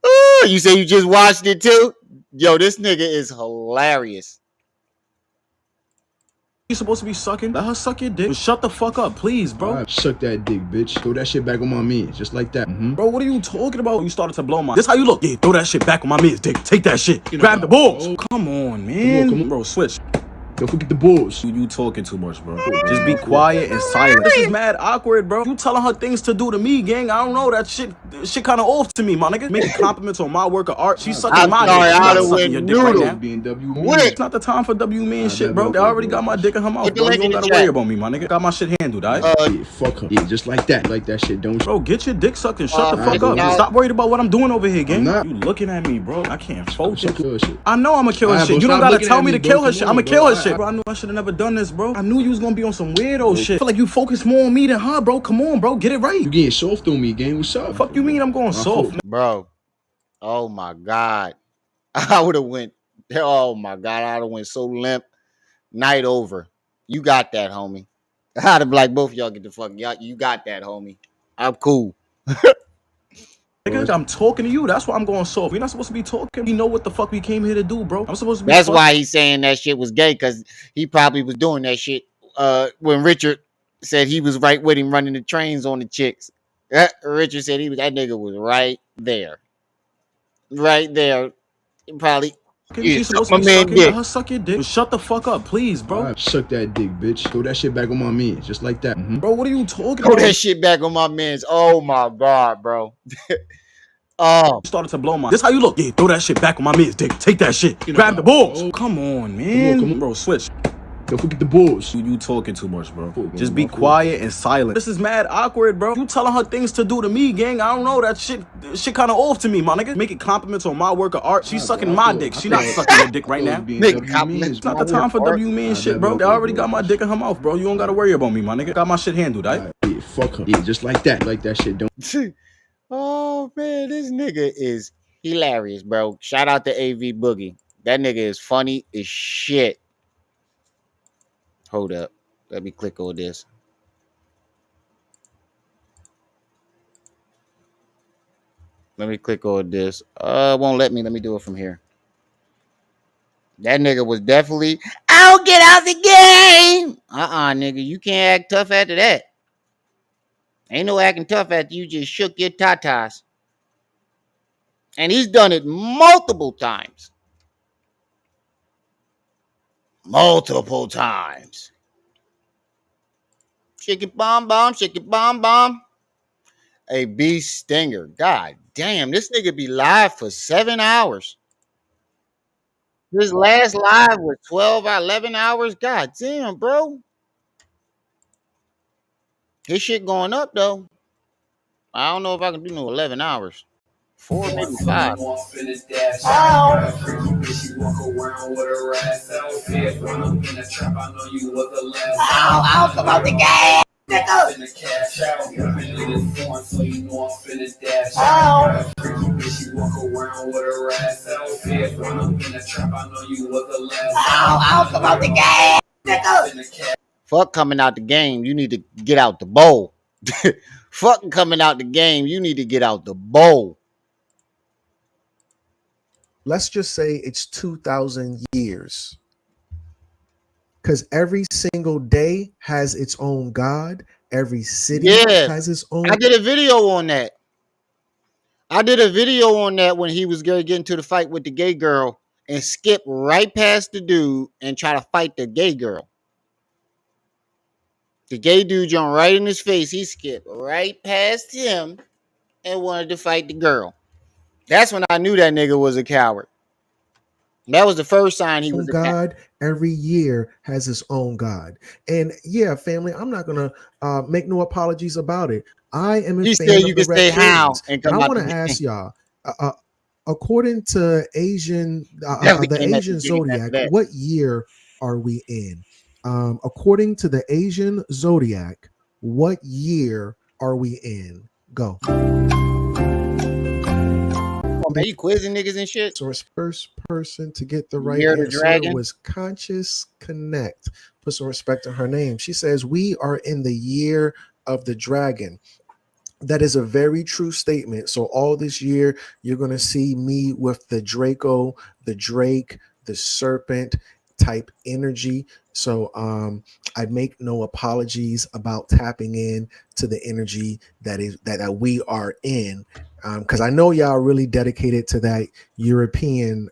Ooh, you say you just watched it too? Yo, this nigga is hilarious.
You supposed to be sucking? Let her suck your dick. Shut the fuck up, please, bro.
Right, suck that dick, bitch. Throw that shit back on my man, just like that.
Bro, what are you talking about? You started to blow my. This how you look? Yeah, throw that shit back on my man's dick. Take that shit. Grab the balls. Oh. Come on, man. Come on. Bro, switch.
Don't forget the balls.
You talking too much, bro. Just be quiet and silent. This is mad awkward, bro. You telling her things to do to me, gang. I don't know. That shit kind of off to me, my nigga. Making compliments on my work of art. She's sucking my dick. She's not sucking your dick right now. It's not the time for W man shit, bro. They already got my dick in her mouth, bro. You don't gotta worry about me, my nigga. Got my shit handled, alright?
Yeah, fuck her. Yeah, just like that. Like that shit. Don't.
Bro, get your dick sucked and shut the fuck up. Stop worried about what I'm doing over here, gang. You looking at me, bro. I can't focus. I know I'ma kill her shit. You don't gotta tell me to kill her shit. I'ma kill her shit, bro. I knew I should have never done this, bro. I knew you was gonna be on some weirdo shit. I feel like you focus more on me than her, bro. Come on, bro. Get it right.
You getting soft on me, gang. What's up?
Fuck you mean I'm going soft?
Bro. Oh my God. I would have went. Oh my God. I would have went so limp. Night over. You got that, homie. I'd have been like, both of y'all get the fuck. Y'all, you got that, homie. I'm cool.
Nigga, I'm talking to you. That's why I'm going soft. We're not supposed to be talking. We know what the fuck we came here to do, bro. I'm supposed to be.
That's why he's saying that shit was gay, because he probably was doing that shit when Richard said he was right with him running the trains on the chicks. Richard said that nigga was right there. Right there. Probably.
She's supposed to be sucking. Let her suck your dick. Shut the fuck up, please, bro.
Right, suck that dick, bitch. Throw that shit back on my man, just like that.
Bro, what are you talking
about?
Throw
that shit back on my man's. Oh my God, bro. Oh.
Started to blow my. This how you look? Yeah, throw that shit back on my man's dick. Take that shit. Grab the balls. Come on, man. Come on. Bro, switch.
Don't forget the balls.
You talking too much, bro. Just be quiet and silent. This is mad awkward, bro. You telling her things to do to me, gang. I don't know. That shit kind of off to me, my nigga. Making compliments on my work of art. She's sucking my dick. She's not sucking your dick right now.
Making compliments.
It's not the time for W man shit, bro. They already got my dick in her mouth, bro. You don't gotta worry about me, my nigga. Got my shit handled, alright?
Yeah, fuck her. Yeah, just like that. Like that shit. Don't.
Oh man, this nigga is hilarious, bro. Shout out to AV Boogie. That nigga is funny as shit. Hold up. Let me click on this. Let me click on this. Won't let me. Let me do it from here. That nigga was definitely, I'll get out the game. Nigga. You can't act tough after that. Ain't no acting tough after you just shook your tatas. And he's done it multiple times. Multiple times. Shake it bomb bomb, shake it bomb bomb. A beast stinger. God damn, this nigga be live for 7 hours. His last live was 12 or 11 hours. God damn, bro. His shit going up though. I don't know if I can do no 11 hours. 4, maybe 5.
Ow, come out the game, nigga. Ow, come out the game, nigga.
Fuck coming out the game. You need to get out the bowl. Fucking coming out the game. You need to get out the bowl.
Let's just say it's 2,000 years. Because every single day has its own God. Every city has its own.
I did a video on that. When he was going to get into the fight with the gay girl and skip right past the dude and try to fight the gay girl. The gay dude jumped right in his face. He skipped right past him and wanted to fight the girl. That's when I knew that nigga was a coward. That was the first sign he was a
God. Every year has its own God. And yeah, family, I'm not going to make no apologies about it. I am a fan of the Reptilians. And I want to ask y'all, according to the Asian Zodiac, what year are we in? According to the Asian Zodiac, what year are we in? Go.
Are you quizzing niggas and shit?
So his first person to get the right answer was Conscious Connect. Put some respect on her name. She says, we are in the year of the dragon. That is a very true statement. So all this year, you're going to see me with the Draco, the Drake, the serpent type energy. So I make no apologies about tapping in to the energy that we are in, because I know y'all are really dedicated to that European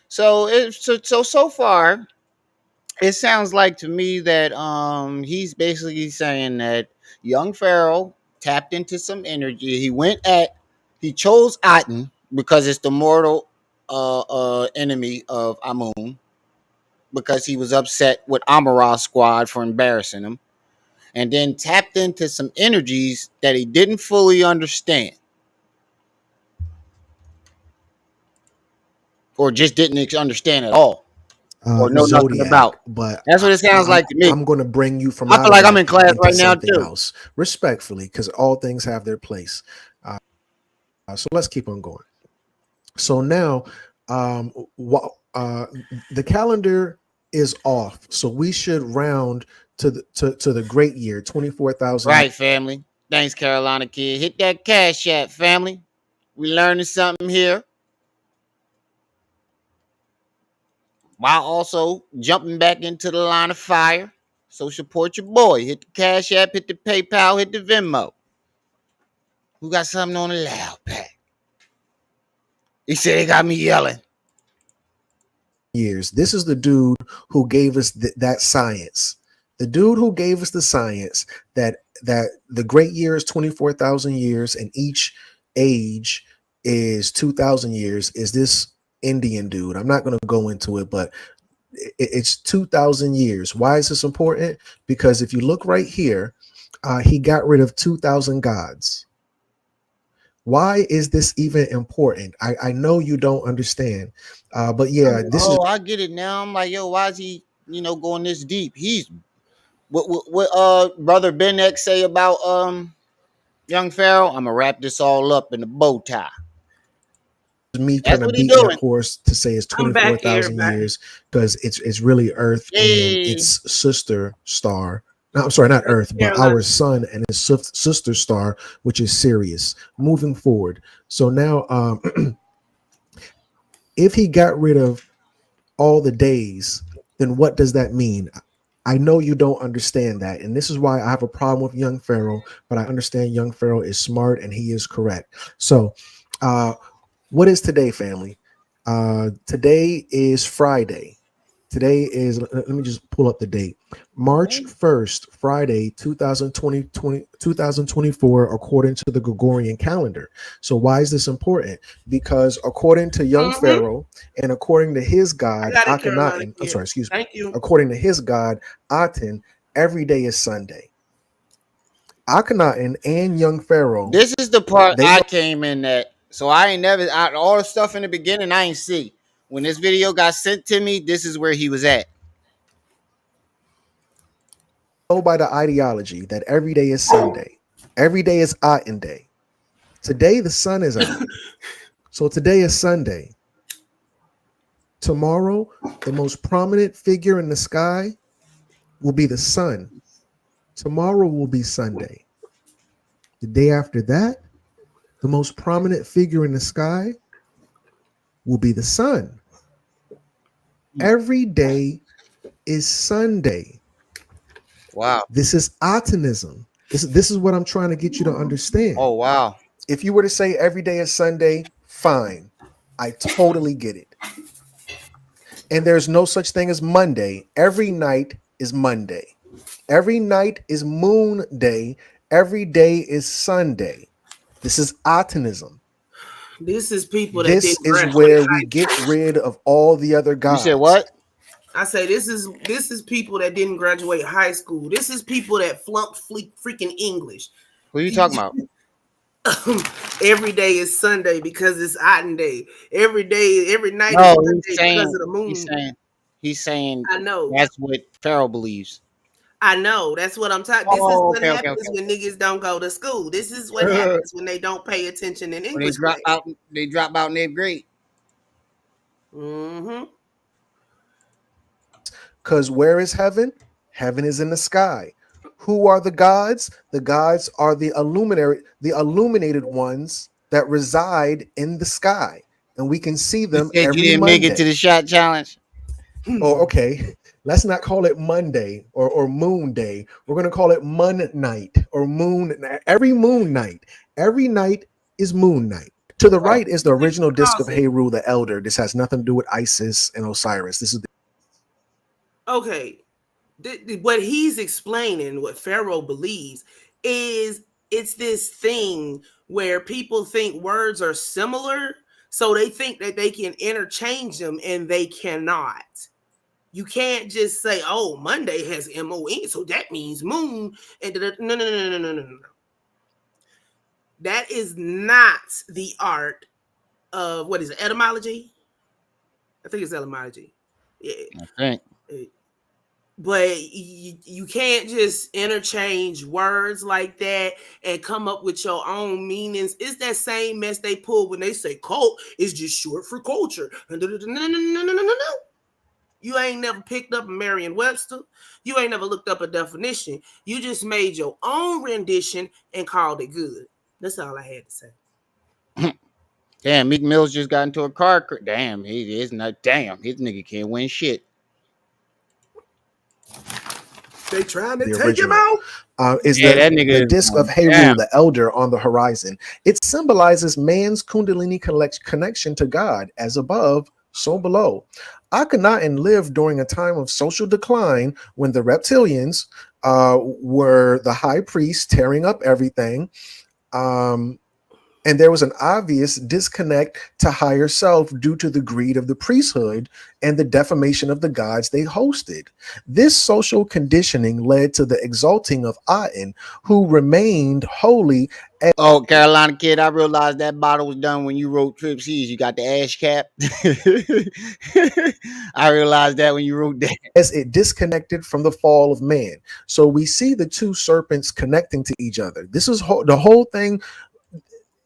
So far it sounds like to me that he's basically saying that Young Pharaoh tapped into some energy. He chose Aten because it's the mortal enemy of Amun, because he was upset with Amara's squad for embarrassing him, and then tapped into some energies that he didn't fully understand, or just didn't understand at all, or know
Zodiac,
nothing about.
But
that's what it sounds like to me.
I'm going to bring you from.
I feel like I'm in class right now too.
Else, respectfully, because all things have their place. So let's keep on going. So now, the calendar is off, so we should round to the great year 24,000.
Right, family. Thanks, Carolina kid. Hit that Cash App, family. We learning something here, while also jumping back into the line of fire. So support your boy. Hit the Cash App, hit the PayPal, hit the Venmo. Who got something on the loud pack? He said they got me yelling.
Years. This is the dude who gave us that science. The dude who gave us the science that the great year is 24,000 years and each age is 2,000 years is this Indian dude. I'm not going to go into it, but it's 2,000 years. Why is this important? Because if you look right here, he got rid of 2,000 gods. Why is this even important? I know you don't understand, but yeah, this is.
I get it now. I'm like, yo, why is he, going this deep? He's what brother Ben X say about Young Pharaoh? I'm gonna wrap this all up in a bow tie.
Me trying to beat that horse to say it's 24,000 years, because it's really Earth and its sister star No, I'm sorry, not Earth, but
Carolina.
our sun and his sister star, which is Sirius. Moving forward. So now, if he got rid of all the days, then what does that mean? I know you don't understand that. And this is why I have a problem with Young Pharaoh, but I understand Young Pharaoh is smart and he is correct. So, what is today, family? Today is Friday. Today is, let me just pull up the date. March 1st, Friday, 2024, according to the Gregorian calendar. So why is this important? Because according to Young Pharaoh and according to his god, Akhenaten, I'm sorry, excuse me.
Thank you.
According to his god, Aten, every day is Sunday. Akhenaten and Young Pharaoh.
This is the part I came in at. So I ain't never, all the stuff in the beginning I ain't see. When this video got sent to me, this is where he was at.
Go by the ideology that every day is Sunday. Every day is Aten day. Today the sun is out. So today is Sunday. Tomorrow, the most prominent figure in the sky will be the sun. Tomorrow will be Sunday. The day after that, the most prominent figure in the sky will be the sun. Every day is Sunday.
Wow.
This is Atenism. This is what I'm trying to get you to understand.
Oh, wow.
If you were to say every day is Sunday, fine. I totally get it. And there's no such thing as Monday. Every night is Monday. Every night is moon day. Every day is Sunday. This is Atenism.
This is people that
this is where we get rid of all the other gods.
You said what?
I say this is people that didn't graduate high school. This is people that flunked freaking English.
Who are you talking about?
Every day is Sunday because it's Aten day. Every day, every night
No,
is Sunday because of the moon.
He's saying
I know
that's what Pharaoh believes.
I know. That's what I'm talking. This is what happens when niggas don't go to school. This is what happens when they don't pay attention in English.
They drop out in 8th grade.
Mm-hmm.
Because where is heaven? Heaven is in the sky. Who are the gods? The gods are the illuminated ones that reside in the sky, and we can see them every
you didn't
Monday.
make it to the shot challenge.
Oh, okay. Let's not call it Monday or Moon Day. We're going to call it Mun Night or Moon. Every Moon Night. Every night is Moon Night. To the right is the original disc of Heru the Elder. This has nothing to do with Isis and Osiris. This is
okay. What he's explaining, what Pharaoh believes, is it's this thing where people think words are similar, so they think that they can interchange them, and they cannot. You can't just say, "Oh, Monday has M-O-N, so that means moon." And no. That is not the art of what is it? Etymology? I think it's etymology. Yeah.
I think.
But you can't just interchange words like that and come up with your own meanings. It's that same mess they pull when they say cult is just short for culture. No. You ain't never picked up a Merriam-Webster. You ain't never looked up a definition. You just made your own rendition and called it good. That's all I had to say.
Damn, Meek Mill's just got into a car. Damn, he is not. Damn, his nigga can't win shit.
They trying to take him out.
The disc of Heru, the Elder, on the horizon. It symbolizes man's Kundalini connection to God, as above, so below. Akhenaten lived during a time of social decline when the Reptilians were the high priests tearing up everything. And there was an obvious disconnect to higher self due to the greed of the priesthood and the defamation of the gods they hosted. This social conditioning led to the exalting of Aten, who remained holy.
Oh, Carolina Kid, I realized that bottle was done when you wrote Trip C's. You got the ash cap. I realized that when you wrote that.
As it disconnected from the fall of man. So we see the two serpents connecting to each other. This is the whole thing.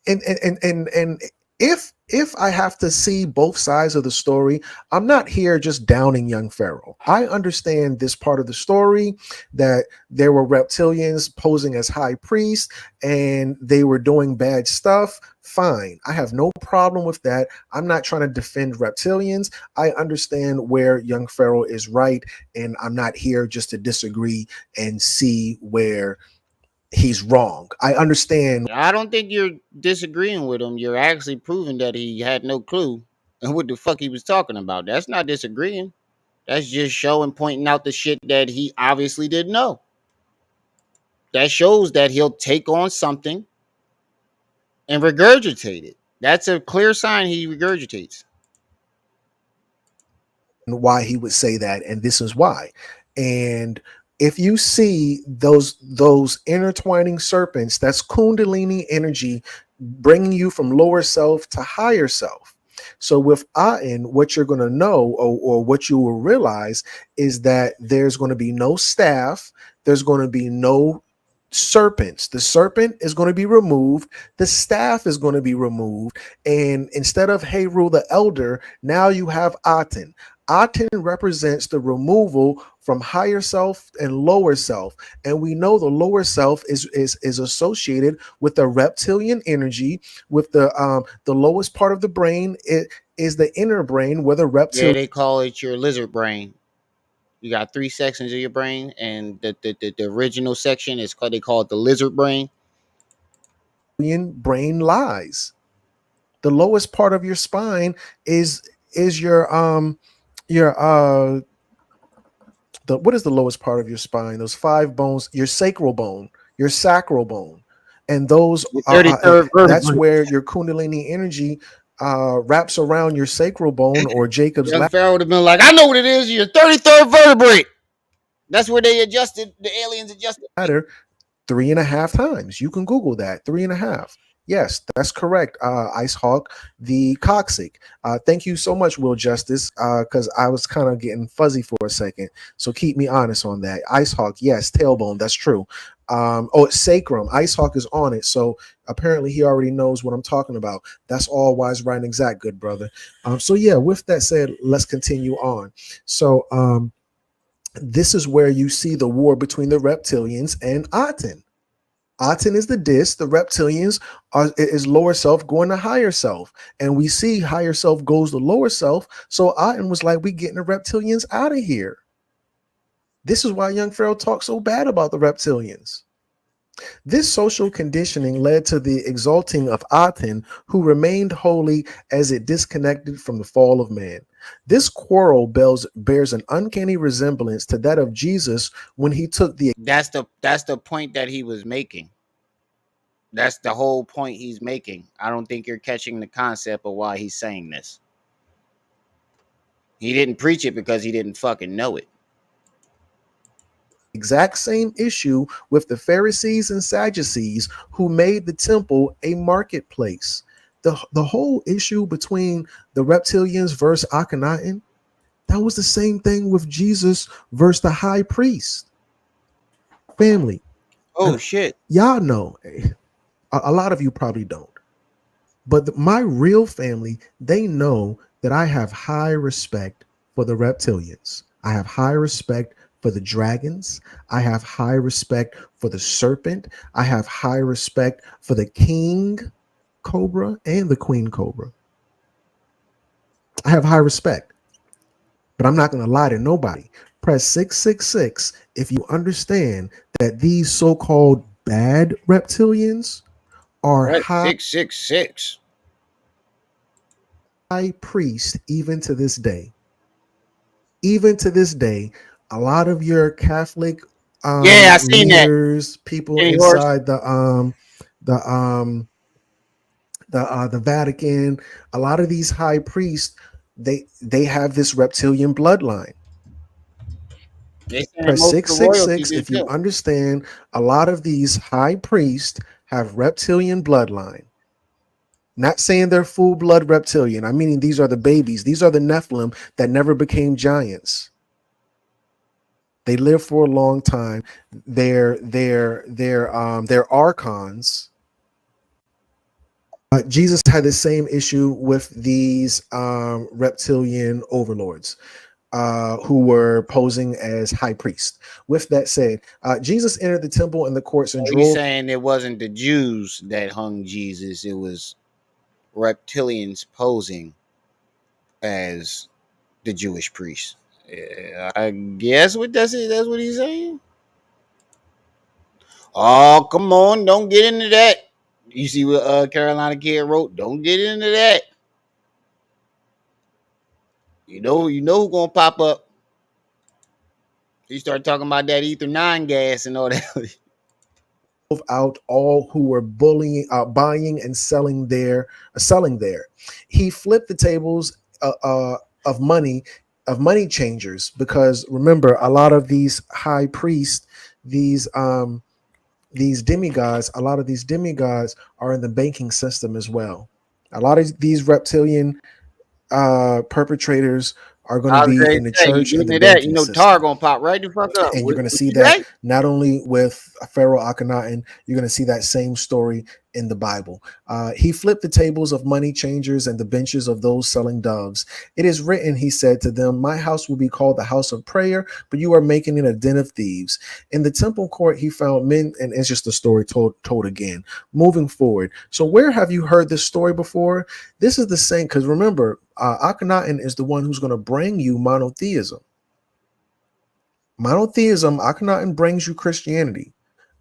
And if I have to see both sides of the story, I'm not here just downing Young Pharaoh. I understand this part of the story, that there were reptilians posing as high priests and they were doing bad stuff. Fine. I have no problem with that. I'm not trying to defend reptilians. I understand where Young Pharaoh is right, and I'm not here just to disagree and see where he's wrong. I understand.
I don't think you're disagreeing with him. You're actually proving that he had no clue and what the fuck he was talking about. That's not disagreeing. That's just showing, pointing out the shit that he obviously didn't know. That shows that he'll take on something and regurgitate it. That's a clear sign he regurgitates.
Why he would say that, and this is why. And if you see those intertwining serpents, that's Kundalini energy bringing you from lower self to higher self. So with Aten, what you're going to know, or what you will realize, is that there's going to be no staff, there's going to be no serpents. The serpent is going to be removed, the staff is going to be removed, and instead of Heru the elder, now you have Aten. Aten represents the removal from higher self and lower self, and we know the lower self is associated with the reptilian energy, with the lowest part of the brain. It is the inner brain, where the reptilian.
Yeah, they call it your lizard brain. You got 3 sections of your brain, and the original section is called, they call it the lizard brain.
Brain lies. The lowest part of your spine is your what is the lowest part of your spine? Those 5 bones, your sacral bone, your sacral bone, and those that's where your Kundalini energy wraps around your sacral bone, or Jacob's
Young
ladder.
Pharaoh would have been like, I know what it is. Your 33rd vertebrae. That's where they adjusted, the aliens adjusted.
3.5 times. You can Google that. 3.5. Yes, that's correct. Ice Hawk, the coccyx. Thank you so much, Will Justice, because I was kind of getting fuzzy for a second. So keep me honest on that. Ice Hawk, yes, tailbone, that's true. It's sacrum. Ice Hawk is on it. So apparently he already knows what I'm talking about. That's all wise, right, and exact, good brother. So yeah, with that said, let's continue on. So this is where you see the war between the reptilians and Aten. Aten is the disc. The reptilians is lower self going to higher self, and we see higher self goes to lower self. So Aten was like, "We getting the reptilians out of here." This is why Young Pharaoh talks so bad about the reptilians. This social conditioning led to the exalting of Aten, who remained holy as it disconnected from the fall of man. This quarrel bears an uncanny resemblance to that of Jesus when he took the.
That's the point that he was making. That's the whole point he's making. I don't think you're catching the concept of why he's saying this. He didn't preach it because he didn't fucking know it.
Exact same issue with the Pharisees and Sadducees, who made the temple a marketplace. The whole issue between the reptilians versus Akhenaten, that was the same thing with Jesus versus the high priest. Family.
Oh, shit.
Y'all know, a lot of you probably don't, but my real family, they know that I have high respect for the reptilians. I have high respect for the dragons. I have high respect for the serpent. I have high respect for the king cobra and the queen cobra. I have high respect, but I'm not going to lie to nobody. Press 666 if you understand that these so-called bad reptilians are high
666.
High priest even to this day. Even to this day, a lot of your Catholic
I seen
leaders,
that.
people inside the Vatican, a lot of these high priests, they have this reptilian bloodline. Press 666 if you understand a lot of these high priests have reptilian bloodline. Not saying they're full blood reptilian. I mean, these are the babies. These are the Nephilim that never became giants. They live for a long time. They're archons. Jesus had the same issue with these reptilian overlords who were posing as high priest. With that said, Jesus entered the temple and the courts and
Are you
drove.
saying it wasn't the Jews that hung Jesus? It was reptilians posing as the Jewish priests. Yeah, I guess what that's it. That's what he's saying. Oh, come on, don't get into that. You see what Carolina Kid wrote? Don't get into that. You know who's gonna pop up. He started talking about that ether 9 gas and all that.
Out all who were bullying, buying and selling there. He flipped the tables of money changers, because remember, a lot of these high priests, these demigods, a lot of these demigods are in the banking system as well. A lot of these reptilian perpetrators are going to
I was
be
ready
in
to
the
say, you
church
get
and the
into that,
banking
Tar
system.
gonna pop right the fuck up.
And you're going to
What
see
you
that
say?
not only with Pharaoh Akhenaten, you're going to see that same story in the Bible. He flipped the tables of money changers and the benches of those selling doves. It is written, he said to them, my house will be called the house of prayer, but you are making it a den of thieves. In the temple court, he found men, and it's just a story told again. Moving forward. So where have you heard this story before? This is the same, because remember, Akhenaten is the one who's going to bring you monotheism. Monotheism, Akhenaten brings you Christianity.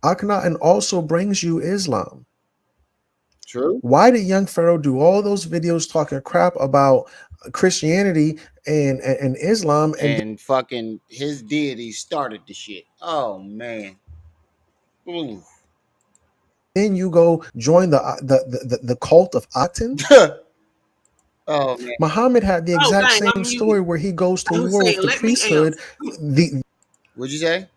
Akhenaten also brings you Islam.
True.
Why did Young Pharaoh do all those videos talking crap about Christianity and Islam,
And fucking his deity started the shit. Oh man. Ooh.
then you go join the cult of Aten?
Oh man.
Muhammad had the
Oh,
exact
dang,
same
I'm muted.
story where he goes to
I was
war with
saying,
the
let me
priesthood.
answer.
What'd you say?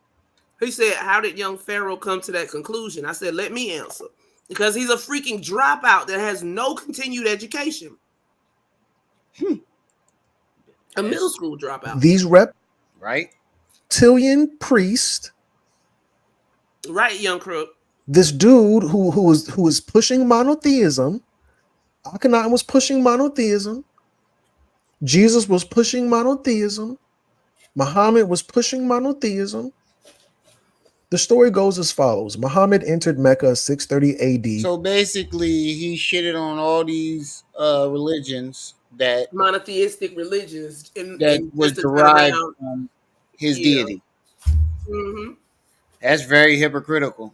He said, how did young Pharaoh come to that conclusion? I said, let me answer. Because he's a freaking dropout that has no continued education. A middle school dropout.
These
Right?
reptilian priests,
Right, young crook.
this dude who was pushing monotheism. Akhenaten was pushing monotheism. Jesus was pushing monotheism. Muhammad was pushing monotheism. The story goes as follows. Muhammad entered Mecca 630 AD.
So basically he shitted on all these religions that
Monotheistic religions and
was
just to turn
derived
around.
from his
Yeah.
deity.
Mm-hmm.
That's very hypocritical.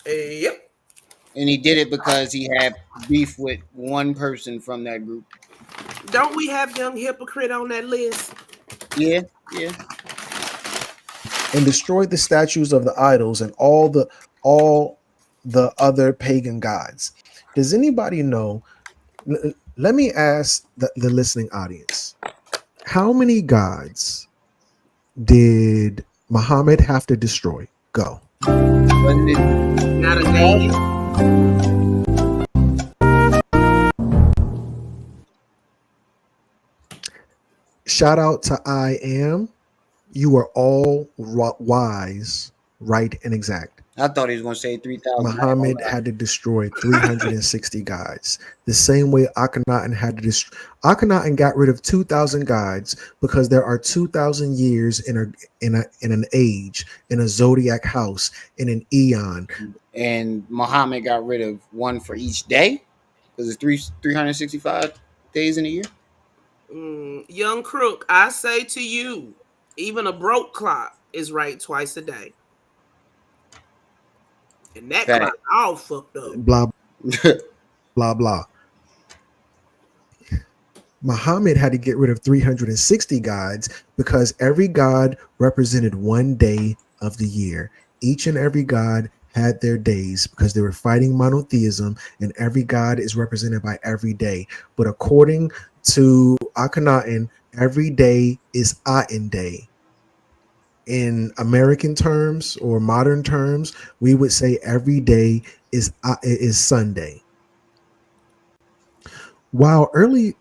Yep.
And he did it because he had beef with one person from that group.
Don't we have young hypocrite on that list?
Yeah.
And destroyed the statues of the idols and all the other pagan gods. Does anybody know? Let me ask the listening audience. How many gods did Muhammad have to destroy? Go.
Wasn't it
Not a name.
Shout out to I Am. You are all wise, right, and exact.
I thought he was gonna say 3,000.
Muhammad had to destroy 360 gods. The same way Akhenaten had to destroy. Akhenaten got rid of 2,000 gods because there are 2,000 years in an age, in a zodiac house, in an eon.
And Muhammad got rid of one for each day because it's 365 days in a year.
Young crook, I say to you, even a broke clock is right twice a day. And that
Fact.
clock all fucked up.
Blah, blah, blah. Muhammad had to get rid of 360 gods because every god represented one day of the year. Each and every god had their days because they were fighting monotheism, and every god is represented by every day. But according to Akhenaten, every day is Aten Day. In American terms or modern terms, we would say every day is Sunday. While early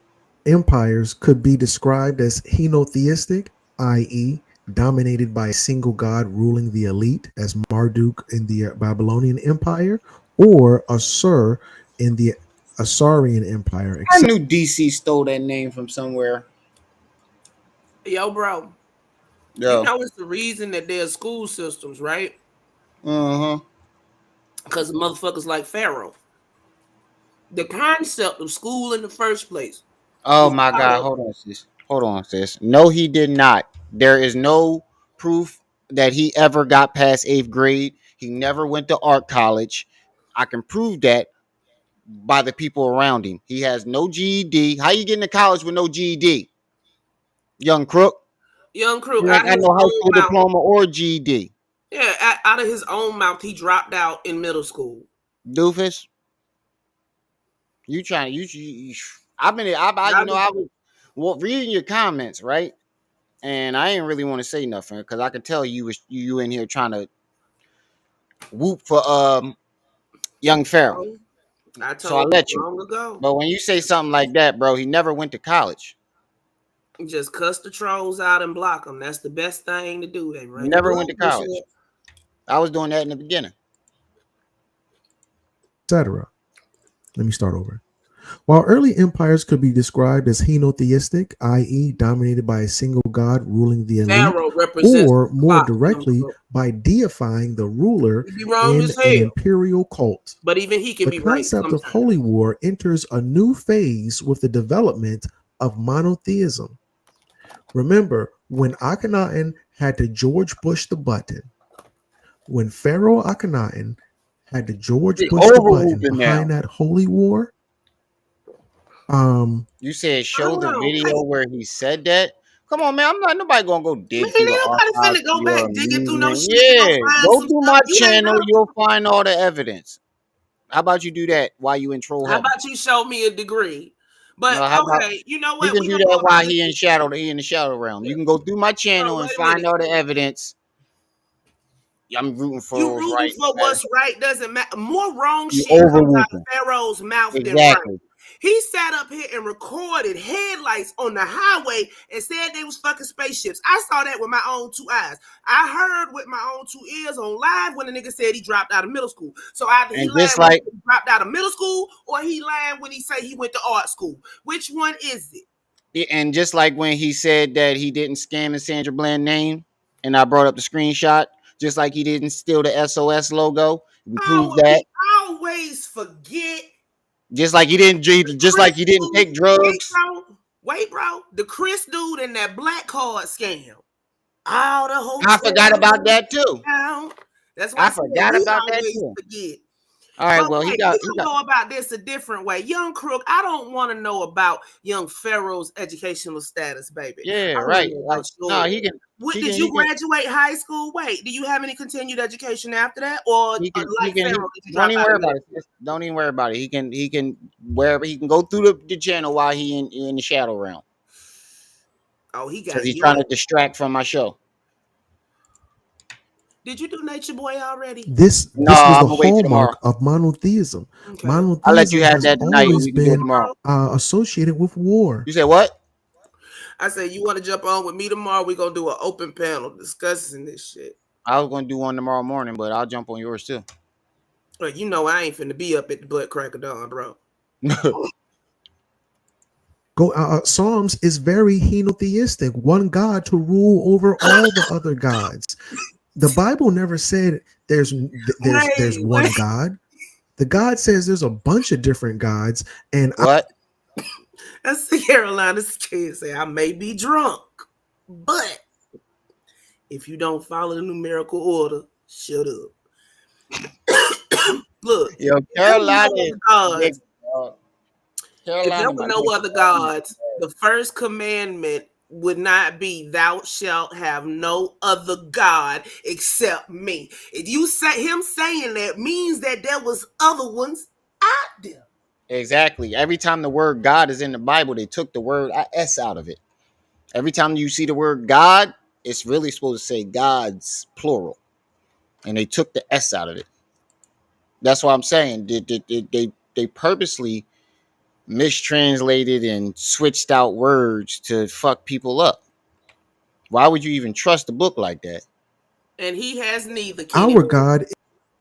empires could be described as henotheistic, i.e., dominated by a single god ruling the elite, as Marduk in the Babylonian Empire, or Assur in the Asaurian Empire,
I
etc.
knew DC stole that name from somewhere.
Yo, bro. You
Yo.
know it's the reason that there's school systems, right?
Uh-huh.
Because motherfuckers like Pharaoh. The concept of school in the first place
Oh
was
my
thought
God.
of.
Hold on, sis. Hold on, sis. No, he did not. There is no proof that he ever got past 8th grade. He never went to art college. I can prove that by the people around him. He has no GED. How you get into college with no GED? Young crook.
Young Crew,
You
out
ain't
of
got
his
no high
own
school
mouth.
diploma or GED.
Yeah, out of his own mouth, he dropped out in middle school.
Doofus. You trying I've been I was reading your comments, right? And I ain't really want to say nothing because I could tell you in here trying to whoop for Young Pharaoh.
I
So I
told
let
you
you.
long ago.
But when you say something like that, bro, he never went to college.
Just cuss the trolls out and block them. That's the best thing to do. They run your
Never
blood
went to
pressure
college.
up.
I was doing that in the beginning.
Let me start over. While early empires could be described as henotheistic, i.e., dominated by a single god ruling the elite,
Pharaoh represents
or
the
more
clock.
directly by deifying the ruler
He be wrong
in
as
an
hell,
imperial cult,
but even he can
the
be right
concept of
sometimes.
holy war enters a new phase with the development of monotheism. Remember, when Akhenaten had to George Bush the button, when Pharaoh Akhenaten had to George
He
Bush the button
overwhooping now.
behind that holy war,
You said show
Hold
the
on.
video where he said that. Come on, man. I'm not nobody gonna go
Man,
dig
ain't
through the
nobody
archives
finna
for
go
your
back digging through no
amusement.
shit to go
Yeah,
find
go
some
through
stuff.
my
You ain't
channel.
got.
You'll find all the evidence. How about you do that while you in troll
How
heaven?
about you show me a degree?
No,
But
how about
okay, you know
he
what?
can
We
do
gonna go
that
about
while
this.
he in the shadow realm. You can go through my
Bro,
channel and
wait a
find
minute.
all the evidence. I'm rooting
You
for what's
rooting
right.
for what's right doesn't matter. More wrong
You
shit comes out of
overwhooping.
Pharaoh's mouth than right.
Exactly.
He sat up here and recorded headlights on the highway and said they was fucking spaceships. I saw that with my own two eyes. I heard with my own two ears on live when the nigga said he dropped out of middle school. So either he
And
lying
just
when
like
he dropped out of middle school or he lying when he say he went to art school. Which one is it?
and just like when he said that he didn't scam the Sandra Bland name, and I brought up the screenshot, just like he didn't steal the SOS logo, we proved that.
We always forget.
Just like he didn't take drugs.
Wait, bro. The Chris dude in that black card scam. All the hotels.
I forgot about that too.
That's why
I forgot about that too.
Forget.
All right,
But
well,
we can go about this a different way. Young Crook, I don't want to know about Young Pharaoh's educational status, baby.
Yeah,
I
right.
like,
no, he can.
Did you graduate high school? Wait, do you have any continued education after that, or like Pharaoh?
Don't even worry about it. Don't even worry about it. He can wherever he can go through the channel while he in the shadow realm.
Oh, he got.
Because he's trying to distract from my show.
Did you do Nature Boy already?
This was the hallmark of monotheism.
Okay.
Monotheism
I'll let you have that tonight.
always
We can do it
been
tomorrow.
Associated with war.
You said what?
I said you want to jump on with me tomorrow. We're gonna do an open panel discussing this shit.
I was gonna do one tomorrow morning, but I'll jump on yours too.
Well, you know I ain't finna be up at the butt crack of dawn, bro.
Psalms is very henotheistic. One God to rule over all the other gods. The Bible never said there's one God. The God says there's a bunch of different gods. And
what?
That's the Carolina's kid say I may be drunk, but if you don't follow the numerical order, shut up. Look,
Carolina.
If there were no other gods, the first commandment would not be thou shalt have no other God except me. If you say him saying that means that there was other ones out there.
Exactly. Every time the word God is in the Bible, they took the word S out of it. Every time you see the word God, it's really supposed to say gods, plural. And they took the S out of it. That's what I'm saying. They purposely mistranslated and switched out words to fuck people up. Why would you even trust a book like that?
And he has neither.
Our God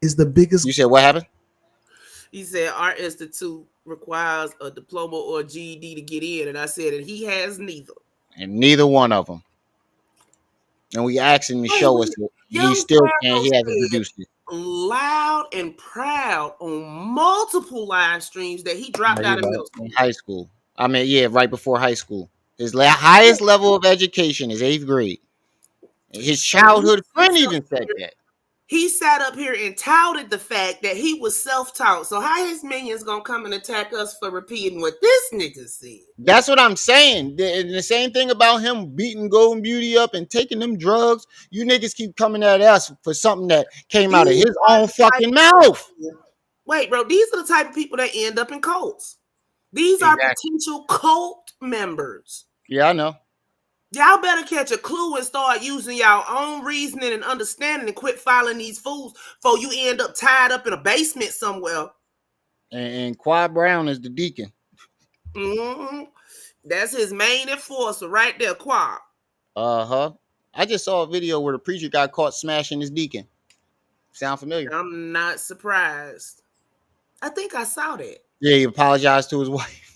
is the biggest.
You said what happened?
He said our institute requires a diploma or a GED to get in, and I said, and he has neither.
And neither one of them. And we asked him to show us it. He
Young
still can't.
Pharaoh
He hasn't
said
produced it.
loud and proud on multiple live streams that he dropped out of middle school.
In high school. I mean, yeah, right before high school. His highest level of education is 8th grade. His childhood friend even said that.
He sat up here and touted the fact that he was self-taught. So how his minions gonna come and attack us for repeating what this nigga said?
That's what I'm saying. The same thing about him beating Golden Beauty up and taking them drugs. You niggas keep coming at us for something that came out of his own fucking mouth.
Wait, bro, these are the type of people that end up in cults. These are potential cult members.
Yeah, I know.
Y'all better catch a clue and start using y'all own reasoning and understanding and quit following these fools before you end up tied up in a basement somewhere.
And Quad Brown is the deacon.
Mm-hmm. That's his main enforcer right there, Quad.
Uh-huh. I just saw a video where the preacher got caught smashing his deacon. Sound familiar?
I'm not surprised. I think I saw that.
Yeah, he apologized to his wife.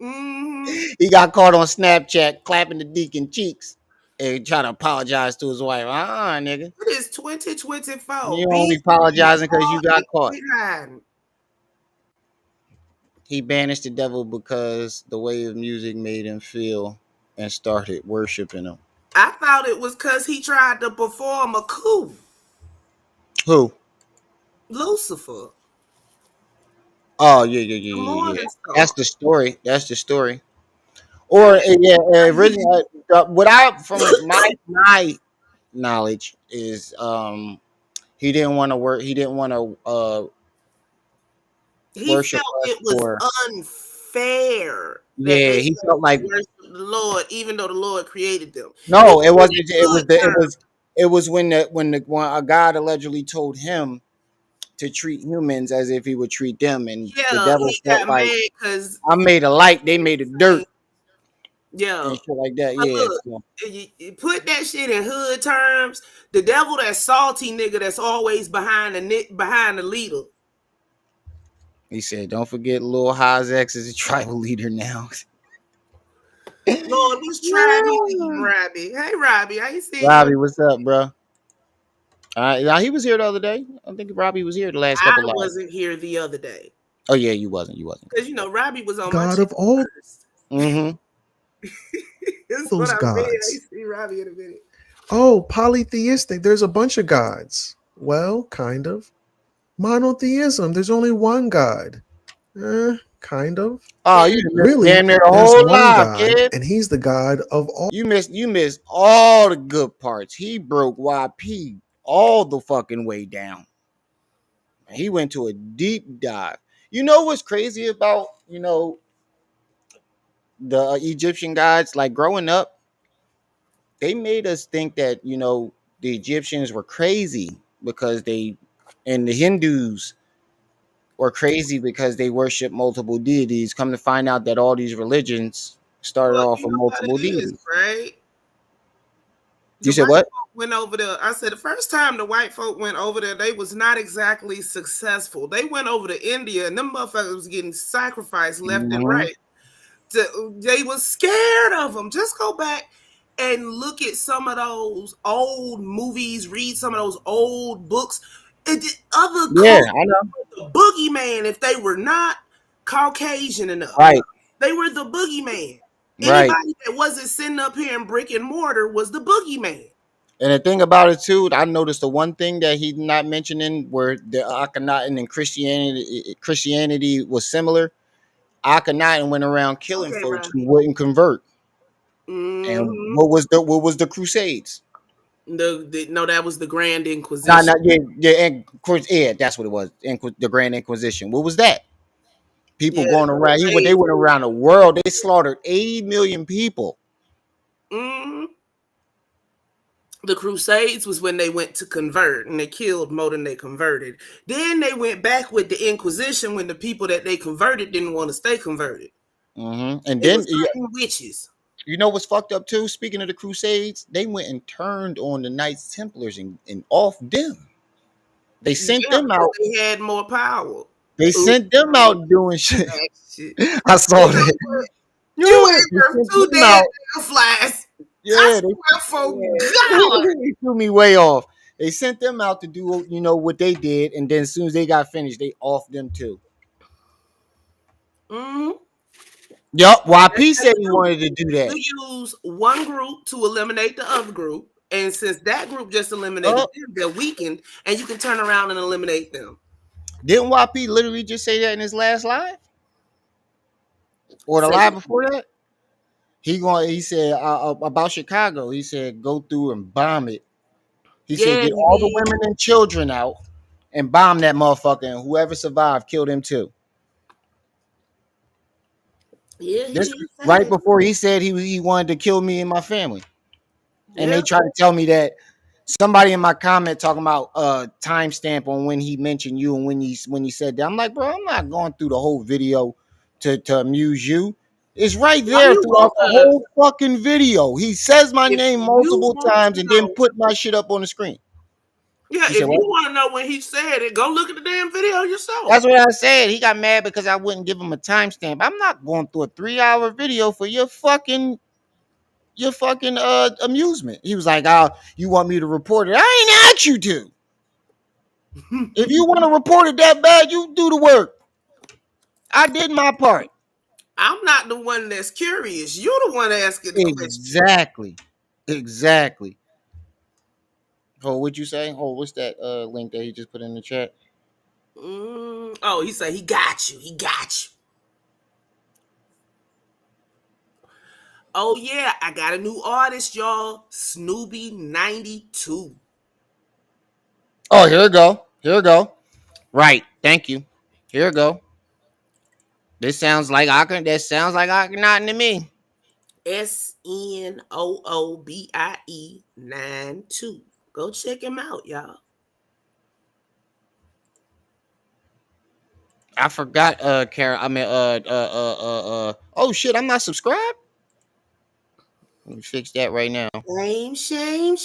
Mm-hmm.
He got caught on Snapchat clapping the deacon cheeks and trying to apologize to his wife. Nigga.
It is 2024.
You only apologizing because you got caught. He banished the devil because the way of music made him feel and started worshiping him.
I thought it was because he tried to perform a coup.
Who?
Lucifer.
Oh, yeah. That's the story. Or originally, from my knowledge is he didn't want to work. He didn't want to worship.
It was unfair.
Yeah, he felt like
worship the Lord, even though the Lord created them.
No, it wasn't. It was when a God allegedly told him to treat humans as if he would treat them, and the devil felt like I made a light, they made a dirt.
Yeah,
and shit like that.
Look, you put that shit in hood terms. The devil, that salty nigga that's always behind the leader.
He said, "Don't forget, Lil Haas X is a tribal leader now."
Lord, let's try Robbie. Hey, Robbie, how you see?
Robbie, what's up, bro? Now he was here the other day. I think Robbie was here the last couple.
I wasn't here the other day.
Oh yeah, you wasn't.
Because Robbie was on
God
my
of all.
Mm-hmm.
Those gods.
I see Robbie in a minute.
Oh, polytheistic. There's a bunch of gods. Well, kind of. Monotheism. There's only one God. Kind of.
Oh, you
really?
Damn near the whole lot, kid.
And he's the God of all.
You missed all the good parts. He broke YP all the fucking way down. He went to a deep dive. You know what's crazy about the Egyptian gods? Like growing up, they made us think that the Egyptians were crazy and the Hindus were crazy because they worship multiple deities. Come to find out that all these religions started off with multiple deities.
Right?
You said what?
Went over there. I said the first time the white folk went over there, they was not exactly successful. They went over to India, and them motherfuckers was getting sacrificed left and right. They was scared of them. Just go back and look at some of those old movies, read some of those old books. I know the boogeyman. If they were not Caucasian enough,
right?
They were the boogeyman.
Right.
Anybody that wasn't sitting up here in brick and mortar was the boogeyman.
And the thing about it too, I noticed the one thing that he's not mentioning, where the Akhenaten and Christianity was similar. Akhenaten went around killing folks who wouldn't convert.
Mm-hmm.
And what was the Crusades?
No, that was the Grand Inquisition.
That's what it was. The Grand Inquisition. What was that? People going around. They went around the world. They slaughtered 80 million people.
Mm-hmm. The Crusades was when they went to convert, and they killed more than they converted. Then they went back with the Inquisition when the people that they converted didn't want to stay converted.
Mm-hmm. And then
witches.
You know what's fucked up too? Speaking of the Crusades, they went and turned on the Knights Templars and off them. They sent them out.
They had more power.
They sent them out doing shit. I saw that.
You
Yo,
ain't
they
worth
sent
2
them
dead
out.
flies.
Yeah,
I swear for God.
they threw me way off. They sent them out to do, what they did, and then as soon as they got finished, they offed them too.
Mm-hmm.
Yup, YP said he wanted to do that.
You use one group to eliminate the other group, and since that group just eliminated them, they're weakened, and you can turn around and eliminate them.
Didn't YP literally just say that in his last live? Or the live before that? He said about Chicago. He said go through and bomb it. He said get all the women and children out and bomb that motherfucker, and whoever survived, kill them too.
Yeah,
this right before he said he wanted to kill me and my family. And they tried to tell me that somebody in my comment talking about timestamp on when he mentioned you and when he said that. I'm like, bro, I'm not going through the whole video to amuse you. It's right there throughout the whole fucking video. He says my name multiple times and then put my shit up on the screen.
Yeah, if you want to know when he said it, go look at the damn video yourself.
That's what I said. He got mad because I wouldn't give him a timestamp. I'm not going through a 3-hour video for your fucking amusement. He was like, "Oh, you want me to report it? I ain't asked you to. If you want to report it that bad, you do the work. I did my part."
I'm not the one that's curious. You're the one asking the
question. Exactly. Oh, what'd you say? Oh, what's that link that he just put in the chat?
Oh, he said he got you. He got you. Oh yeah, I got a new artist, y'all. Snoopy 92.
Oh, here we go. Here we go. Right. Thank you. Here we go. That sounds like Akhenaten to me.
SNOOBIE 92. Go check him out, y'all.
I forgot, Karen. I mean, oh shit, I'm not subscribed. Let me fix that right now.
Shame.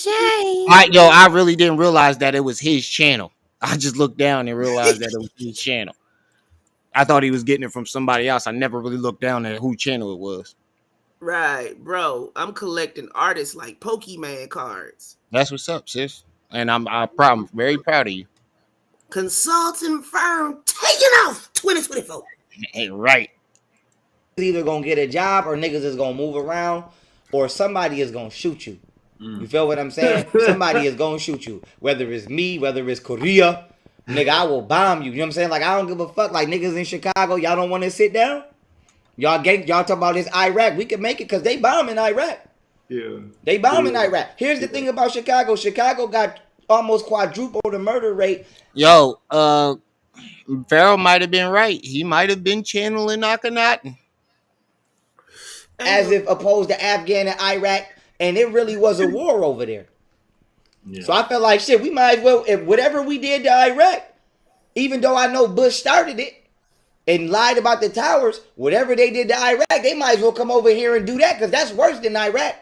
I really didn't realize that it was his channel. I just looked down and realized that it was his channel. I thought he was getting it from somebody else. I never really looked down at whose channel it was.
Right, bro. I'm collecting artists like Pokemon cards.
That's what's up, sis. And I'm very proud of you.
Consulting firm taking off 2024.
Hey, right.
Either gonna get a job or niggas is gonna move around or somebody is gonna shoot you. You feel what I'm saying? Somebody is gonna shoot you. Whether it's me, whether it's Korea, nigga, I will bomb you. You know what I'm saying? Like, I don't give a fuck. Like, niggas in Chicago, y'all don't want to sit down? Y'all talk about this Iraq. We can make it because they bombing Iraq. Yeah. They bombing Iraq. Here's the thing about Chicago. Chicago got almost quadruple the murder rate.
Yo, Pharaoh might have been right. He might have been channeling Akhenaten.
As if opposed to Afghan and Iraq. And it really was a war over there. Yeah. So I felt like, shit, we might as well, if whatever we did to Iraq, even though I know Bush started it and lied about the towers, whatever they did to Iraq, they might as well come over here and do that because that's worse than Iraq.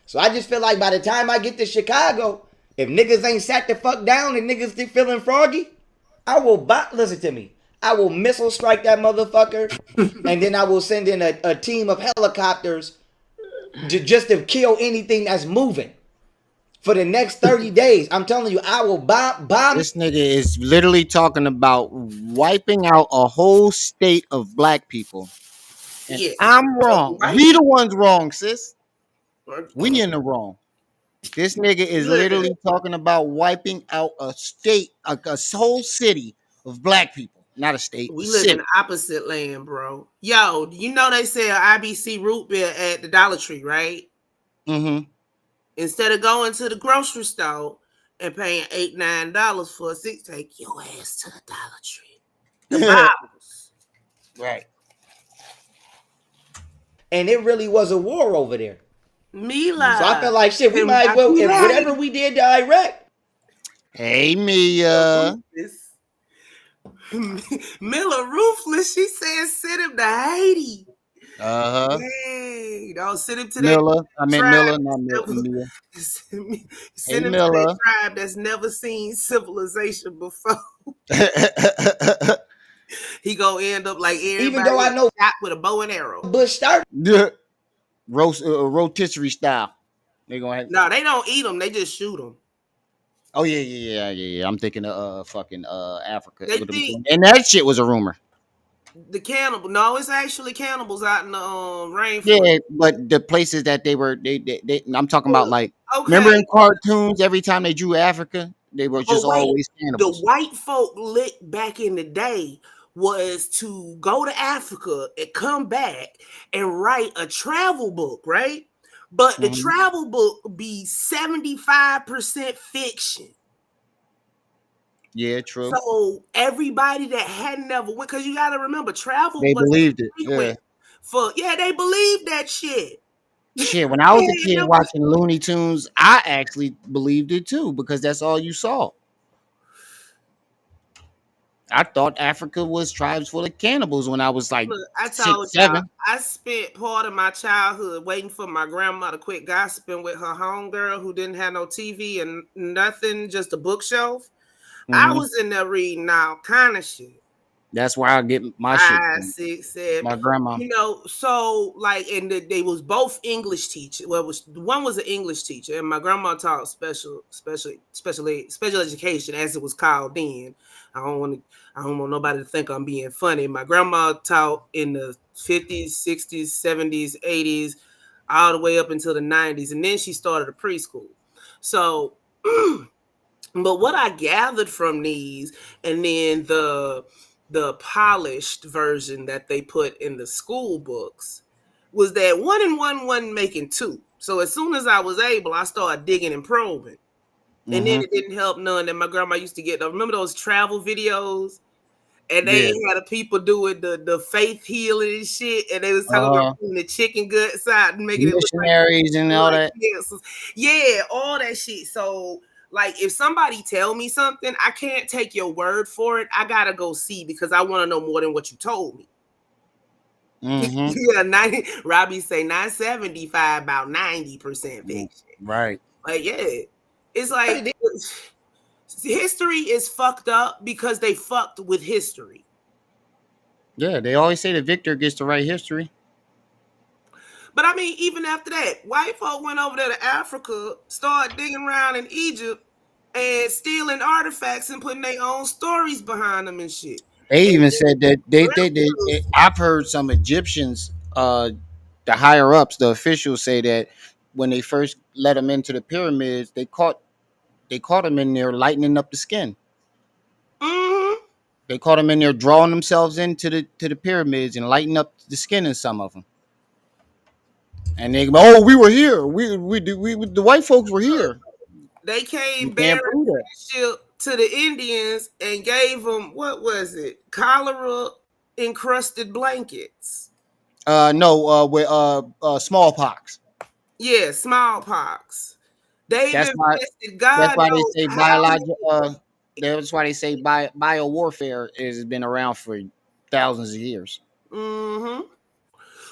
So I just feel like by the time I get to Chicago, if niggas ain't sat the fuck down and niggas still feeling froggy, I will listen to me. I will missile strike that motherfucker and then I will send in a team of helicopters just to kill anything that's moving for the next 30 days. I'm telling you, I will bomb.
This nigga is literally talking about wiping out a whole state of black people. And yeah. I'm wrong. We the ones wrong, sis. We in the wrong. This nigga is literally talking about wiping out a state, a whole city of black people. Not a state.
We live in the opposite land, bro. Yo, you know they sell IBC root beer at the Dollar Tree, right?
Mm-hmm.
Instead of going to the grocery store and paying $8-9 for a 6, take your ass to the Dollar Tree. The bottles.
Right.
And it really was a war over there.
Mila.
So I felt like, shit, we might as well, if whatever we did to Iraq.
Hey, Mia.
Miller Ruthless, she said send him to Haiti.
Uh-huh.
Hey, don't send him to
Miller.
that
Miller, not Miller.
Send him to that tribe that's never seen civilization before. he gonna end up like everybody.
Even though I know
shot with a bow and arrow.
Bush started
rotisserie style. They gonna have.
No, they don't eat them. They just shoot them.
Oh yeah. I'm thinking of fucking Africa,
They think
and that shit was a rumor.
the cannibal. No, it's actually cannibals out in the rainforest.
Yeah, but the places that they were, they I'm talking about like. Remember in cartoons, every time they drew Africa, they were just always cannibals.
The white folk lick back in the day was to go to Africa and come back and write a travel book, right? But the travel book be 75% fiction.
Yeah, true.
So everybody that had never went, because you got to remember, travel.
They believed it.
Yeah. They believed that shit.
Shit, when I was a kid watching Looney Tunes, I actually believed it too because that's all you saw. I thought Africa was tribes full of cannibals when I was like 6, 7.
I spent part of my childhood waiting for my grandma to quit gossiping with her homegirl who didn't have no TV and nothing, just a bookshelf. I was in there reading all kind of shit.
That's where I get my
5, 6, 7.
My grandma.
You know, so like, and they was both English teachers. Well, one was an English teacher, and my grandma taught special education, as it was called then. I don't want nobody to think I'm being funny. My grandma taught in the 50s, 60s, 70s, 80s, all the way up until the 90s, and then she started a preschool. So, but what I gathered from these, and then the polished version that they put in the school books, was that 1 and 1 wasn't making 2. So as soon as I was able, I started digging and probing. And then it didn't help none that my grandma used to get. Remember those travel videos? And they had the people doing the faith healing and shit. And they was talking about putting the chicken guts out and making
missionaries
it look like
and all that.
Yeah, all that shit. So like, if somebody tell me something, I can't take your word for it. I gotta go see because I want to know more than what you told me. Yeah, Robbie say 975 about 90% fiction.
Right.
Like, yeah. It's like history is fucked up because they fucked with history.
Yeah, they always say the victor gets to write history.
But I mean, even after that, white folk went over there to Africa, started digging around in Egypt and stealing artifacts and putting their own stories behind them and shit.
They even said that they I've heard some Egyptians, the higher ups, the officials say that when they first let them into the pyramids, they caught them in there lightening up the skin. They caught them in there drawing themselves into the pyramids and lighting up the skin in some of them. And they go, we were here. We the white folks were here.
They came bearing ship to the Indians and gave them, what was it? Cholera encrusted blankets.
With smallpox.
Yeah, smallpox.
That's why they say biological. That's why they say biowarfare has been around for thousands of years.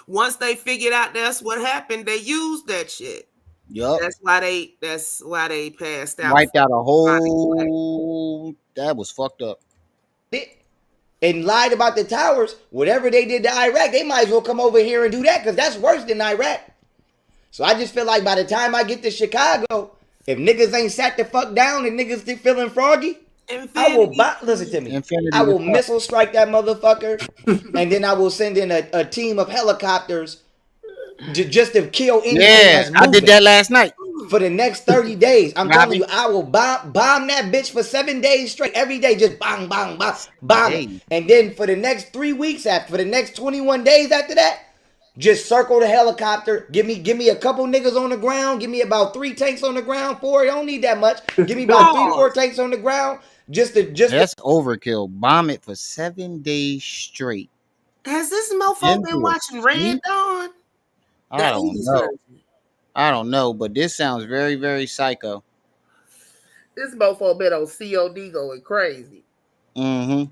Once they figured out that's what happened, they used that shit.
Yup.
That's why they passed out.
Wiped out a whole. That was fucked up.
And lied about the towers. Whatever they did to Iraq, they might as well come over here and do that because that's worse than Iraq. So I just feel like by the time I get to Chicago, if niggas ain't sat the fuck down and niggas still feeling froggy, I will listen to me. I will missile strike that motherfucker, and then I will send in a team of helicopters just to kill anything that's moving.
I did that last night.
For the next 30 days, I'm telling you, I will bomb that bitch for 7 days straight. Every day, just bang, bang, bang, bomb. And then for the next 3 weeks for the next 21 days after that, just circle the helicopter. Give me a couple niggas on the ground. Give me about 3 tanks on the ground. 4. You don't need that much. Give me about 3-4 tanks on the ground. That's
overkill. Bomb it for 7 days straight.
Has this mofo been watching Red Dawn?
I don't know, but this sounds very, very psycho.
This mofo been on COD going crazy.
To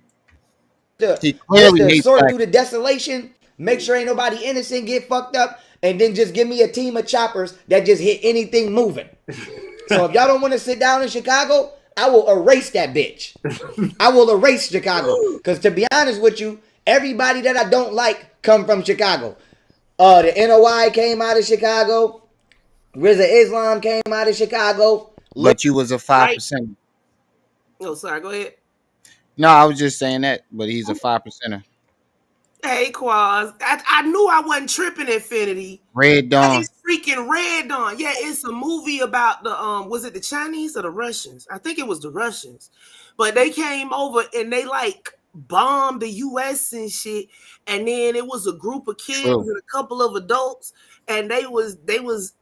sort through the desolation, make sure ain't nobody innocent get fucked up, and then just give me a team of choppers that just hit anything moving. So if y'all don't want to sit down in Chicago, I will erase that bitch. I will erase Chicago. Because to be honest with you, everybody that I don't like come from Chicago. The NOI came out of Chicago. Rizza Islam came out of Chicago.
But you was a 5%.
Oh, sorry. Go ahead.
No, I was just saying that. But he's a 5%er.
Hey, Quaz. I knew I wasn't tripping, Infinity.
Red Dawn.
It's freaking Red Dawn. Yeah, it's a movie about the was it the Chinese or the Russians? I think it was the Russians. But they came over and they like bombed the US and shit. And then it was a group of kids and a couple of adults. And they was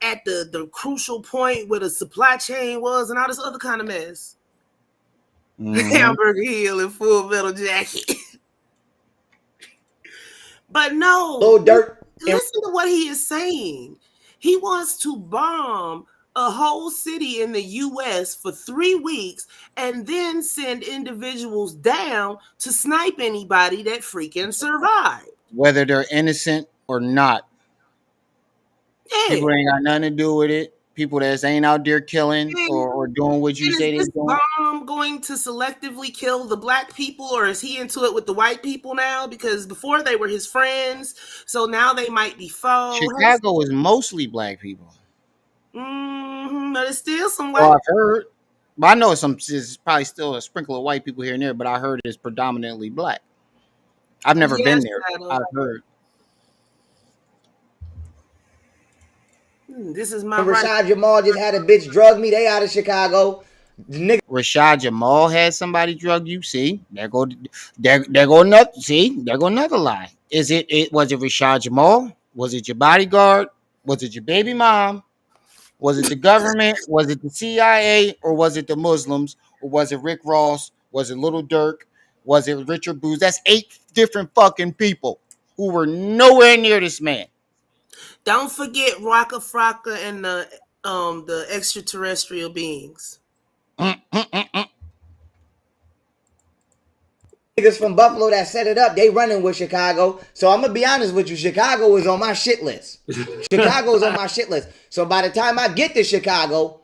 at the crucial point where the supply chain was and all this other kind of mess. Hamburger Hill in Full Metal Jacket. But no, listen to what he is saying. He wants to bomb a whole city in the US for 3 weeks and then send individuals down to snipe anybody that freaking survived.
Whether they're innocent or not.
Yeah.
People ain't got nothing to do with it. People that ain't out there killing or doing what you say they're doing.
Is this bomb going to selectively kill the black people, or is he into it with the white people now? Because before they were his friends, so now they might be foes.
Chicago is mostly black people.
But it's still some white.
Well, I've heard. But I know it's probably still a sprinkle of white people here and there, but I heard it's predominantly black. I've never been there. I've heard.
This is my
Rashad Jamal just had a bitch drug me. They out of Chicago.
Rashad Jamal had somebody drug you. See, there go another. See, there go another lie. Was it Rashad Jamal? Was it your bodyguard? Was it your baby mom? Was it the government? Was it the CIA? Or was it the Muslims? Or was it Rick Ross? Was it Little Dirk? Was it Richard Booz? That's 8 different fucking people who were nowhere near this man.
Don't forget Raka Fraka and the extraterrestrial beings.
Niggas from Buffalo that set it up, they running with Chicago. So I'm gonna be honest with you, Chicago is on my shit list. Chicago is on my shit list. So by the time I get to Chicago,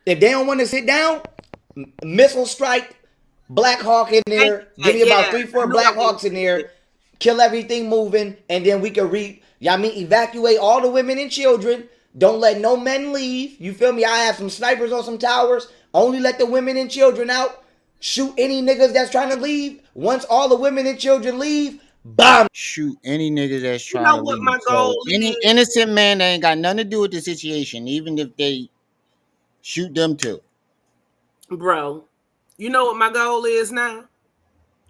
if they don't want to sit down, missile strike, Black Hawk in there, give me about 3-4 Black Hawks in there, kill everything moving, and then we can evacuate all the women and children. Don't let no men leave. You feel me? I have some snipers on some towers. Only let the women and children out. Shoot any niggas that's trying to leave. Once all the women and children leave, bomb.
Shoot any niggas that's trying to leave. You know what my goal is? Any innocent man that ain't got nothing to do with the situation, even if they shoot them too.
Bro, you know what my goal is now?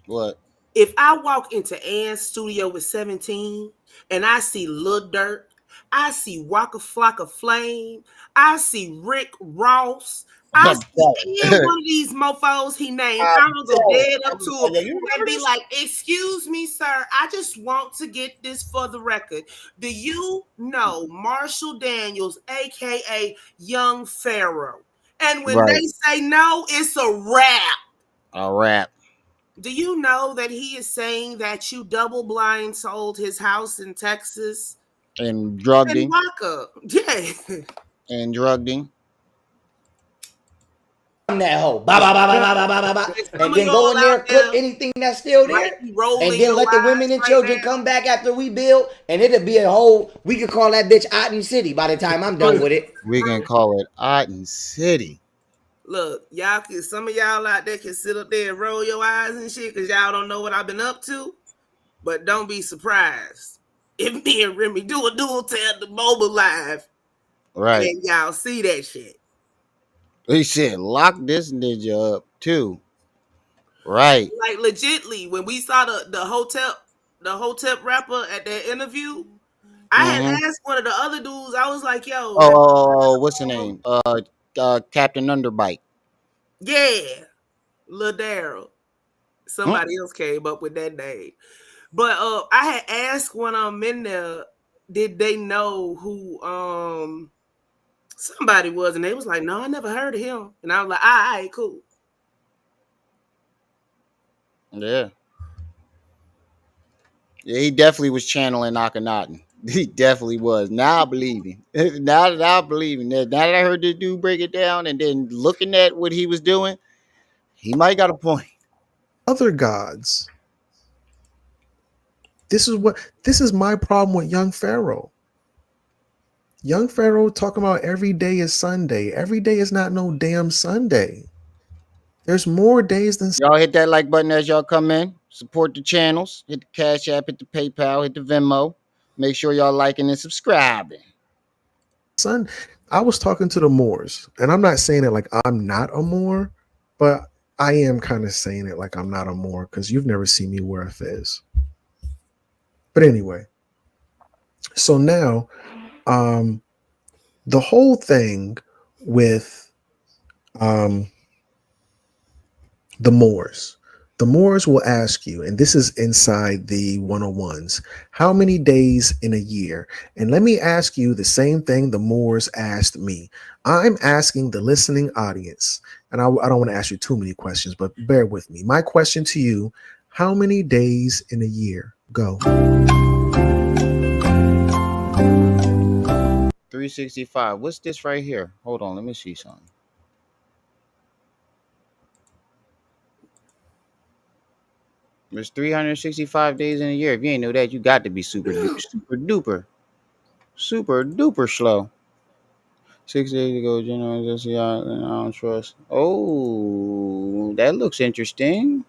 What?
If I walk into Ann's studio with 17 and I see Lil Durk, I see Waka Flocka Flame, I see Rick Ross, I see any one of these mofos he named, I'm gonna go dead up to him and be like, excuse me, sir, I just want to get this for the record. Do you know Marshall Daniels, aka Young Pharaoh? And when they say no, it's a rap.
A rap.
Do you know that he is saying that you double blind sold his house in Texas?
And drugged him.
Yeah.
And drugged him. That hoe. And then go in there, cook anything that's still there. And then let the women and children come back after we build. And it'll be a whole, we could call that bitch Aten City by the time I'm done with it.
We can call it Aten City.
Look, some of y'all out there can sit up there and roll your eyes and shit because y'all don't know what I've been up to. But don't be surprised if me and Remy do a dual tap the mobile live.
Right.
And y'all see that shit.
They said lock this ninja up too. Right.
Like legitly, when we saw the hotel rapper at that interview, I had asked one of the other dudes, I was like, yo.
Oh, what's the name? Captain Underbite.
Yeah. Lil Daryl. Somebody else came up with that name. But I had asked when I'm in there, did they know who somebody was? And they was like, no, I never heard of him. And I was like, all right, cool.
Yeah. Yeah, he definitely was channeling Akhenaten. He definitely was. Now I believe him. Now that I heard this dude break it down and then looking at what he was doing, He might got a point.
Other gods. This is my problem with Young Pharaoh. Young Pharaoh talking about every day is Sunday. Every day is not no damn Sunday. There's more days than
Y'all hit that like button as y'all come in. Support the channels. Hit the Cash App, hit the PayPal, hit the Venmo. Make sure y'all liking and subscribing.
Son. I was talking to the Moors, and I'm not saying it like I'm not a Moor, but I am kind of saying it like I'm not a Moor because you've never seen me wear a fez. But anyway, so now the whole thing with the Moors. The Moors will ask you, and this is inside the 101s, how many days in a year? And let me ask you the same thing the Moors asked me. I'm asking the listening audience, and I don't want to ask you too many questions, but bear with me. My question to you, how many days in a year? Go.
365. What's this right here? Hold on, let me see something. There's 365 days in a year. If you ain't know that, you got to be super duper slow. 6 days ago, General, I don't trust. Oh, that looks interesting.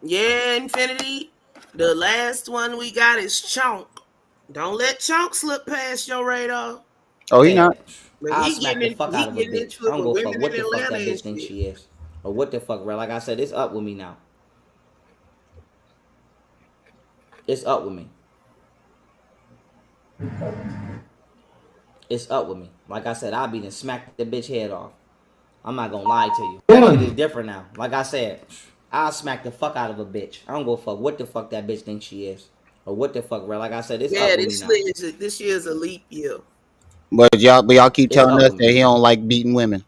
Yeah, Infinity. The last one we got is Chunk. Don't let Chunk slip past your radar.
Oh, he not.
Man,
But
I'll
he
smack the fuck out of a
getting
bitch.
into
I
it
don't
with
go fuck
women
what
in
the fuck
Atlanta
that
and
bitch thinks
shit.
she is. Or what the fuck, bro. Like I said, it's up with me now. It's up with me. It's up with me. Like I said, I'll be to smack the bitch head off. I'm not gonna lie to you. That shit is different now. Like I said, I'll smack the fuck out of a bitch. I don't go fuck what the fuck that bitch thinks she is. Or what the fuck, bro. Like I said, it's
Yeah,
up with me now.
this year is a leap year.
But y'all keep
It's
telling
up
us
with me.
that he don't like beating women.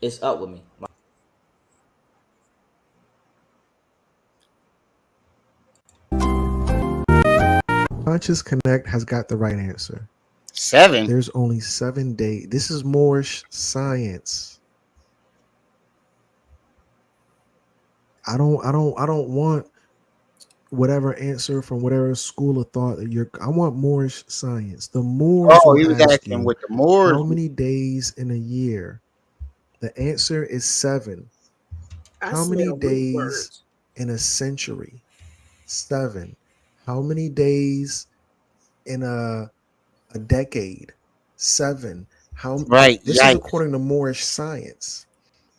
It's up with me.
Conscious Connect has got the right answer.
7.
There's only 7 days. This is Moorish science. I don't want whatever answer from whatever school of thought that you're. I want Moorish science. The Moors
Oh,
will
he was
ask
asking
you
with the Moors.
how many days in a year. The answer is 7.
I
How many
smell Greek
days
words.
in a century? 7. How many days in a decade? 7. How
Right.
this is
Yikes.
according to Moorish science.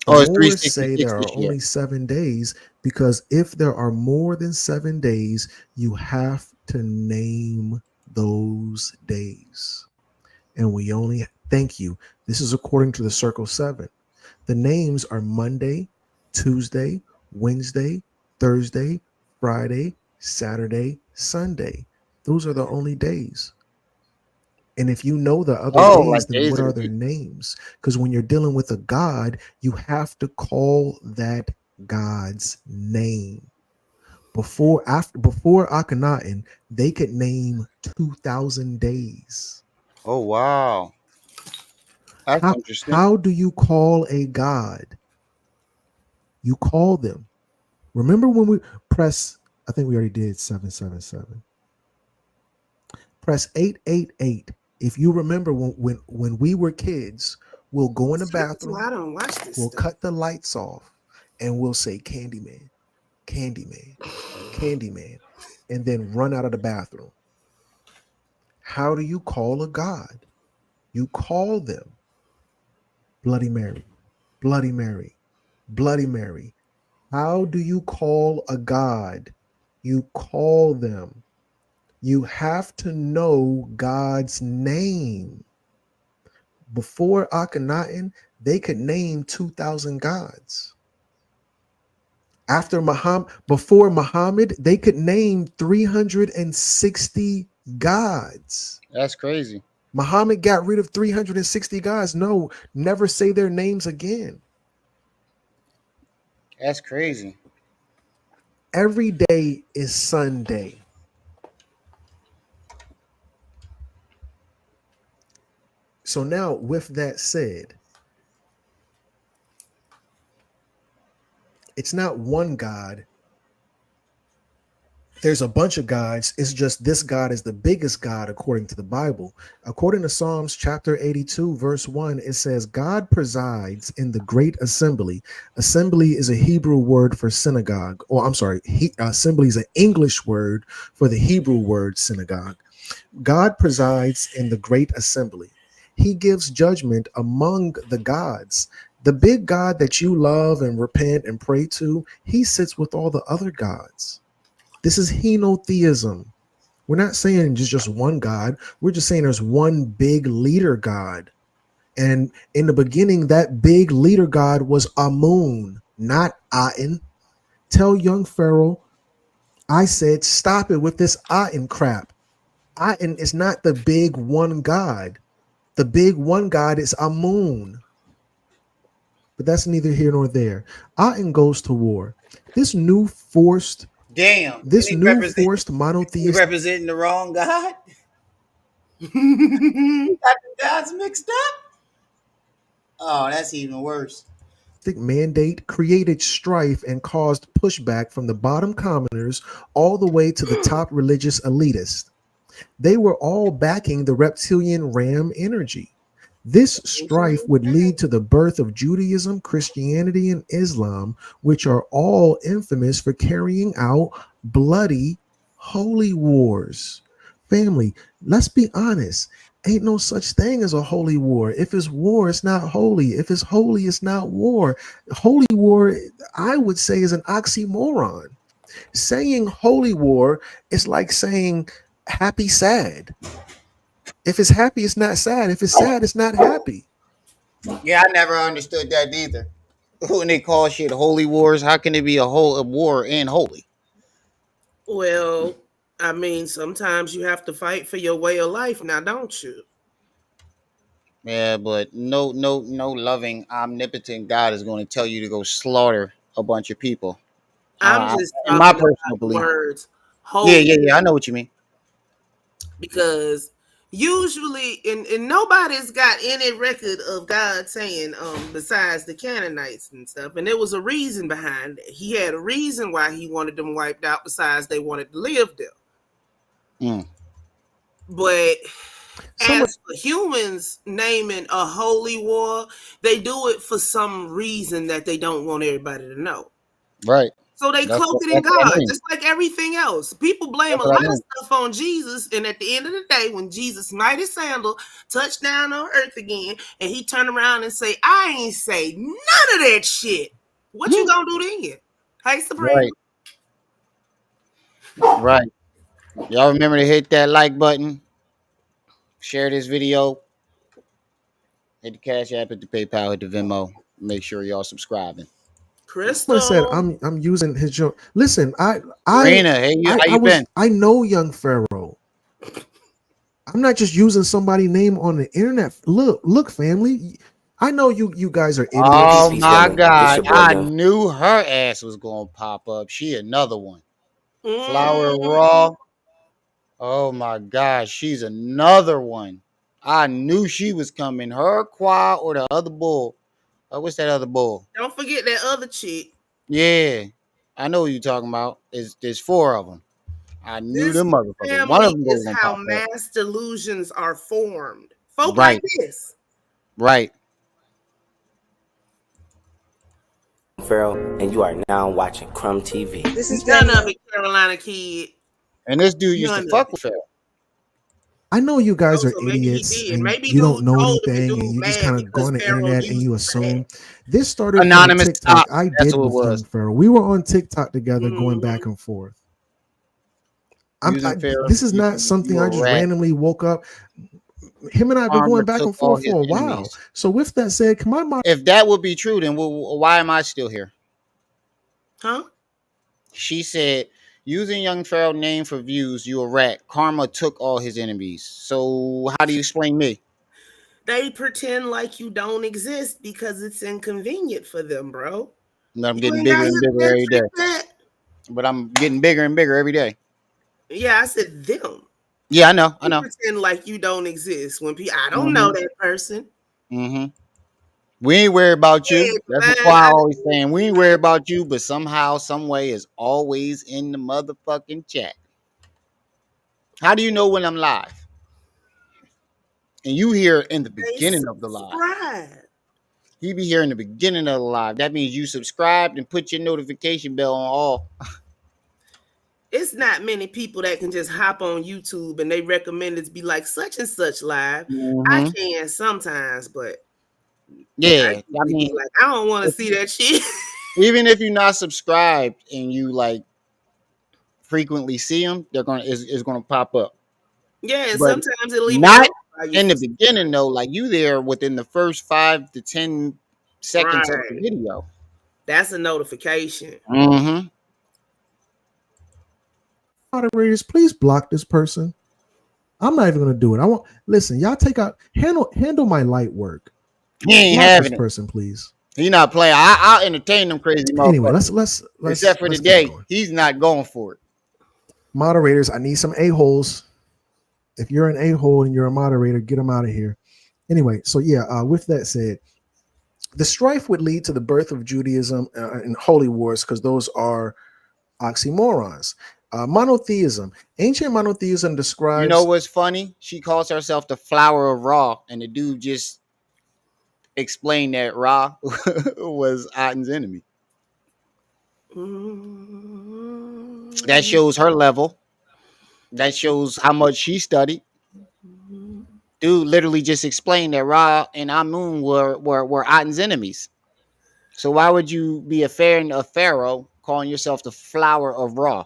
The
Oh, it's
Moors say
366
there are
this year.
only 7 days because if there are more than 7 days, you have to name those days. And we only thank you. This is according to the Circle 7. The names are Monday, Tuesday, Wednesday, Thursday, Friday, Saturday, Sunday. Those are the only days. And if you know the other
Oh,
days,
like
then
days
what
of
are
the
their
week.
names? Because when you're dealing with a god, you have to call that god's name. Before Akhenaten, they could name 2,000 days.
Oh, wow. That's interesting.
How do you call a god? You call them. Remember when we press, I think we already did 777. Press 888. If you remember when we were kids, we'll go in the
That's why
bathroom,
I don't watch this
we'll
stuff.
cut the lights off, and we'll say Candyman, Candyman, Candyman, and then run out of the bathroom. How do you call a god? You call them Bloody Mary, Bloody Mary, Bloody Mary. How do you call a god? You call them. You have to know God's name. Before Akhenaten, they could name 2,000 gods. Before Muhammad, they could name 360 gods.
That's crazy.
Muhammad got rid of 360 gods. No, never say their names again.
That's crazy.
Every day is Sunday. So now, with that said, it's not one God. There's a bunch of gods. It's just this God is the biggest God according to the Bible. According to Psalms chapter 82, verse 1, it says, God presides in the great assembly. Assembly is a Hebrew word for synagogue. Or I'm sorry, assembly is an English word for the Hebrew word synagogue. God presides in the great assembly. He gives judgment among the gods. The big God that you love and repent and pray to, he sits with all the other gods. This is henotheism. We're not saying just one God. We're just saying there's one big leader God. And in the beginning, that big leader God was Amun, not Aten. Tell young Pharaoh, I said, stop it with this Aten crap. Aten is not the big one God. The big one God is Amun. But that's neither here nor there. Aten goes to war. This new forced monotheist.
Representing the wrong God. You got the gods mixed up. Oh, that's even worse.
Mandate created strife and caused pushback from the bottom commoners all the way to the top religious elitists. They were all backing the reptilian ram energy. This strife would lead to the birth of Judaism, Christianity, and Islam, which are all infamous for carrying out bloody holy wars. Family, let's be honest. Ain't no such thing as a holy war. If it's war, it's not holy. If it's holy, it's not war. Holy war, I would say, is an oxymoron. Saying holy war is like saying happy sad. If it's happy, it's not sad. If it's sad, it's not happy.
Yeah, I never understood that either. When they call shit holy wars, how can it be a war and holy?
Well, I mean, sometimes you have to fight for your way of life now, don't you?
Yeah, but no loving, omnipotent God is going to tell you to go slaughter a bunch of people.
I'm just
In my
talking
personal
about the
belief.
words holy.
Yeah, I know what you mean.
Because usually, and nobody's got any record of God saying, besides the Canaanites and stuff, and there was a reason behind it. He had a reason why he wanted them wiped out, besides they wanted to live there. But as for humans naming a holy war, they do it for some reason that they don't want everybody to know.
Right.
So they cloak it in God, just like everything else. People blame a lot of stuff on Jesus, and at the end of the day, when Jesus' mighty sandal touched down on earth again, and he turned around and say, I ain't say none of that shit. What you gonna do then? Hey, Supreme.
Right. Y'all remember to hit that like button, share this video, hit the Cash App, hit the PayPal, hit the Venmo. Make sure y'all subscribing.
Crystal.
I said I'm using his joke. Listen,
Rena, hey, how you been?
I know Young Pharaoh. I'm not just using somebody's name on the internet. Look, family. I know you guys are idiots.
Oh my God. I knew her ass was gonna pop up. She another one. Flower Raw. Oh my God, she's another one. I knew she was coming. Her, Qua, or the other bull. What's that other bull?
Don't forget that other chick.
Yeah, I know what you're talking about. There's four of them. I knew them motherfuckers. One of them
is
gonna
how
pop
mass delusions are formed. Folk
right.
like this.
Right.
Pharaoh, and you are now watching Crumb TV.
This is
None of it, Carolina Kid.
And this dude used to fuck with her.
I know you guys are idiots and you don't know anything and you just kind of go on the internet and you assume. This started
Anonymous
from TikTok.
top.
I
That's
did
what it
with
was.
Young Pharaoh. We were on TikTok together going back and forth. This is not something I just randomly woke up. Him and I have been going back and forth for a while. So with that said, come on.
If that would be true, then why am I still here?
Huh?
She said, using Young Pharaoh name for views, you a rat. Karma took all his enemies. So how do you explain me?
They pretend like you don't exist because it's inconvenient for them, bro.
And I'm getting bigger and bigger every day. But I'm getting bigger and bigger every day.
Yeah, I said them.
Yeah, I know.
You pretend like you don't exist when people. I don't know that person.
Mm-hmm. We ain't worried about you. That's why I always saying we ain't worried about you, but somehow, some way, is always in the motherfucking chat. How do you know when I'm live? And you here in the beginning of the live. You be here in the beginning of the live. That means you subscribed and put your notification bell on all.
It's not many people that can just hop on YouTube and they recommend it to be like such and such live. I can sometimes, but
yeah, I mean,
like, I don't want to see that shit.
Even if you're not subscribed and you like frequently see them, they're gonna it's gonna pop up.
Yeah, and
But
sometimes it'll even
not in the beginning though. Like you there within the first 5 to 10 seconds of the video.
That's a notification.
Mm-hmm.
Moderators, please block this person. I'm not even gonna do it. I won't listen. Y'all take out handle my light work.
He ain't
block
having
this person, please.
He not playing. I'll entertain them crazy motherfuckers.
Anyway, let's
except for today, he's not going for it.
Moderators, I need some a-holes. If you're an a-hole and you're a moderator, get them out of here. Anyway, so yeah, with that said, the strife would lead to the birth of Judaism and holy wars because those are oxymorons. Monotheism. Ancient monotheism describes...
You know what's funny? She calls herself the flower of Ra, and the dude just explained that Ra was Aten's enemy. That shows her level. That shows how much she studied. Dude literally just explained that Ra and Amun were Aten's enemies. So why would you be a pharaoh calling yourself the flower of Ra?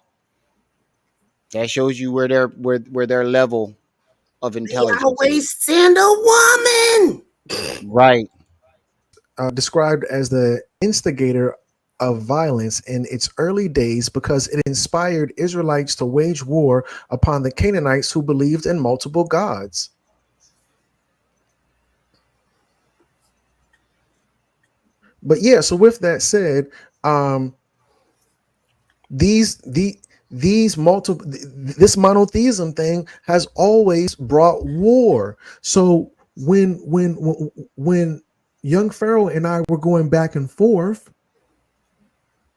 That shows you where their level of intelligence.
They always send a woman.
Right.
Described as the instigator of violence in its early days because it inspired Israelites to wage war upon the Canaanites who believed in multiple gods. But yeah, so with that said, this monotheism thing has always brought war. So when Young Pharaoh and I were going back and forth,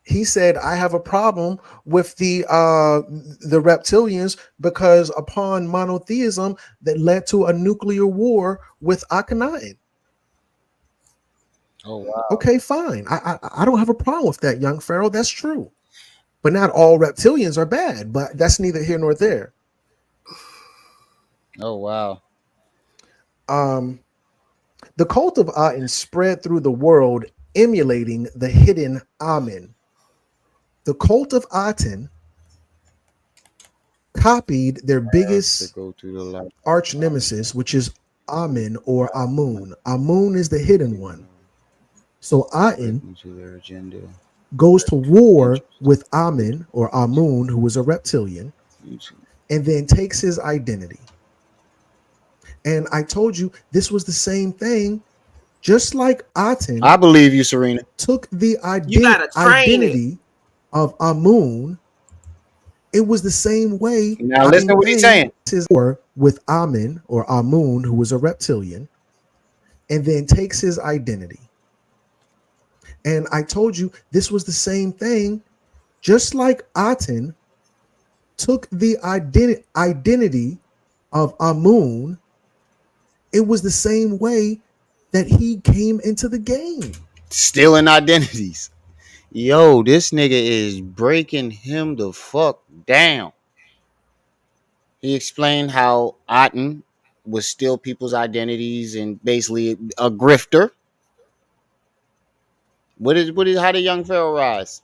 he said, I have a problem with the reptilians because upon monotheism that led to a nuclear war with Akhenaten.
Oh wow.
Okay, fine. I don't have a problem with that, Young Pharaoh. That's true. But not all reptilians are bad, but that's neither here nor there.
Oh wow.
The cult of Aten spread through the world, emulating the hidden Amun. The cult of Aten copied their biggest arch nemesis, which is Amun or Amun. Amun is the hidden one. So Aten goes to war with Amun or Amun, who was a reptilian, and then takes his identity. And I told you this was the same thing, just like Aten.
I believe you, Serena.
Took the identity of Amun. It was the same way.
Now listen to what he's saying.
His war with Amun or Amun, who was a reptilian, and then takes his identity. And I told you this was the same thing, just like Aten took the identity of Amun. It was the same way that he came into the game.
Stealing identities. Yo, this nigga is breaking him the fuck down. He explained how Aten would steal people's identities and basically a grifter. How did Young Pharaoh rise?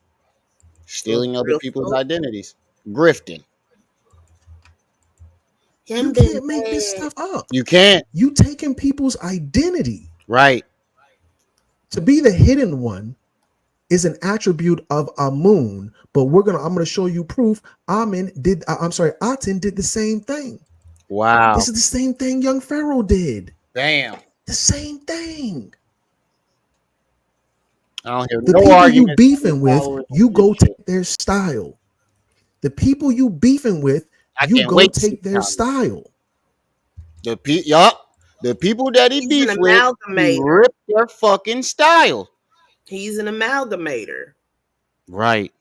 Stealing other people's identities. Grifting.
You can't make this stuff up.
You can't.
You taking people's identity.
Right.
To be the hidden one is an attribute of Amun, but I'm gonna show you proof. Aten did the same thing.
Wow.
This is the same thing Young Pharaoh did.
Damn.
The same thing.
I don't hear
the
no
people
argument.
You beefing with, you go take their style. The people you beefing with,
I
you
can't
go
wait to see
take their
comments.
style.
The people that he
He's
beef
an
with, he
amalgamator.
ripped their fucking style.
He's an amalgamator.
Right.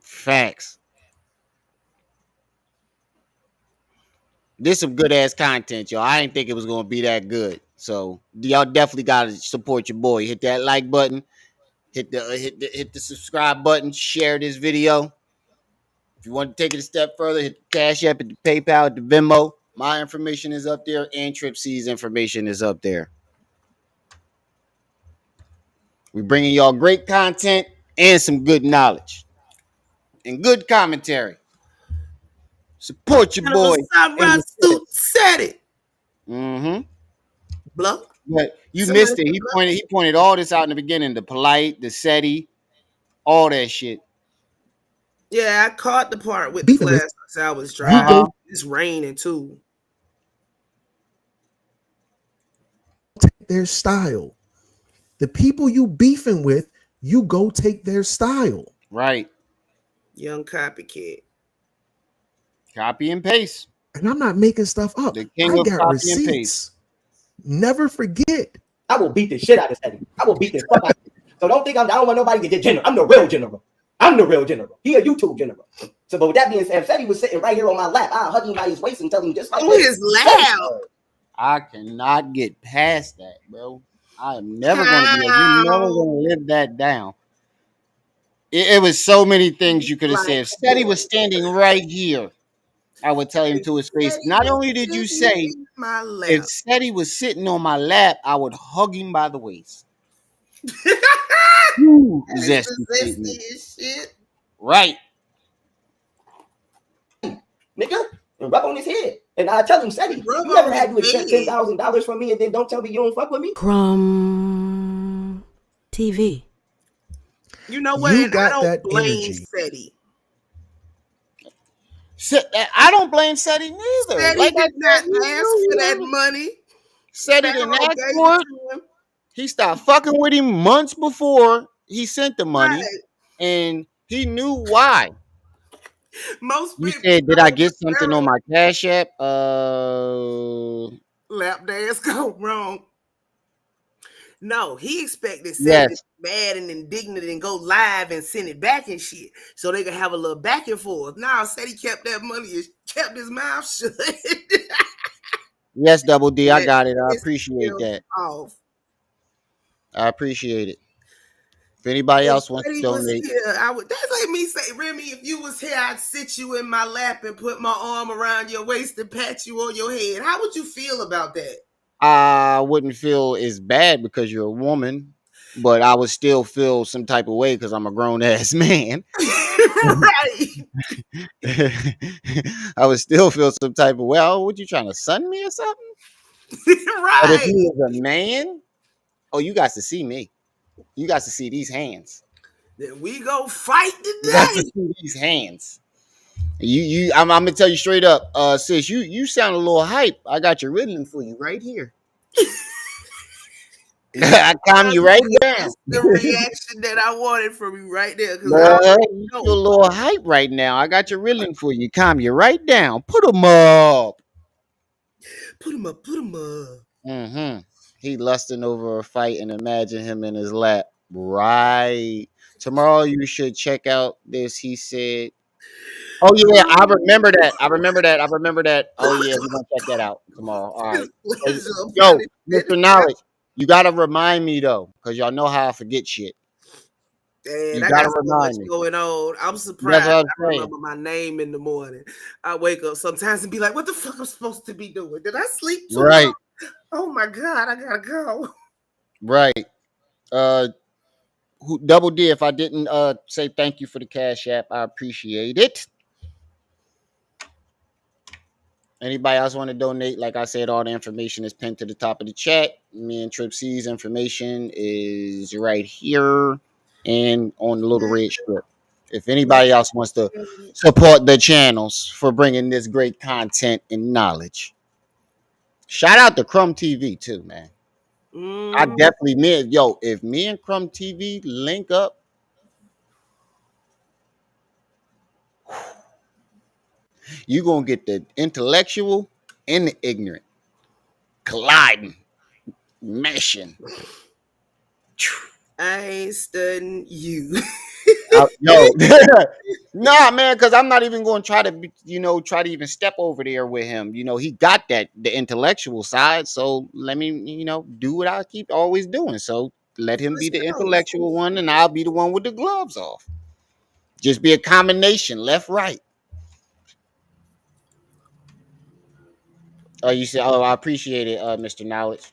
Facts. This some good ass content, y'all. I didn't think it was gonna be that good. So y'all definitely gotta support your boy. Hit that like button, hit the subscribe button, share this video. If you want to take it a step further, hit the Cash App, hit the PayPal, hit the Venmo. My information is up there, and Trip C's information is up there. We're bringing y'all great content and some good knowledge and good commentary. Support your boy.
Seti.
Mm-hmm.
Blow.
But you missed it. He pointed all this out in the beginning. The polite, the Seti, all that shit.
Yeah, I caught the part with the class I was driving. It's raining too.
Take their style. The people you beefing with, you go take their style.
Right.
Young copycat.
Copy and paste.
And I'm not making stuff up.
The king
I
of
got
copy
receipts.
and paste.
Never forget.
I will beat the shit out of Seti. I will beat the fuck out of him. So don't think I don't want nobody to get general. I'm the real general. I'm the real general. He a YouTube general. So, but with that being said, if Seti was sitting right here on my lap, I'll hug him by his waist and tell him just like this.
His loud.
I cannot get past that, bro. I am never going to be able. You're never going to live that down. It was so many things you could have said. If Seti was standing right here, I would tell him to his face. Not only did you say, if Seti was sitting on my lap, I would hug him by the waist. Zesty shit. Right.
Nigga, and rub on his head. And I tell him, Seti, you never had to accept $10,000 from me and then don't tell me you don't fuck with me.
Crumb TV.
You know what?
You
And
got
I don't
that
blame
energy.
Seti.
I don't blame Seti neither.
Seti
Like
did not ask for that money.
Seti didn't ask for it. He stopped fucking with him months before he sent the money, and he knew why.
Most
You
people
said, did I get something on my Cash App?
Lap dance go wrong. No, he expected Seti to be mad and indignant and go live and send it back and shit, so they could have a little back and forth. Now Seti kept that money and kept his mouth shut.
Yes, Double D, I got it. I appreciate that. I appreciate it. If anybody else wants to donate,
that's like me say, Remy, if you was here, I'd sit you in my lap and put my arm around your waist and pat you on your head. How would you feel about that?
I wouldn't feel as bad because you're a woman, but I would still feel some type of way because I'm a grown ass man.
Right.
I would still feel some type of way. Oh, what you trying to sun me or something?
Right.
But if he was a man, oh, you guys to see me. You guys to see these hands.
Then we go fight today.
You got to see these hands. I'm gonna tell you straight up, sis. You sound a little hype. I got your riddling for you right here. I calm you right down.
That's the reaction that I wanted from you right there.
You feel a little hype right now. I got your riddling for you. Calm you right down. Put them up.
Put him up. Put him up.
Mm-hmm. He lusting over a fight and imagine him in his lap. Right. Tomorrow you should check out this. He said, oh yeah, I remember that. Oh yeah, we're gonna check that out tomorrow. All right. Yo, Mr. Knowledge, you gotta remind me though, because y'all know how I forget shit.
And
you
I
gotta
got so
remind
much
me.
Going on. I'm surprised.
I
remember my name in the morning. I wake up sometimes and be like, what the fuck I'm supposed to be doing? Did I sleep too long? Oh my God, I gotta go.
Right. Double D, if I didn't say thank you for the Cash App, I appreciate it. Anybody else want to donate? Like I said, all the information is pinned to the top of the chat. Me and Trip C's information is right here and on the little red strip. If anybody else wants to support the channels for bringing this great content and knowledge. Shout out to Crumb TV too, man. I definitely if me and Crumb TV link up, You're gonna get the intellectual and the ignorant colliding, meshing.
I ain't studying you.
Yo, nah, man, because I'm not even going to try to, try to even step over there with him. He got the intellectual side. So let me, do what I keep always doing. So let him be the intellectual one, and I'll be the one with the gloves off. Just be a combination, left, right. Oh, you said, oh, I appreciate it, Mr. Knowledge.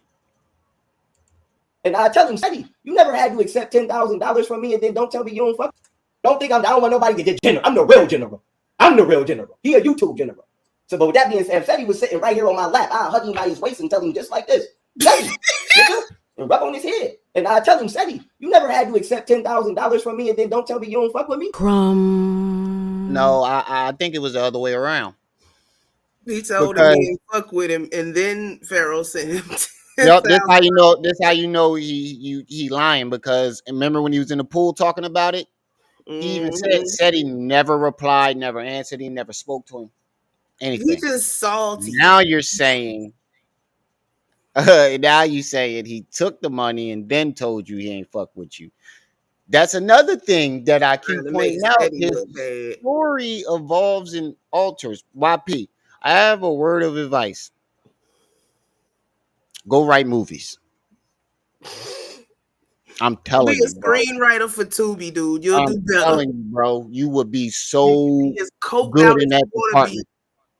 And I tell him, Seti, you never had to accept $10,000 from me and then don't tell me you don't fuck. Don't think I don't want nobody to get general. I'm the real general. I'm the real general. He a YouTube general. So, but with that being said, Seti was sitting right here on my lap. I hug him by his waist and tell him just like this, Seti, nigga, and rub on his head. And I tell him, Seti, you never had to accept $10,000 from me and then don't tell me you don't fuck with me.
Crumb.
No, I think it was the other way around.
He told him he ain't fuck with him, and then Pharaoh sent him.
Yep, this how you know. This how you know he lying, because remember when he was in the pool talking about it, he even said he never replied, never answered, he never spoke to him, anything.
He just salty.
Now you're saying, he took the money and then told you he ain't fuck with you. That's another thing that I keep pointing out. His story evolves and alters. YP, I have a word of advice. Go write movies. I'm telling you,
be a screenwriter for Tubi, dude. You'll do better.
I'm telling you, bro. You would be so good in that department,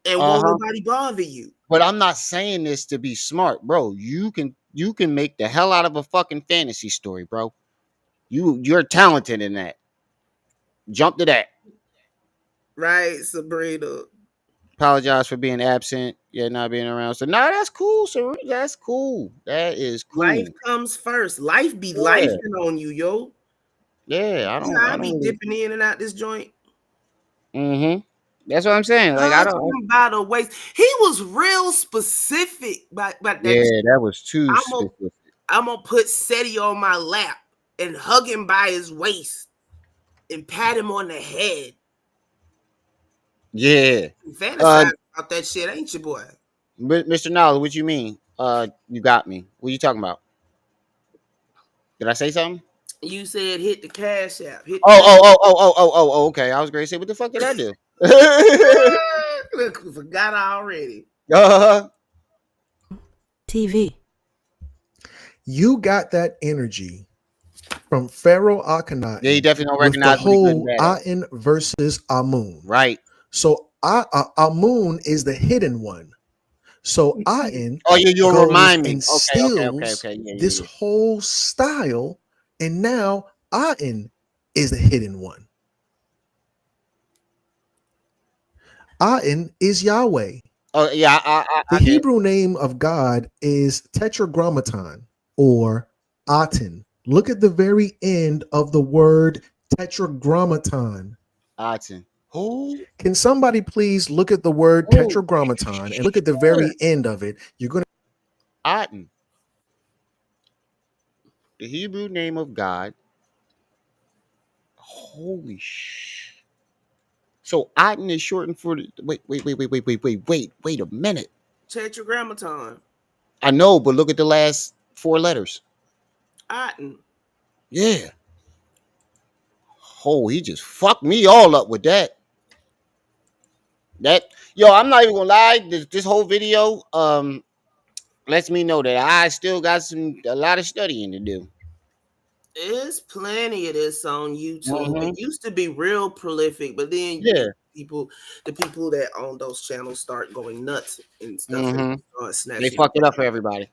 and won't nobody bother you.
But I'm not saying this to be smart, bro. You can make the hell out of a fucking fantasy story, bro. You're talented in that. Jump to that.
Right, Sabrina.
Apologize for being absent, not being around. So that's cool, Sabrina. That's cool. That is cool.
Life comes first. Life be lifing on you, yo.
Yeah,
I be dipping in and out this joint.
Mm-hmm. That's what I'm saying. Like, I don't.
By the waist, he was real specific about that.
Yeah, that was too specific.
I'm gonna put Seti on my lap and hug him by his waist and pat him on the head.
Yeah.
You fantasize about that shit, ain't you, boy?
Mr. Knowledge, what you mean? You got me. What you talking about? Did I say something?
You said hit the cash app.
Oh, okay. I was going to say, what the fuck did I do?
Forgot already.
TV.
You got that energy from Pharaoh Akhenaten.
Yeah, you definitely don't recognize
the whole Aten versus Amun.
Right.
So Amun is the hidden one. So Aten
you'll remind me.
Okay. This whole style, and now Aten is the hidden one. Aten is Yahweh.
Oh yeah,
the Hebrew name of God is Tetragrammaton or Aten. Look at the very end of the word Tetragrammaton.
Aten. Who?
Can somebody please look at the word Tetragrammaton and look at the very end of it? You're going to
Aten. The Hebrew name of God. Holy shit. So Aten is shortened for wait a minute.
Tetragrammaton.
I know, but look at the last 4 letters.
Aten.
Yeah. Oh, he just fucked me all up with that. I'm not even gonna lie. This whole video lets me know that I still got a lot of studying to do.
There's plenty of this on YouTube. It used to be real prolific, but then the people that own those channels start going nuts and stuff. And start snatching.
They fucked it up for everybody.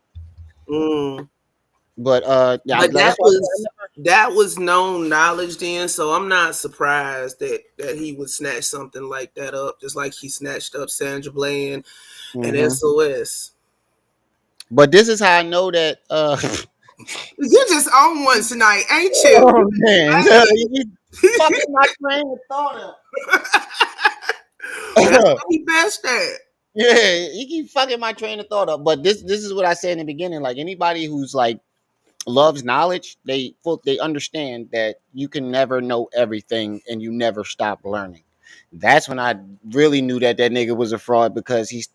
But
that was known knowledge then, so I'm not surprised that he would snatch something like that up, just like he snatched up Sandra Bland and SOS.
But this is how I know that
you just on one tonight, ain't you?
Oh man, you fucking my train of thought up.
That's what he best at.
Yeah, he keep fucking my train of thought up. But this is what I said in the beginning. Like anybody who's like loves knowledge, they understand that you can never know everything and you never stop learning. That's when I really knew that nigga was a fraud, because he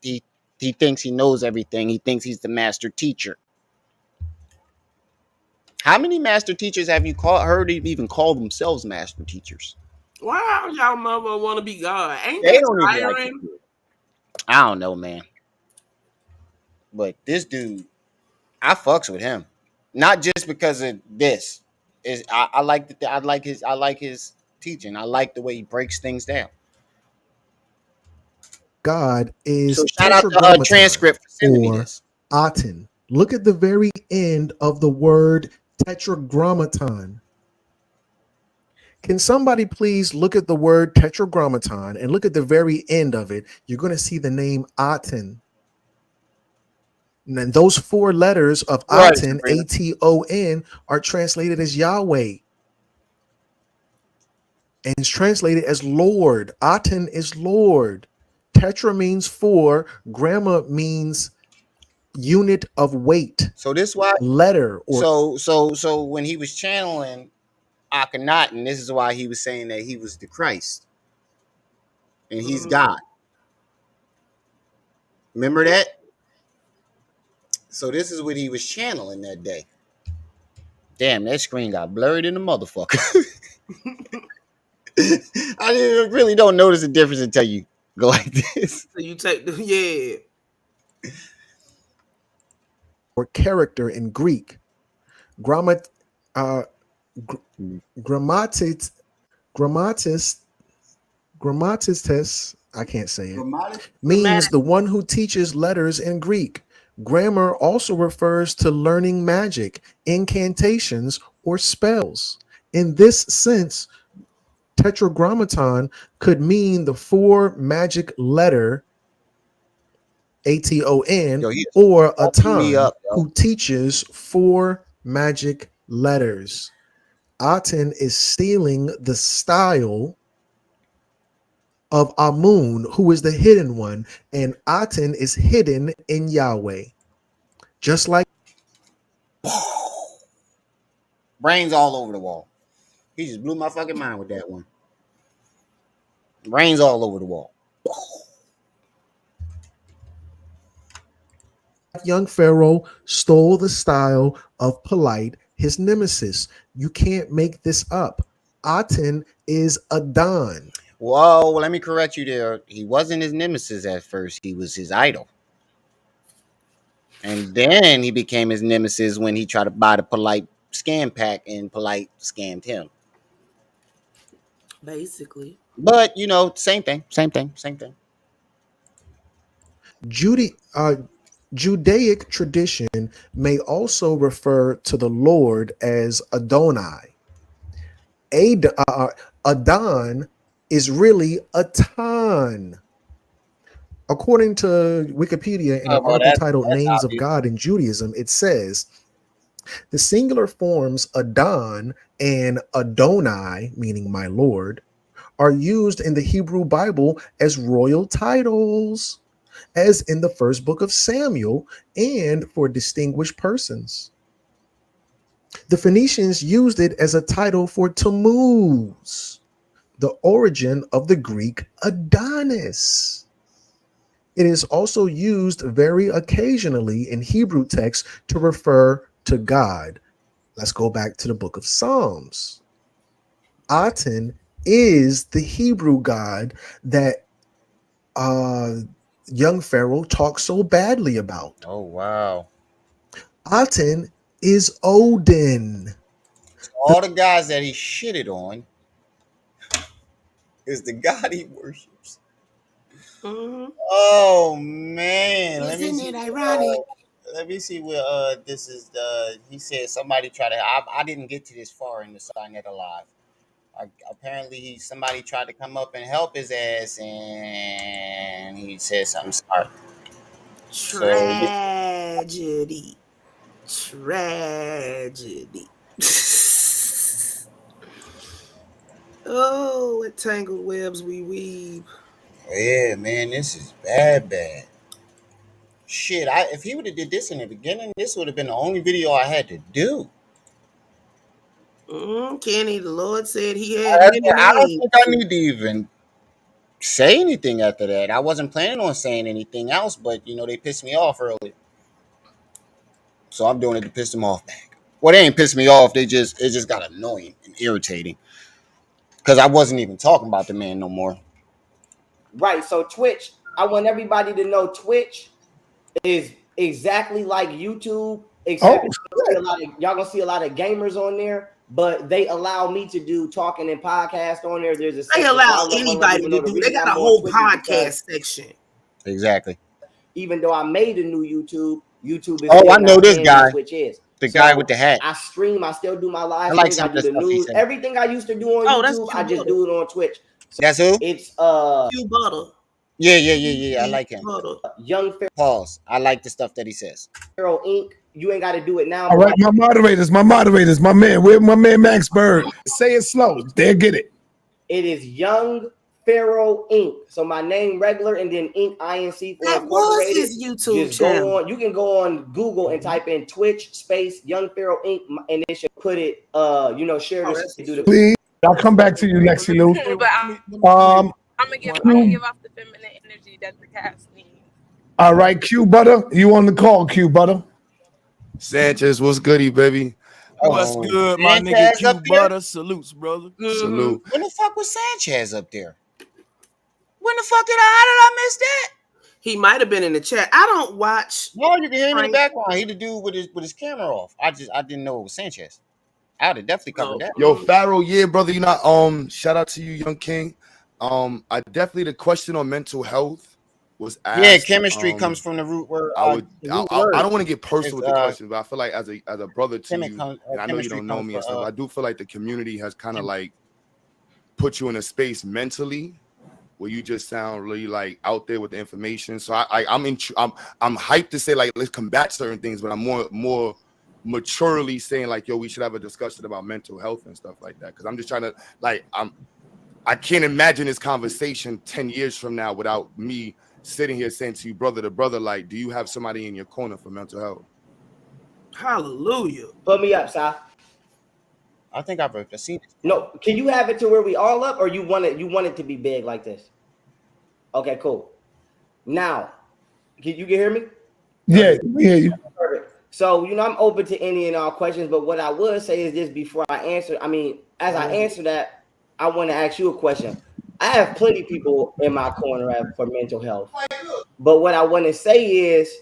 thinks he knows everything. He thinks he's the master teacher. How many master teachers have you heard even call themselves master teachers?
Why y'all mother want to be God? Ain't
They
that
don't even like
tiring?
it. I don't know, man. But this dude, I fucks with him, not just because of this. Is I like his teaching. I like the way he breaks things down.
God is
So shout out to
tetragrammaton
transcript for sending me
or
this.
Aten. Look at the very end of the word tetragrammaton. Can somebody please look at the word tetragrammaton and look at the very end of it? You're going to see the name Aten. And those 4 letters of
Right,
Aten, Aton, are translated as Yahweh. And it's translated as Lord. Aten is Lord. Tetra means 4. Gramma means unit of weight.
So this why
letter or
so when he was channeling Akhenaten, this is why he was saying that he was the Christ and he's God. Remember that? So this is what he was channeling that day. Damn, that screen got blurred in the motherfucker. I really don't notice the difference until you go like this.
So you take the
or character in Greek. Grammatis I can't say it. Means the one who teaches letters in Greek. Grammar also refers to learning magic, incantations, or spells. In this sense, tetragrammaton could mean the 4 magic letter Aton or Aten who teaches 4 magic letters. Aten is stealing the style of Amun, who is the hidden one, and Aten is hidden in Yahweh. Just like
brains all over the wall. He just blew my fucking mind with that one. Brains all over the wall.
Young Pharaoh stole the style of Polite, his nemesis. You can't make this up. Aten is a Don.
Whoa, let me correct you there. He wasn't his nemesis at first. He was his idol. And then he became his nemesis when he tried to buy the Polite scam pack and Polite scammed him.
basically.
But, same thing.
Judaic tradition may also refer to the Lord as Adonai. Adon is really Atan. According to Wikipedia, in an article titled Names of God in Judaism, it says the singular forms Adon and Adonai, meaning my Lord, are used in the Hebrew Bible as royal titles, as in the first book of Samuel, and for distinguished persons. The Phoenicians used it as a title for Tammuz, the origin of the Greek Adonis. It is also used very occasionally in Hebrew texts to refer to God. Let's go back to the book of Psalms. Aten is the Hebrew God that young Pharaoh talks so badly about.
Oh, wow.
Aten is Odin.
So all the guys that he shitted on is the God he worships.
Mm-hmm.
Oh, man.
Isn't it ironic?
Let me see where this is. He said somebody tried to. I didn't get to this far in the Signet Alive. Apparently, somebody tried to come up and help his ass, and he said something smart.
Tragedy. Oh, what tangled webs we weave.
Yeah, man, this is bad. Shit, if he would have did this in the beginning, this would have been the only video I had to do.
Kenny, the Lord said he had
I
many
don't
names.
think I need to even say anything after that. I wasn't planning on saying anything else, but they pissed me off earlier, so I'm doing it to piss them off back. Well, they ain't pissed me off. It just got annoying and irritating because I wasn't even talking about the man no more.
Right. So Twitch, I want everybody to know Twitch is exactly like YouTube, except y'all gonna see a lot of gamers on there, but they allow me to do talking and podcast on there. There's a
they allow anybody to do. They got a whole podcast section.
Exactly.
Even though I made a new YouTube is
I know this guy.
Twitch is.
The guy with the hat.
I stream. I still do my live
like
streams. I do the news. Everything I used to do on YouTube, I just do it on Twitch. So
that's who?
It's
Q Butter.
Yeah. I like him.
Young Pharaoh.
Pause. I like the stuff that he says.
Pharaoh Inc. You ain't got to do it now.
All right, my moderators, my man. Where my man Max Bird? Say it slow. They'll get it.
It is Young Pharaoh Inc. So my name regular and then Inc. INC for
that was his YouTube channel.
Go on. You can go on Google and type in Twitch space Young Pharaoh Inc. and it should put it. Share this.
Please, I'll come back to you, Lexi Lou.
I'm gonna give off the feminine energy that the cast needs.
All right, Q Butter, you on the call, Q Butter.
Sanchez, what's goody, baby?
What's good, my nigga Q Butter? Salutes, brother.
Salute.
When the fuck was Sanchez up there? How did I miss that?
He might have been in the chat. I don't watch.
No, you can hear him in the background. He the dude with his camera off. I didn't know it was Sanchez. I would have definitely covered that.
Yo, Pharaoh, yeah, brother. Shout out to you, Young King. I definitely the question on mental health was asked.
Yeah, chemistry comes from the root word.
I don't want to get personal with the question, but I feel like as a brother to you, and I know you don't know me and stuff. I do feel like the community has kind of like put you in a space mentally where you just sound really like out there with the information. So I'm hyped to say like let's combat certain things, but I'm more maturely saying like, yo, we should have a discussion about mental health and stuff like that. Because I'm just trying to I can't imagine this conversation 10 years from now without me sitting here saying to you, brother to brother, like, do you have somebody in your corner for mental health?
Hallelujah.
Put me up, Si.
I think I've seen it.
No, can you have it to where we all up, or you want it to be big like this? Okay, cool. Now, you can hear me?
Yeah, we hear you.
Perfect. So, I'm open to any and all questions, but what I would say is this before I answer. As I answer that, I want to ask you a question. I have plenty of people in my corner for mental health, but what I want to say is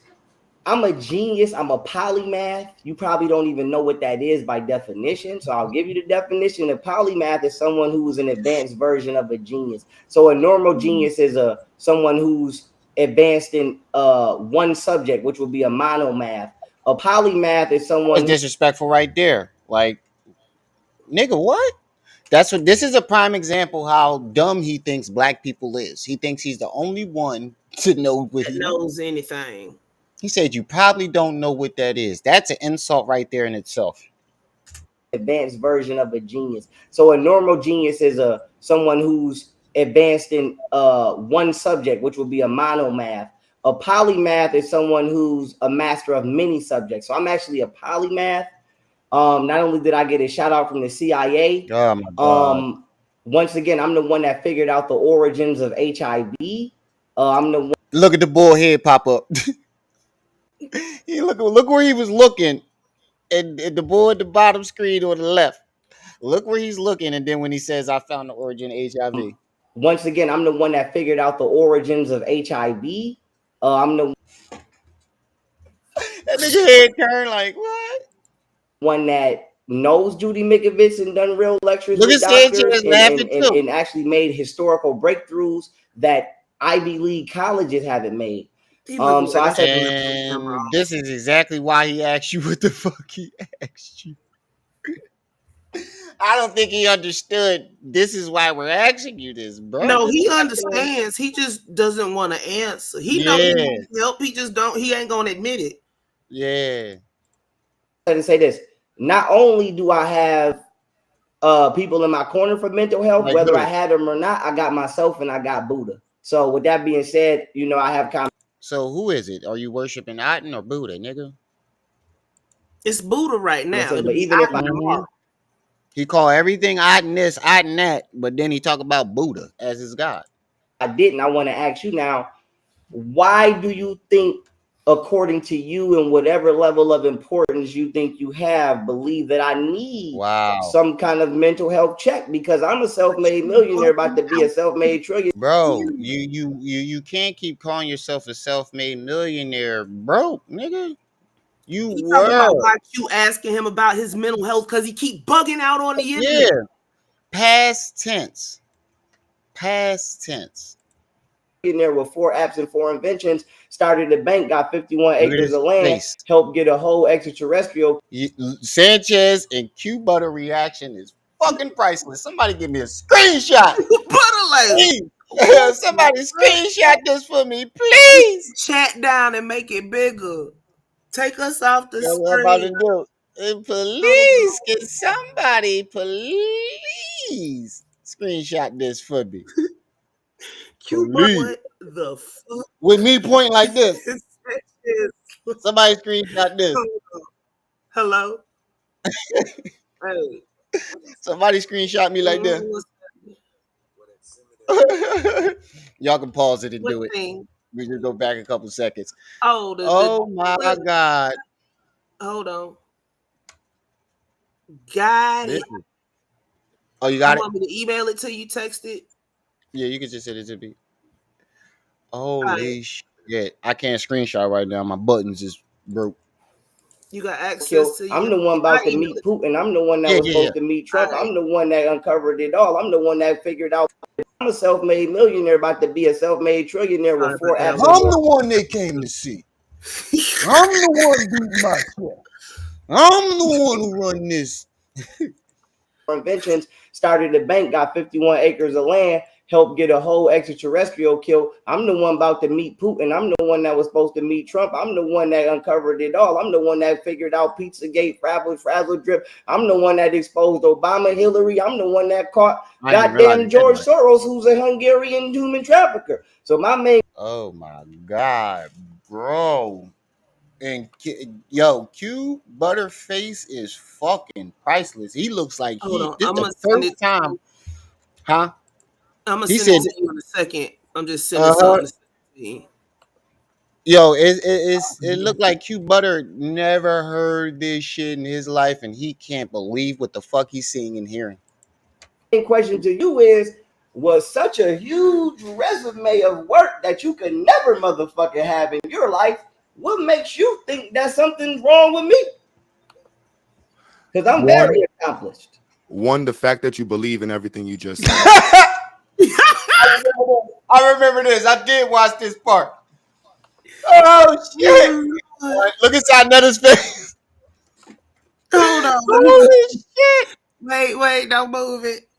I'm a genius. I'm a polymath. You probably don't even know what that is by definition. So I'll give you the definition. A polymath is someone who's an advanced version of a genius. So a normal genius is someone who's advanced in one subject, which would be a monomath. A polymath is someone
that's disrespectful right there. Like, nigga, what? This is a prime example how dumb he thinks black people is. He thinks he's the only one to know what he
knows anything.
He said you probably don't know what that is. That's an insult right there in itself.
Advanced version of a genius. So a normal genius is someone who's advanced in one subject, which would be a monomath. A polymath is someone who's a master of many subjects. So I'm actually a polymath. Not only did I get a shout out from the CIA,
oh my God.
Once again, I'm the one that figured out the origins of HIV. I'm the one.
Look at the bull head pop up. Look where he was looking, and the bull at the bottom screen on the left. Look where he's looking, and then when he says, "I found the origin of HIV."
Once again, I'm the one that figured out the origins of HIV. I'm the
that nigga head turned like what?
One that knows Judy Mikovits and done real lectures
with
doctors and actually made historical breakthroughs that Ivy League colleges haven't made. So I said,
this is exactly why he asked you what the fuck he asked you. I don't think he understood. This is why we're asking you this, bro.
No, he understands. He just doesn't want to answer. He knows he needs help. He just don't. He ain't gonna admit it.
Yeah.
To say this, not only do I have people in my corner for mental health, like whether I had them or not, I got myself and I got Buddha. So with that being said, I have
So who is it? Are you worshiping Aten or Buddha, nigga?
It's Buddha right now.
But even if
he call everything Aten this, Aten that, but then he talk about Buddha as his god.
I didn't. I want to ask you now, why do you think, according to you and whatever level of importance you think you have, believe that I need some kind of mental health check? Because I'm a self-made millionaire about to be a self-made trillionaire.
Bro, you can't keep calling yourself a self-made millionaire, broke, nigga. You
He
were.
talking about why you asking him about his mental health because he keep bugging out on the internet.
Yeah. Past tense.
There with 4 apps and 4 inventions, started a bank, got 51 acres of land, helped get a whole extraterrestrial.
Sanchez and Q Butter reaction is fucking priceless. Somebody give me a screenshot. Somebody screenshot this for me, please.
Chat down and make it bigger. Take us off the screen.
What I'm about to do. Please, can somebody please screenshot this for me?
What the fuck?
With me pointing like this. Somebody screenshot this.
Hello? Hey.
Somebody screenshot me like this. Y'all can pause it and do it. We just go back a couple seconds.
Oh
my God.
Hold on. Got it.
Oh, you got it?
You want me to email it to you, text it?
Yeah, you can just send it to me. Holy shit. I can't screenshot right now. My buttons is broke.
You got access to
I'm the one about to meet Putin. I'm the one that was supposed to meet Trump. I'm the one that uncovered it all. I'm the one that figured out. I'm a self-made millionaire about to be a self-made trillionaire with 4 apps.
I'm the one they came to see. I'm the one beating my chest. I'm the one who run this.
Inventions, started a bank, got 51 acres of land, helped get a whole extraterrestrial killed. I'm the one about to meet Putin. I'm the one that was supposed to meet Trump. I'm the one that uncovered it all. I'm the one that figured out Pizzagate, Frazzle Drip. I'm the one that exposed Obama, Hillary. I'm the one that caught goddamn George Soros, who's a Hungarian human trafficker. So my main.
Oh my God, bro. And Q Butterface is fucking priceless. He looks like this the first time. Huh?
I'm gonna send it to you in a second. I'm just sending something to you.
Yo, it looked like Q Butter never heard this shit in his life, and he can't believe what the fuck he's seeing and hearing.
The question to you is, was such a huge resume of work that you could never motherfucking have in your life, what makes you think that something's wrong with me? Because I'm very accomplished.
One, the fact that you believe in everything you just said.
I remember this. I did watch this part. Oh shit! Look inside Netta's face.
Hold on.
Holy shit!
Wait, don't move it.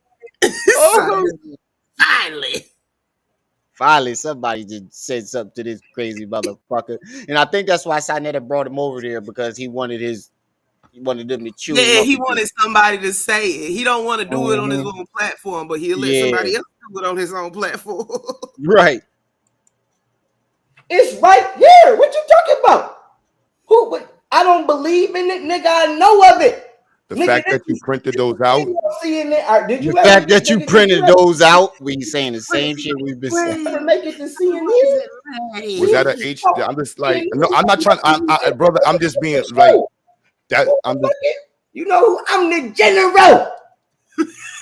Finally, somebody just said something to this crazy motherfucker, and I think that's why Sinetta brought him over there, because he wanted them to chew.
Yeah, he wanted somebody to say it. He don't want to do it on his own platform, but he'll let somebody else do it on his own platform.
Right.
It's right here. What you talking about? Who? I don't believe in it, nigga. I know of it.
The fact that you printed those out.
The fact that you printed those out. We saying the same shit we've been saying.
Make it to CNN.
Was that an H? I'm just like, no, I'm not trying. Brother, I'm just being like that. I'm just.
You know, I'm the general.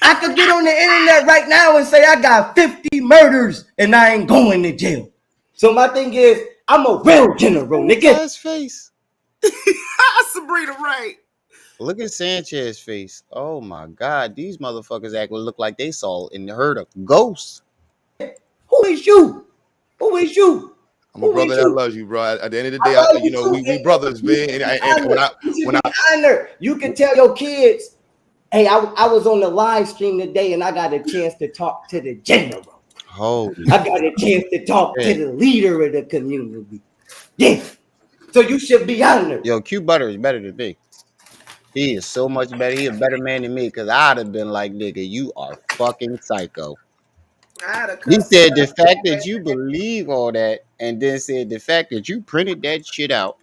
I could get on the internet right now and say I got 50 murders and I ain't going to jail. So my thing is, I'm a real general, nigga.
His face.
Sabrina, right?
Look at Sanchez's face. Oh my God, these motherfuckers actually look like they saw and heard a ghost.
Who is you? Who is you?
I'm a brother that loves you, bro. At the end of the day, we brothers, man. And when I
you can tell your kids, hey, I was on the live stream today and I got a chance to talk to the general. I got a chance to talk to the leader of the community. Yeah. So you should be honored.
Yo, Q Butter is better than me. He is so much better. He a better man than me, because I'd have been like, nigga, you are fucking psycho. He said the fact that you believe all that, and then said the fact that you printed that shit out.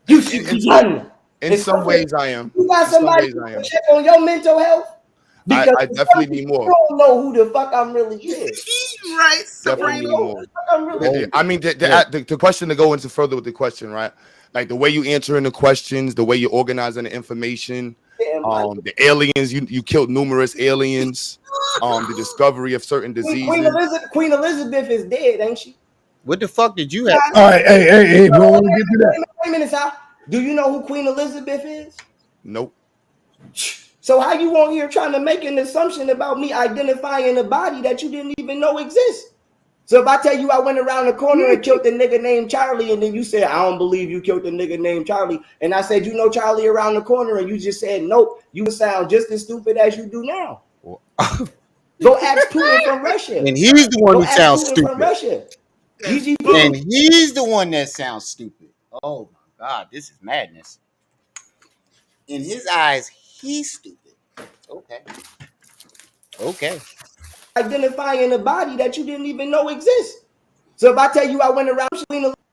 You should be honored.
In some ways, I am.
You got somebody to check on your mental health? Because
I definitely need more.
You don't know who the fuck I'm really is.
Right,
Definitely need more.
Really
I mean, the question to go into further with the question, right? Like the way you answering the questions, the way you're organizing the information, the aliens, you killed numerous aliens, the discovery of certain diseases.
Queen Elizabeth is dead, ain't she?
What the fuck did you have?
All right, hey, we don't want to get to that.
Wait a minute, Sal. Do you know who Queen Elizabeth is?
Nope.
So how you on here trying to make an assumption about me identifying a body that you didn't even know exists? So if I tell you I went around the corner and killed a nigga named Charlie, and then you said, I don't believe you killed a nigga named Charlie, and I said, you know Charlie around the corner, and you just said, nope, you would sound just as stupid as you do now. Go ask Putin from Russia.
And he's the one who sounds
Putin
stupid.
from Russia.
And he's the one that sounds stupid. Oh my God, this is madness. In his eyes, he's stupid. Okay.
Identifying a body that you didn't even know exists. So if I tell you I went around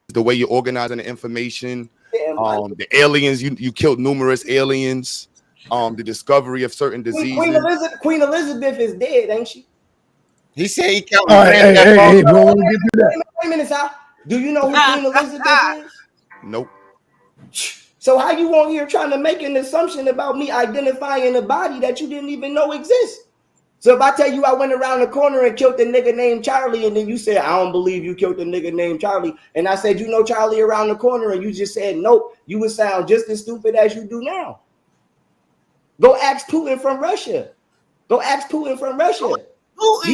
the way you're organizing the information, the aliens, you killed numerous aliens, the discovery of certain diseases.
Queen Elizabeth is dead, ain't she?
He said he killed.
All right, hey, we don't want to get to that.
Wait a minute, Sal. Do you know who Queen Elizabeth is?
Nope.
So how you on here trying to make an assumption about me identifying a body that you didn't even know exists? So if I tell you I went around the corner and killed a nigga named Charlie, and then you said, I don't believe you killed a nigga named Charlie, and I said, you know Charlie around the corner, and you just said, nope, you would sound just as stupid as you do now. Go ask Putin from Russia. Xi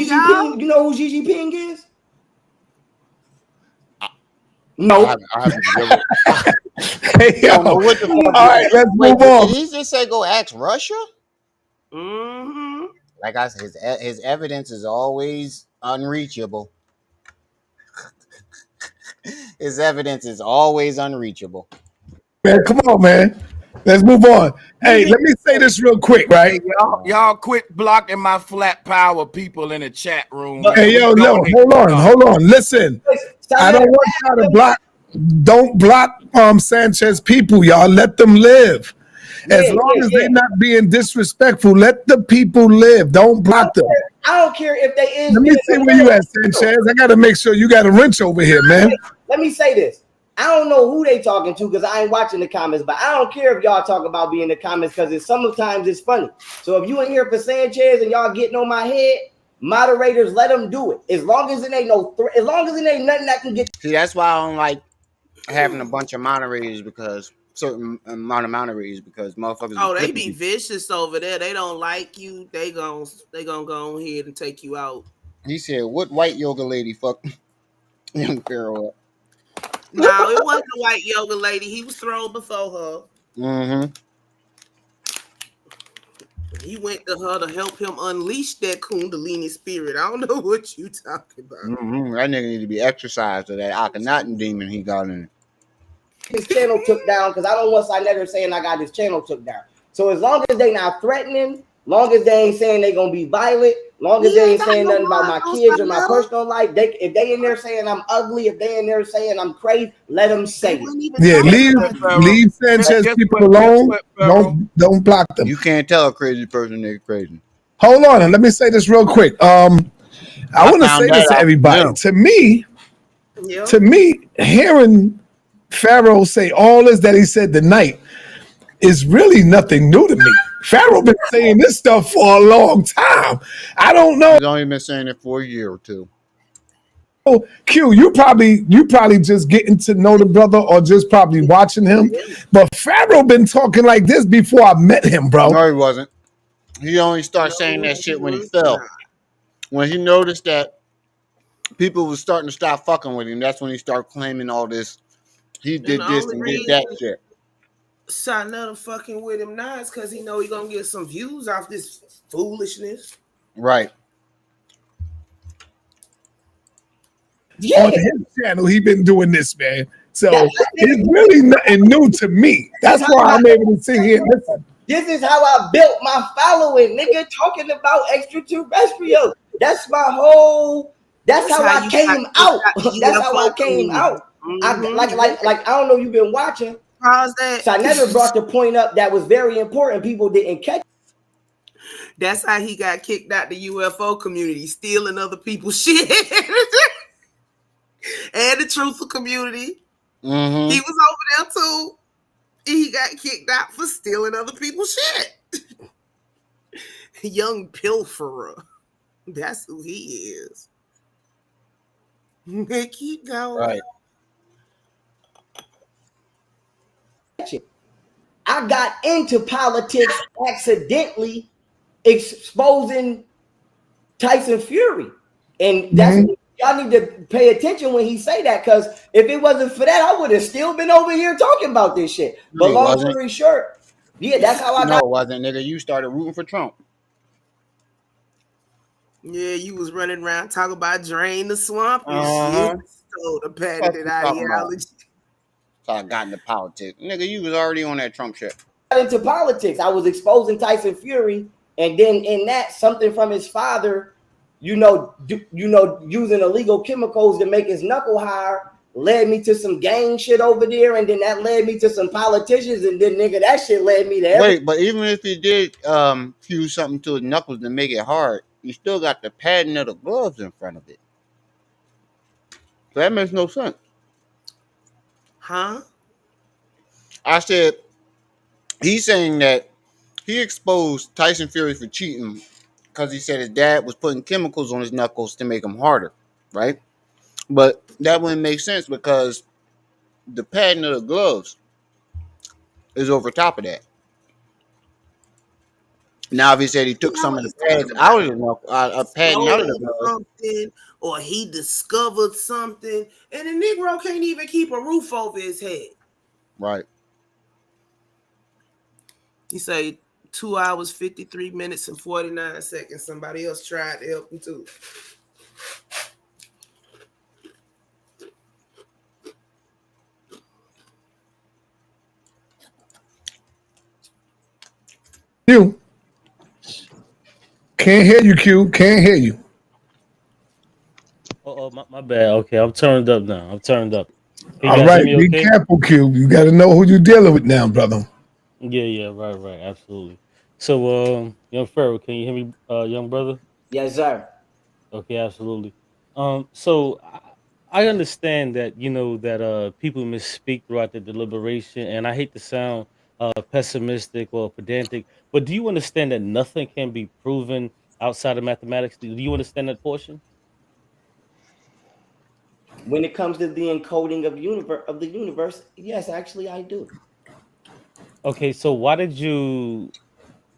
Jinping, you know who Xi Jinping is? No.
Hey, yo. All right, let's move on.
Did he just say go ask Russia?
Mm-hmm.
Like I said, his evidence is always unreachable. His evidence is always unreachable.
Man, come on, man. Let's move on. Hey, let me say this real quick, right?
Hey, y'all quit blocking my flat power people in the chat room.
Hey, yo, no, hold on. Listen, I don't want y'all to block. Don't block Sanchez people, y'all. Let them live. As long as they're not being disrespectful, let the people live. Don't block them.
I don't care if they is.
Let me see where you at, Sanchez. I got to make sure you got a wrench over here, man.
Let me say this. I don't know who they talking to because I ain't watching the comments, but I don't care if y'all talk about me in the comments because sometimes it's funny. So if you in here for Sanchez and y'all getting on my head, moderators, let them do it. As long as it ain't as long as it ain't nothing that can get.
See, that's why I don't like having a bunch of moderators because certain amount of moderators because motherfuckers.
Oh, they be vicious over there. They don't like you. They gonna go ahead and take you out.
He said, "What white yoga lady fucked Young Pharaoh up?"
No, it wasn't the white yoga lady. He was thrown before her.
Mm-hmm.
He went to her to help him unleash that Kundalini spirit. I don't know what you talking about.
Mm-hmm. That nigga need to be exorcised of that Akhenaten demon he got in it.
His channel took down because I don't want Sinetter saying I got his channel took down. So as long as they not threatening, long as they ain't saying they gonna be violent, long as they ain't saying nothing about my kids or my personal life, if they in there saying I'm ugly, if they in there saying I'm crazy, let them say it.
Yeah, leave Sanchez people alone. Don't block them.
You can't tell a crazy person they're crazy.
Hold on, and let me say this real quick. I want to say this to everybody. Yeah. To me, hearing Pharaoh say all this that he said tonight is really nothing new to me. Pharaoh been saying this stuff for a long time. I don't know.
He's only been saying it for a year or two.
Oh, Q, you probably just getting to know the brother or just probably watching him. But Pharaoh been talking like this before I met him, bro.
No, he wasn't. He only started saying that shit when he fell. When he noticed that people was starting to stop fucking with him, that's when he started claiming all this. He did this and did that shit.
Sinetter fucking with him now is because he know he gonna get some views off this foolishness.
Right.
Yeah. On his channel, he been doing this, man. So it's really nothing new to me. That's why I'm able to sit here and listen.
This is how I built my following, nigga, talking about extraterrestrials. That's my whole. That's how I came out. That's how I came out. Like I don't know. You've been watching.
How's that?
So I never brought the point up that was very important. People didn't catch.
That's how he got kicked out the UFO community, stealing other people's shit. And the truthful community.
Mm-hmm.
He was over there too. He got kicked out for stealing other people's shit. Young Pilferer. That's who he is. Keep going.
Right.
I got into politics accidentally exposing Tyson Fury. And that's y'all need to pay attention when he say that, because if it wasn't for that, I would have still been over here talking about this shit. But long story short, yeah, that's how I got.
No, it wasn't, nigga. You started rooting for Trump.
Yeah, you was running around talking about drain the swamp and shit. Stole the patented ideology.
So I got into politics. Nigga, you was already on that Trump shit.
Into politics. I was exposing Tyson Fury, and then in that, something from his father, using illegal chemicals to make his knuckle higher, led me to some gang shit over there, and then that led me to some politicians, and then nigga, that shit led me to everything.
Wait, but even if he did fuse something to his knuckles to make it hard, you still got the padding of the gloves in front of it. So that makes no sense.
Huh?
I said, he's saying that he exposed Tyson Fury for cheating because he said his dad was putting chemicals on his knuckles to make them harder, right? But that wouldn't make sense because the padding of the gloves is over top of that. Now, if he said he took some of the pads out of the knuckle, padding out of the gloves,
or he discovered something, and the Negro can't even keep a roof over his head.
Right.
He say 2 hours, 53 minutes, and 49 seconds. Somebody else tried to help him too.
Q. Can't hear you, Q. Can't hear you.
Oh, my bad. Okay, I'm turned up now. I'm turned up.
All right, be careful, Q. You got to know who you're dealing with now, brother.
Yeah, right, absolutely. So, Young Pharaoh, can you hear me, young brother?
Yes, sir.
Okay, absolutely. So I understand that that people misspeak throughout the deliberation, and I hate to sound pessimistic or pedantic, but do you understand that nothing can be proven outside of mathematics? Do you understand that portion?
When it comes to the encoding of the universe, yes, actually I do.
Okay, so why did you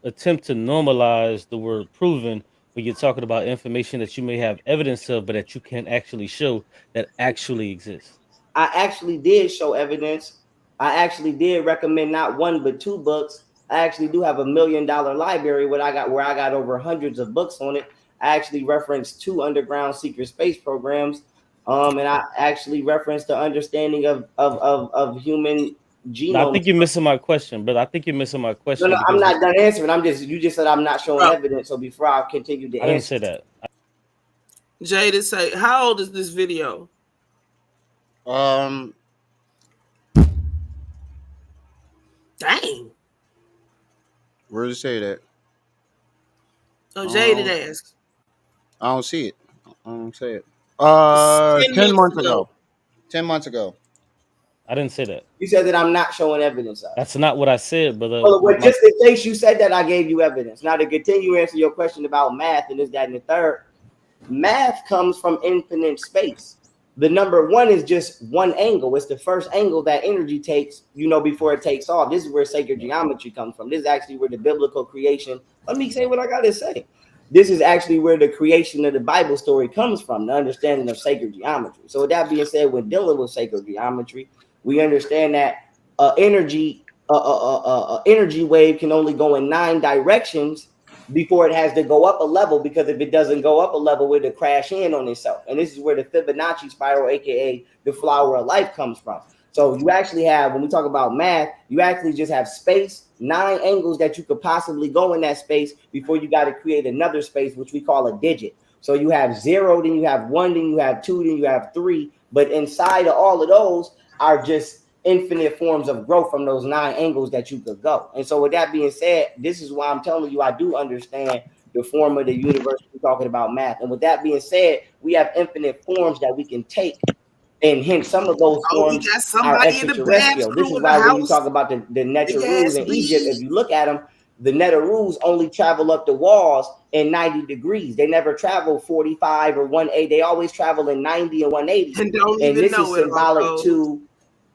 attempt to normalize the word proven when you're talking about information that you may have evidence of, but that you can't actually show that actually exists?
I actually did show evidence. I actually did recommend not one but two books. I actually do have $1 million library where I got over hundreds of books on it. I actually referenced 2 underground secret space programs, and I actually referenced the understanding of human genome.
No, I think you're missing my question, but I think you're missing my question.
No, I'm not done answering. You just said I'm not showing evidence. So before I continue to answer,
I didn't say that.
Jada say, how old is this video?
Dang. Where does it say that?
Oh, Jada asked.
I don't see it. I don't say it. 10 months ago. 10 months ago.
I didn't say that.
You said that I'm not showing evidence of.
That's not what I said, brother.
Well, just in case you said that, I gave you evidence. Now to continue to answer your question about math and this, that, and the third, math comes from infinite space. The number 1 is just one angle. It's the first angle that energy takes, before it takes off. This is where sacred geometry comes from. This is actually where the biblical creation. Let me say what I gotta say. This is actually where the creation of the Bible story comes from, the understanding of sacred geometry. So with that being said, when dealing with sacred geometry, we understand that energy wave can only go in 9 directions before it has to go up a level, because if it doesn't go up a level, it'll crash in on itself. And this is where the Fibonacci spiral, aka the flower of life, comes from. So you actually have, when we talk about math, you actually just have space, 9 angles that you could possibly go in that space before you got to create another space, which we call a digit. So you have 0, then you have 1, then you have 2, then you have 3. But inside of all of those are just infinite forms of growth from those 9 angles that you could go. And so with that being said, this is why I'm telling you I do understand the form of the universe. We're talking about math. And with that being said, we have infinite forms that we can take. And hence some of those forms are extraterrestrial. This is why when you talk about the Netaru's in Egypt, if you look at them, the Netaru's only travel up the walls in 90 degrees. They never travel 45 or 180. They always travel in 90 and 180. And this is symbolic to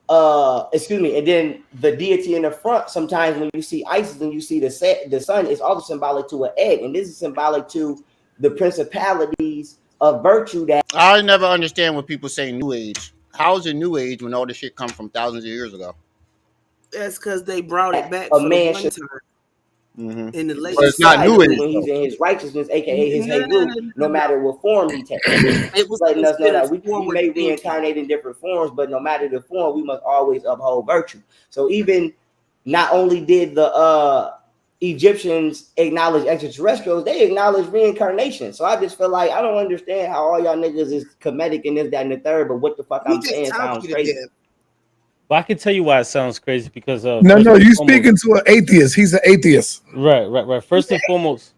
and then the deity in the front, sometimes when you see Isis and you see the sun, is also symbolic to an egg. And this is symbolic to the principalities of virtue that
I never understand when people say New Age. How is it New Age when all this shit come from thousands of years ago?
That's because they brought it back for the one time.
Mm-hmm.
In the late,
but it's not New Age
when he's in his righteousness, aka his no matter what form he takes. It was letting us know that we may reincarnate in different forms, but no matter the form, we must always uphold virtue. So even not only did the Egyptians acknowledge extraterrestrials, they acknowledge reincarnation. So I just feel like I don't understand how all y'all niggas is comedic in this, that, and the third, but what the fuck I'm saying sounds crazy.
But I can tell you why it sounds crazy because
no, you speaking to an atheist. He's an atheist.
Right. First and foremost,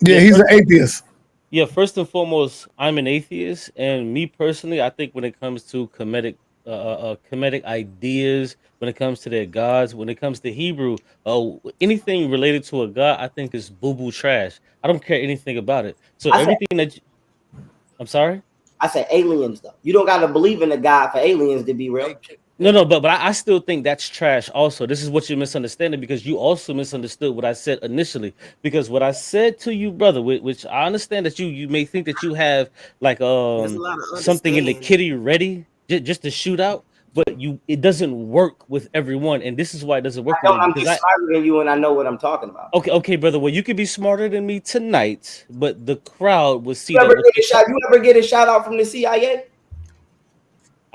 he's an atheist.
Yeah, first and foremost, I'm an atheist, and me personally, I think when it comes to comedic ideas, when it comes to their gods, when it comes to Hebrew, anything related to a god, I think is boo-boo trash. I don't care anything about it. So I'm sorry?
I said aliens, though. You don't got to believe in a god for aliens to be real.
No, but I still think that's trash also. This is what you're misunderstanding because you also misunderstood what I said initially. Because what I said to you, brother, which I understand that you may think that you have like something in the kitty ready just to shoot out, but it doesn't work with everyone, and this is why it doesn't work.
I'm just smarter than you, and I know what I'm talking about.
Okay, brother. Well, you could be smarter than me tonight, but the crowd will see.
You ever get a shout out from the CIA?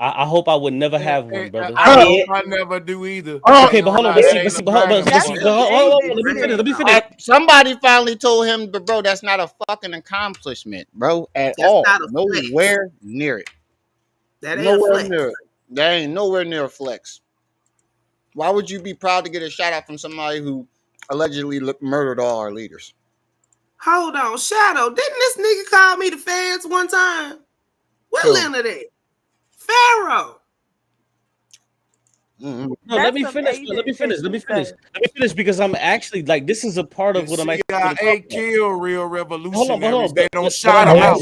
I hope I would never have one, brother.
I never do either.
Okay, but hold on. Let me finish.
Somebody finally told him, but bro, that's not a fucking accomplishment, bro, at all. Nowhere near it.
That ain't nowhere
near it. That ain't nowhere near a flex. Why would you be proud to get a shout out from somebody who allegedly murdered all our leaders?
Hold on, Shadow. Didn't this nigga call me the feds one time? What Leonard at? Pharaoh.
No, let me finish because I'm actually like this is a part of what I'm actually.
CIA kill real revolutionaries. They don't shout them out.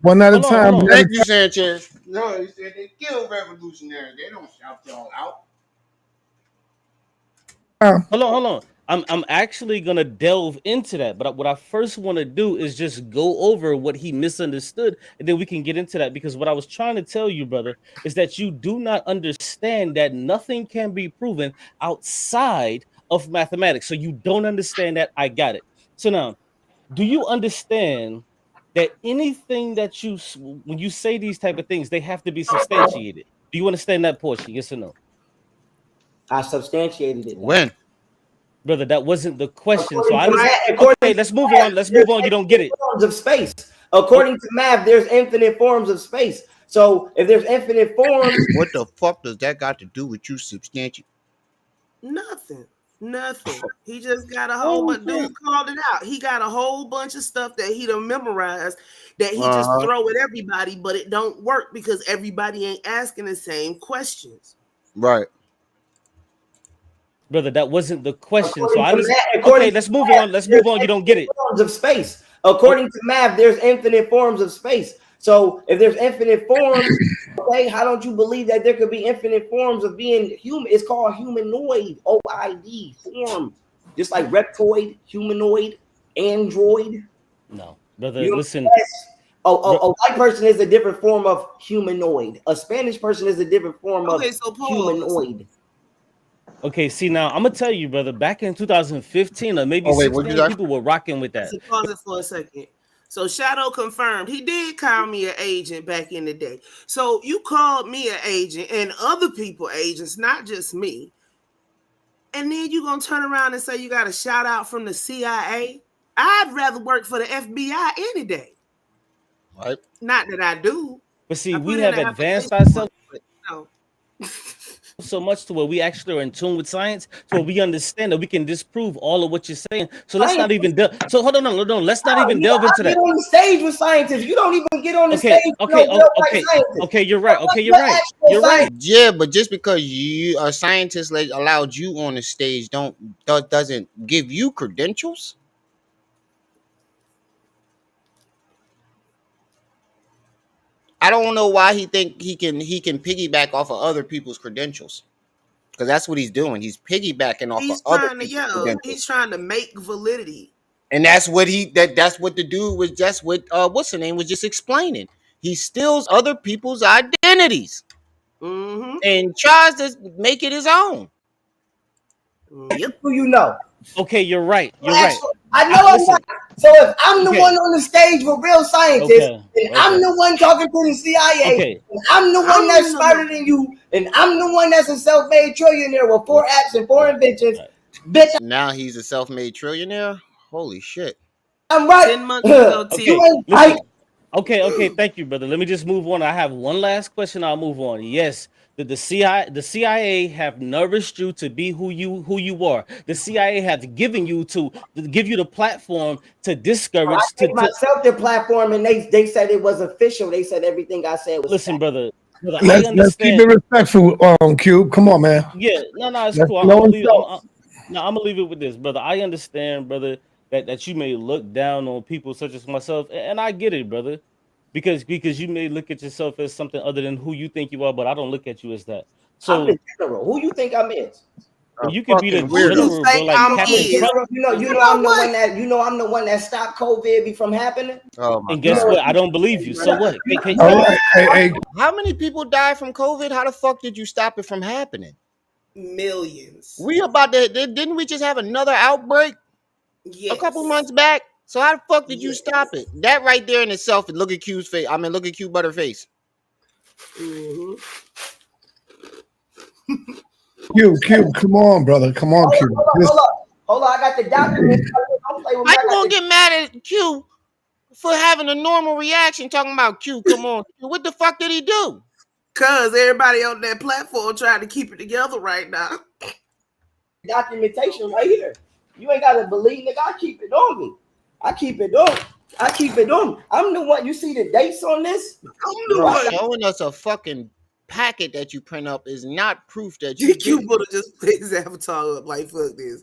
One at a time.
Thank you, Sanchez. No, he said they kill revolutionaries. They don't shout y'all out.
Hold on. I'm actually gonna delve into that, but what I first want to do is just go over what he misunderstood, and then we can get into that. Because what I was trying to tell you, brother, is that you do not understand that nothing can be proven outside of mathematics. So you don't understand that. I got it. So now, do you understand that anything that when you say these type of things, they have to be substantiated? Do you understand that portion? Yes or no?
I substantiated it.
When?
Brother, that wasn't the question. So I okay, let's move on. You don't get it.
Forms of space. According to math, there's infinite forms of space. So if there's infinite forms,
what the fuck does that got to do with you substantiate?
Nothing. He just got a whole bunch. Dude called it out. He got a whole bunch of stuff that he done memorized that he just throw at everybody, but it don't work because everybody ain't asking the same questions.
Right.
Brother, that wasn't the question. So okay, let's move on. You don't get it.
Forms of space. According to math, there's infinite forms of space. So if there's infinite forms, okay, how don't you believe that there could be infinite forms of being human? It's called humanoid, OID form, just like reptoid, humanoid, android.
No, brother, listen.
A white person is a different form of humanoid. A Spanish person is a different form of humanoid.
Okay, see now I'm gonna tell you, brother. Back in 2015 or maybe 16, people were rocking with that.
Pause it for a second. So Shadow confirmed he did call me an agent back in the day. So you called me an agent and other people agents, not just me. And then you gonna turn around and say you got a shout out from the CIA? I'd rather work for the FBI any day.
Right.
Not that I do.
But see, we have advanced ourselves.
No.
so much to where we actually are in tune with science, to where we understand that we can disprove all of what you're saying. So let's not even so hold on, no, let's not even delve into
I get
that.
on the stage with scientists. You don't even get on the
Okay,
stage with
okay,
no real white
okay,
scientists.
okay, you're right. Okay, you're
What
right.
actual
You're
science?
right.
Yeah, but just because you a scientist allowed you on the stage doesn't give you credentials. I don't know why he think he can piggyback off of other people's credentials, because that's what he's doing. He's piggybacking off of
He's
other
trying to,
people's
he's
credentials,
trying to make validity.
and that's what that's what the dude was just with what's the name was just explaining. He steals other people's identities and tries to make it his own.
Yep.
Who you know?
Okay, you're right. You're right.
I know I'm
Listen.
right. So if I'm the one on the stage with real scientists, and I'm the one talking to the CIA, and I'm the one that's smarter than you, and I'm the one that's a self-made trillionaire with 4 apps and 4 inventions, bitch.
Now he's a self-made trillionaire. Holy shit!
I'm right.
10 months ago,
Okay, listen. Okay, thank you, brother. Let me just move on. I have one last question. I'll move on. Yes, the CIA have nourished you to be who you are. The CIA has given you to give you the platform to discourage.
I made myself the platform, and they said it was official. They said everything I said was.
Listen, brother.
Let's keep it respectful, Cube. Come on, man.
Yeah, no, it's
Let's
cool. I'm
know
gonna leave.
himself.
I'm gonna leave it with this, brother. I understand, brother, that you may look down on people such as myself, and I get it, brother, because you may look at yourself as something other than who you think you are, but I don't look at you as that. So
I'm the general. Who you think I'm is?
you could be the
weirdo.
general, bro, like Captain Crumb.
You know I'm the one that I'm the one that stopped COVID from happening.
Oh my
And guess
God.
what? I don't believe you. So what?
How many people died from COVID? How the fuck did you stop it from happening?
Millions.
We about to didn't we just have another outbreak a couple months back? So how the fuck did you stop it? That right there in itself, and look at Q's face. I mean, look at Q Butterface.
Q, come on, brother. Come on, Q.
Hold on. I got the document.
How you gonna get mad at Q for having a normal reaction talking about Q? Come on, what the fuck did he do?
Cause everybody on that platform trying to keep it together right now.
Documentation right here. You ain't gotta believe, nigga. I keep it on me. I keep it on. I'm the one. You see the dates on this?
Showing us a fucking packet that you print up is not proof that you
Q would have just put his avatar up like fuck this.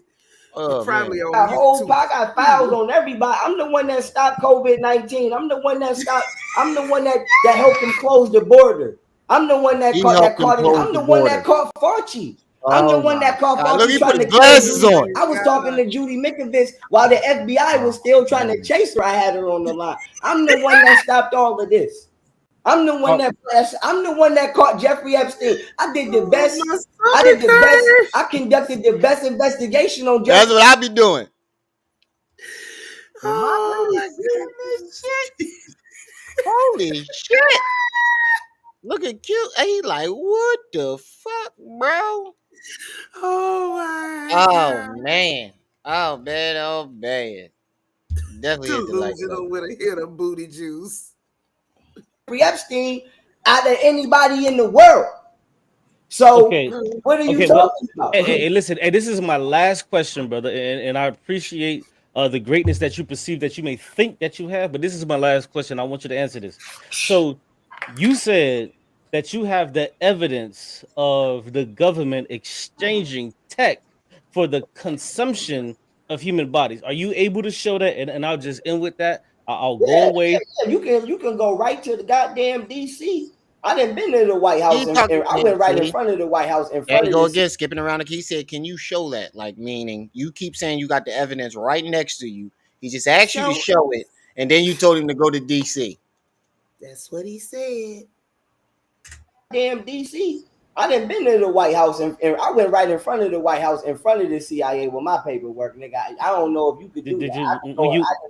Probably on YouTube.
I got files on everybody. I'm the one that stopped COVID-19. I'm the one that helped them close the border. I'm the one that caught it. I'm the one that caught Fauci. I'm the one that caught Fauci.
Look, he put
trying
his
to
glasses on.
I was talking to Judy Mikovits while the FBI was still trying to chase her. I had her on the line. I'm the one that stopped all of this. I'm the one that caught Jeffrey Epstein. I did the best. I conducted the best investigation on Jeffrey.
That's what I be doing.
Oh my goodness.
Holy shit. Look at Q. He like, what the fuck, bro?
Oh my
God. Man. Oh man. Definitely hit the like
delusional with a hit of booty juice.
Jeffrey Epstein out of anybody in the world. So what are you talking about?
Hey, listen, this is my last question, brother, and I appreciate the greatness that you perceive that you may think that you have, but this is my last question. I want you to answer this. So you said that you have the evidence of the government exchanging tech for the consumption of human bodies. Are you able to show that? And I'll just end with that. I'll go away.
Yeah. You can go right to the goddamn DC. I didn't been to the White House, and I went right in front of the White House.
There you go again, skipping around. Like he said, can you show that? Like, meaning you keep saying you got the evidence right next to you. He just asked you to show it, and then you told him to go to DC.
That's what he said.
Damn DC. I didn't been to the White House, and I went right in front of the White House, in front of the CIA with my paperwork, nigga. I don't know if you could do that. I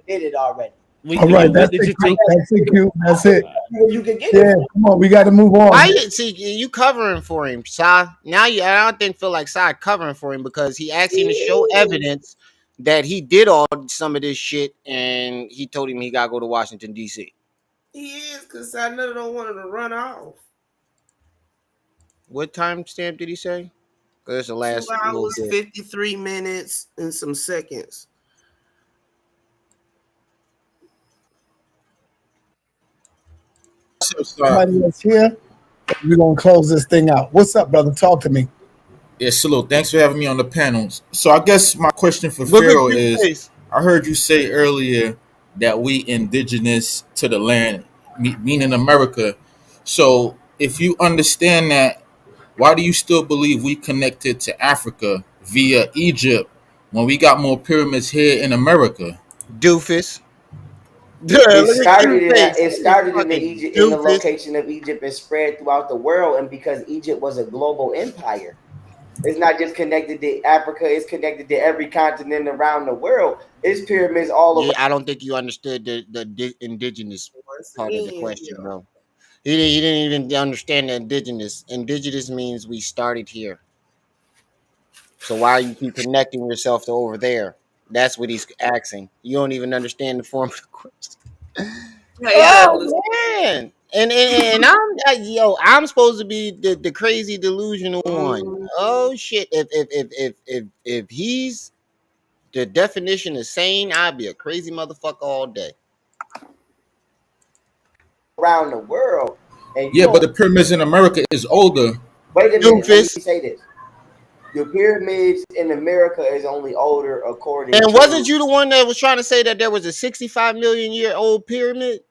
did it already.
All right, that's it, Q. That's it.
You can get
it. Come on, we got to move on.
Why you covering for him, Sai? Now I don't feel like Sai covering for him because he asked him to show evidence that he did some of this shit, and he told him he got to go to Washington D.C.
He is, because I never don't want him to run off.
What time stamp did he say? It's the
2
last little
hours,
bit.
53 minutes, and some seconds.
Somebody else here. We're gonna close this thing out. What's up, brother? Talk to me.
Yeah, salute. Thanks for having me on the panels. So I guess my question for Pharaoh is, I heard you say earlier that we indigenous to the land, meaning America. So if you understand that, why do you still believe we connected to Africa via Egypt when we got more pyramids here in America?
Doofus.
It started in Egypt, in the location of Egypt, and spread throughout the world. And because Egypt was a global empire, it's not just connected to Africa; it's connected to every continent around the world. It's pyramids all over.
I don't think you understood the indigenous part of the question, bro. He didn't even understand the indigenous. Indigenous means we started here. So why you keep connecting yourself to over there? That's what he's asking. You don't even understand the form of the question. Oh man! And I'm supposed to be the crazy delusional one. Oh shit! If he's the definition of sane, I'd be a crazy motherfucker all day.
Around the world. And
yeah, but the pyramids in America is older.
Wait a minute, let me say this. The pyramids in America is only older according
and
to...
wasn't you the one that was trying to say that there was a 65 million year old pyramid?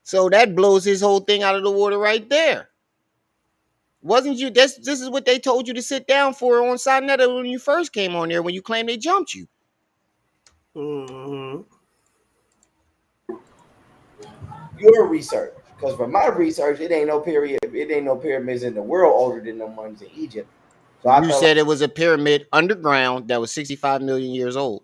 So that blows his whole thing out of the water right there. Wasn't you? This is what they told you to sit down for on Sinetta when you first came on there, when you claimed they jumped you.
Your research, because from my research, it ain't no pyramids in the world older than the ones in Egypt. So
you said it was a pyramid underground that was 65 million years old.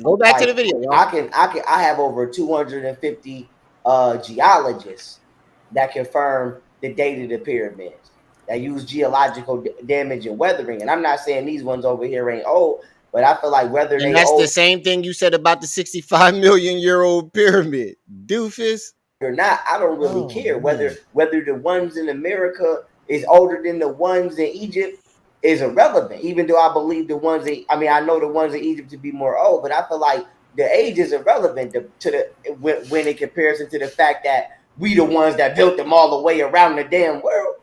Go back to the video. Yo.
I have over 250 geologists that confirm the date of the pyramids, that use geological damage and weathering. And I'm not saying these ones over here ain't old, but I feel like whether they
that's
old,
the same thing you said about the 65 million year old pyramid, doofus.
Or not, I don't really care whether the ones in America is older than the ones in Egypt is irrelevant. Even though I believe the ones I know the ones in Egypt to be more old, but I feel like the age is irrelevant when in comparison to the fact that we the ones that built them all the way around the damn world.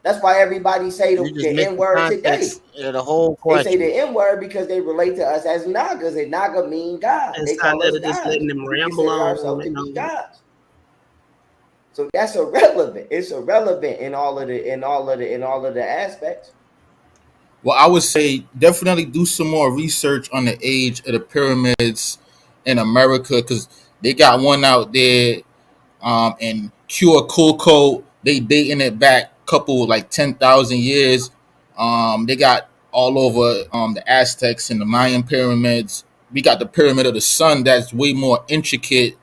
That's why everybody say the N-word today.
The whole question.
They say the N-word because they relate to us as Nagas, and Naga mean God.
And
they call us
just
gods.
letting them
We
ramble
consider
on.
ourselves to be gods. So that's irrelevant. It's irrelevant in all of the aspects.
Well, I would say definitely do some more research on the age of the pyramids in America, because they got one out there in Cuaculco. They dating it back a couple like 10,000 years. They got all over the Aztecs and the Mayan pyramids. We got the Pyramid of the Sun that's way more intricate.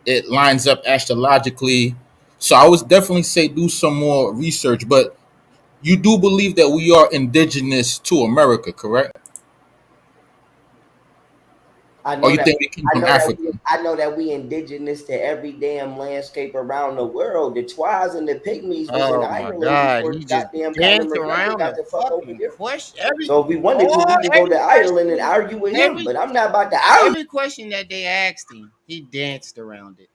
It lines up astrologically. So I would definitely say do some more research. But you do believe that we are indigenous to America, correct?
I know,
think we came from Africa?
I know that we indigenous to every damn landscape around the world. The Twas and the Pygmies was in Ireland before
he just
goddamn
danced around the fucking question.
So if we wanted to, we could go to Ireland and argue with him. But I'm not about to argue.
Every question that they asked him, he danced around it.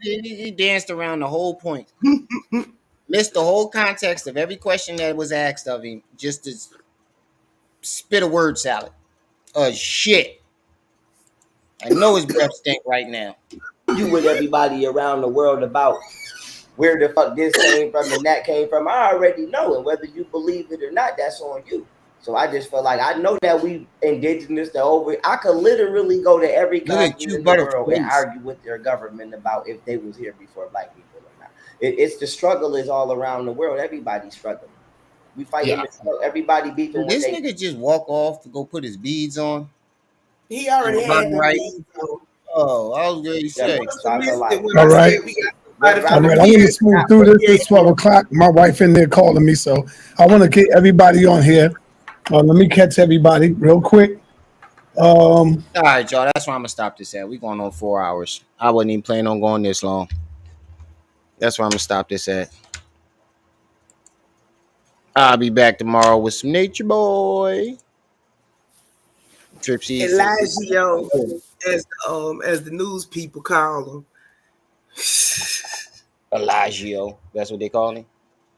He danced around the whole point. Missed the whole context of every question that was asked of him, just to spit a word salad. Shit. I know his breath stink right now.
You with everybody around the world about where the fuck this came from and that came from. I already know, and whether you believe it or not, that's on you. So I just feel like I know that we indigenous to over. I could literally go to every country in the world and argue with their government about if they was here before black people or not. It's the struggle is all around the world. Everybody's struggling. We fighting. Everybody beefing.
Did this nigga just walk off to go put his beads on?
He already had
right. Oh, I was going to say.
All right. I'm going to smooth through this. It's 12 o'clock. My wife in there calling me, so I want to get everybody on here. Let me catch everybody real quick.
All right, y'all. That's why I'm going to stop this at. We're going on 4 hours. I wasn't even planning on going this long. That's where I'm gonna stop this at. I'll be back tomorrow with some Nature Boy. Tripsy.
Elijah, as the news people call him.
Elijah. That's what they call him?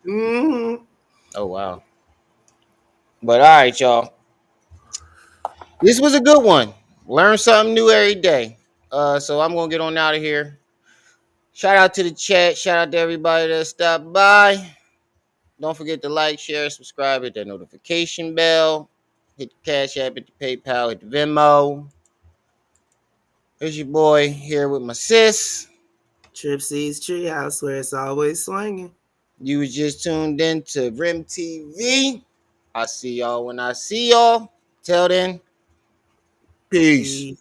Mm-hmm.
Oh, wow. But all right, y'all. This was a good one. Learn something new every day. So I'm gonna get on out of here. Shout out to the chat. Shout out to everybody that stopped by. Don't forget to like, share, subscribe, hit that notification bell. Hit the Cash App, hit the PayPal, hit the Venmo. Here's your boy here with my sis.
Tripsy's Treehouse, where it's always swinging.
You was just tuned in to Rim TV. I'll see y'all when I see y'all. Till then, peace.